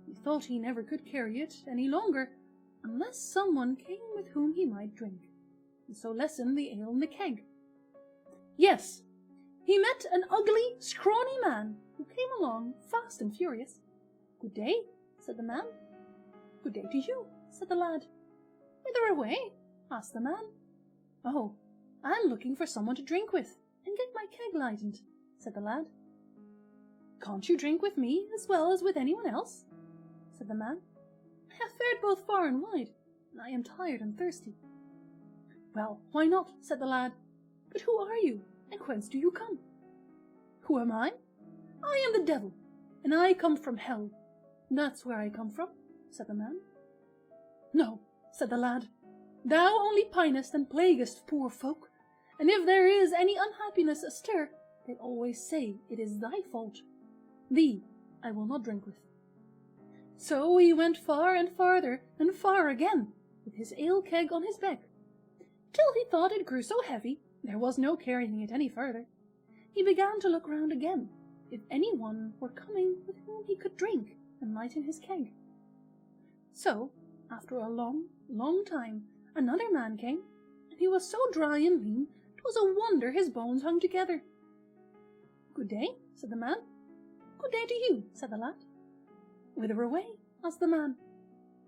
Speaker 1: He thought he never could carry it any longer, unless someone came with whom he might drink, and so lessen the ale in the keg. Yes, he met an ugly, scrawny man who came along fast and furious. "Good day," said the man. "Good day to you," said the lad. "Whither away?" asked the man. "Oh, I'm looking for someone to drink with, and get my keg lightened," said the lad. "Can't you drink with me as well as with anyone else?" said the man. "I have fared both far and wide, and I am tired and thirsty." "Well, why not?" said the lad. "But who are you, and whence do you come?" "Who am I? I am the devil, and I come from hell. That's where I come from," said the man. "No," said the lad. "Thou only pinest and plaguest poor folk, and if there is any unhappiness astir, they always say it is thy fault. Thee I will not drink with." So he went far and farther and far again, with his ale keg on his back, till he thought it grew so heavy there was no carrying it any further. He began to look round again, if any one were coming with whom he could drink and lighten his keg. So, after a long, long time, another man came, and he was so dry and lean, 'twas a wonder his bones hung together. "Good day," said the man. "Good day to you," said the lad. "Whither away?" asked the man.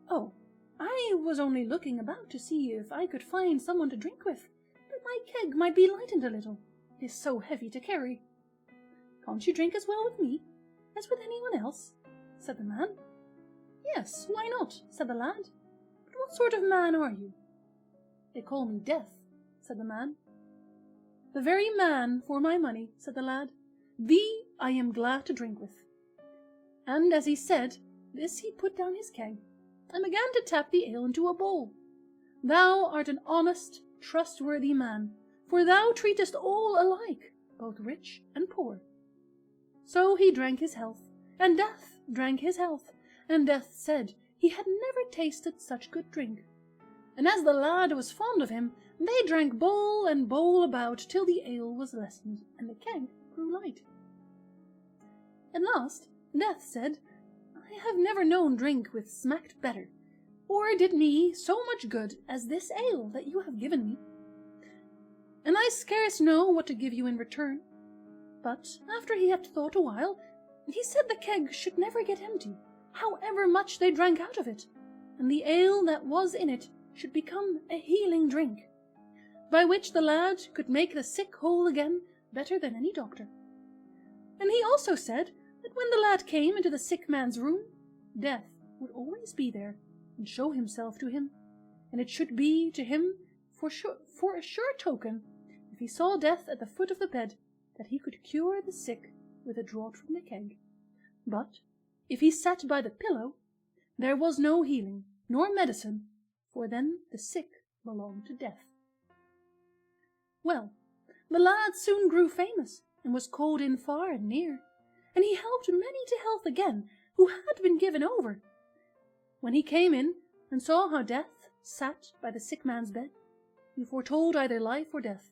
Speaker 1: "Oh, I was only looking about to see if I could find someone to drink with, that my keg might be lightened a little. It is so heavy to carry." "Can't you drink as well with me as with anyone else?" said the man. "Yes, why not?" said the lad. "But what sort of man are you?" "They call me Death," said the man. "The very man for my money," said the lad. "Thee I am glad to drink with." And as he said this he put down his keg, and began to tap the ale into a bowl. "Thou art an honest, trustworthy man, for thou treatest all alike, both rich and poor." So he drank his health, and Death drank his health, and Death said he had never tasted such good drink. And as the lad was fond of him, they drank bowl and bowl about till the ale was lessened, and the keg grew light. At last Death said, "I have never known drink which smacked better, or did me so much good as this ale that you have given me. And I scarce know what to give you in return." But after he had thought a while, he said the keg should never get empty, however much they drank out of it, and the ale that was in it should become a healing drink, by which the lad could make the sick whole again better than any doctor. And he also said that when the lad came into the sick man's room, Death would always be there and show himself to him, and it should be to him for a sure token, if he saw Death at the foot of the bed, that he could cure the sick with a draught from the keg. But if he sat by the pillow, there was no healing nor medicine, for then the sick belonged to Death. Well, the lad soon grew famous, and was called in far and near, and he helped many to health again who had been given over. When he came in and saw how Death sat by the sick man's bed, he foretold either life or death.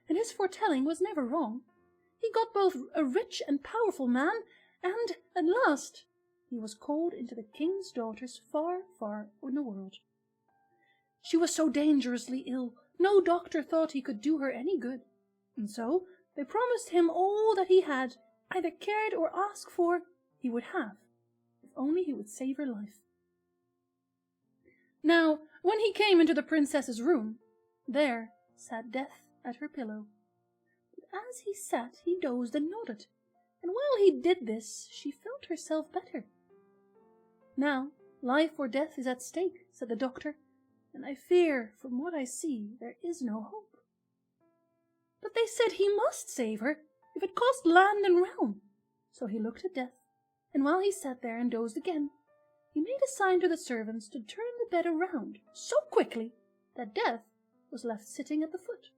Speaker 1: And his foretelling was never wrong. He got both a rich and powerful man, and at last he was called into the king's daughters far, far in the world. She was so dangerously ill, no doctor thought he could do her any good, and so they promised him all that he had either cared or asked for he would have, if only he would save her life. Now, when he came into the princess's room, there sat Death at her pillow. But as he sat, he dozed and nodded, and while he did this, she felt herself better. "Now, life or death is at stake," said the doctor, "and I fear, from what I see, there is no hope." But they said he must save her, if it cost land and realm. So he looked at Death, and while he sat there and dozed again, he made a sign to the servants to turn the bed around so quickly that Death was left sitting at the foot,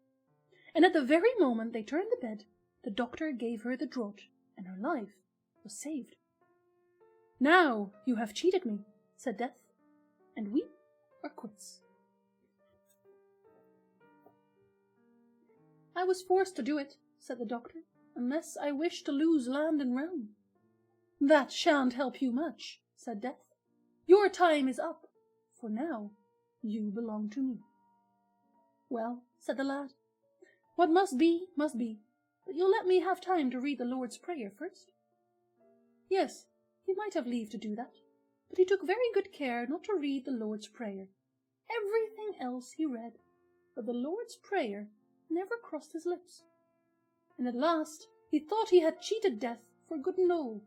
Speaker 1: and at the very moment they turned the bed, the doctor gave her the draught, and her life was saved. "Now you have cheated me," said Death, "and we are quits." "I was forced to do it," said the doctor, "unless I wish to lose land and realm." "That shan't help you much," said Death. "Your time is up, for now you belong to me." "Well," said the lad, "what must be, but you'll let me have time to read the Lord's Prayer first." Yes, he might have leave to do that, but he took very good care not to read the Lord's Prayer. Everything else he read, but the Lord's Prayer never crossed his lips. And at last he thought he had cheated Death for good and all,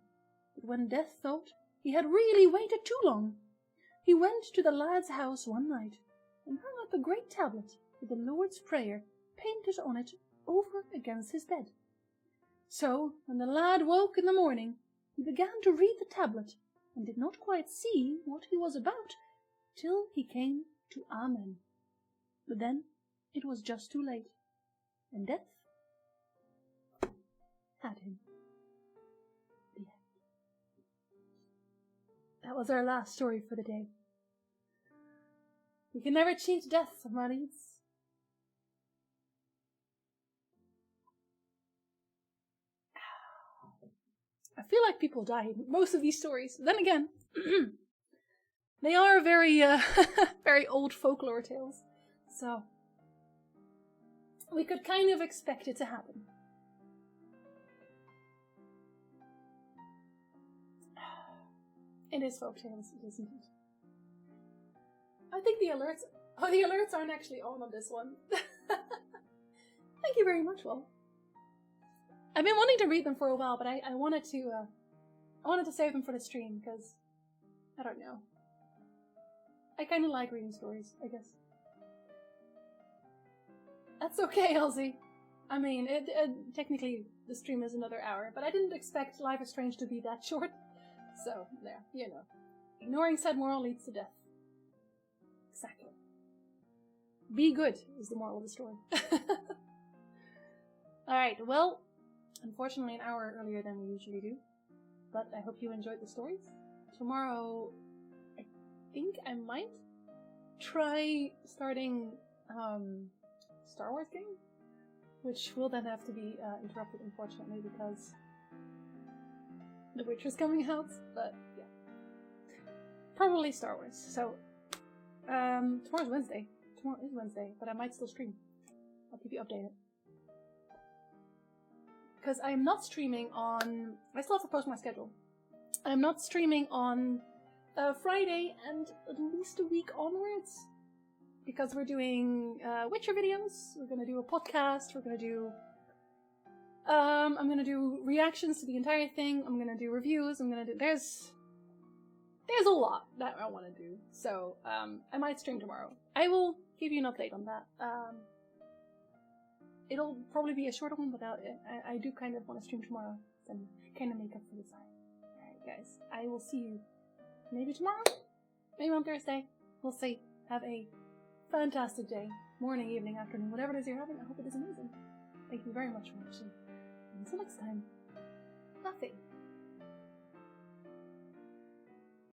Speaker 1: but when Death thought he had really waited too long, he went to the lad's house one night and hung up a great tablet with the Lord's Prayer painted on it over against his bed. So, when the lad woke in the morning, he began to read the tablet, and did not quite see what he was about till he came to Amen. But then it was just too late, and Death had him. The end. That was our last story for the day. You can never cheat death, somebodies. I feel like people die in most of these stories. Then again, they are very, very old folklore tales. So, we could kind of expect it to happen. It is folktales, isn't it? I think the alerts aren't actually on this one. Thank you very much, Will. I've been wanting to read them for a while, but I wanted to save them for the stream, because, I don't know. I kind of like reading stories, I guess. That's okay, Elsie. I mean, technically the stream is another hour, but I didn't expect Life is Strange to be that short. So, there, you know. Ignoring said moral leads to death. Exactly. Be good is the moral of the story. Alright, well, unfortunately an hour earlier than we usually do, but I hope you enjoyed the stories. Tomorrow, I think I might try starting Star Wars game, which will then have to be interrupted, unfortunately, because The Witcher's coming out, but yeah. Probably Star Wars, so tomorrow's Wednesday. Tomorrow is Wednesday, but I might still stream. I'll keep you updated. Because I'm not streaming on... I still have to post my schedule. I'm not streaming on Friday and at least a week onwards. Because we're doing Witcher videos, we're going to do a podcast, we're going to do... I'm going to do reactions to the entire thing, I'm going to do reviews, I'm going to do... There's a lot that I want to do. So, I might stream tomorrow. I will give you an update on that. It'll probably be a shorter one, but I do kind of want to stream tomorrow and kind of make up for the time. Alright, guys. I will see you maybe tomorrow, maybe on Thursday. We'll see. Have a fantastic day. Morning, evening, afternoon, whatever it is you're having. I hope it is amazing. Thank you very much for watching. Until next time, nothing.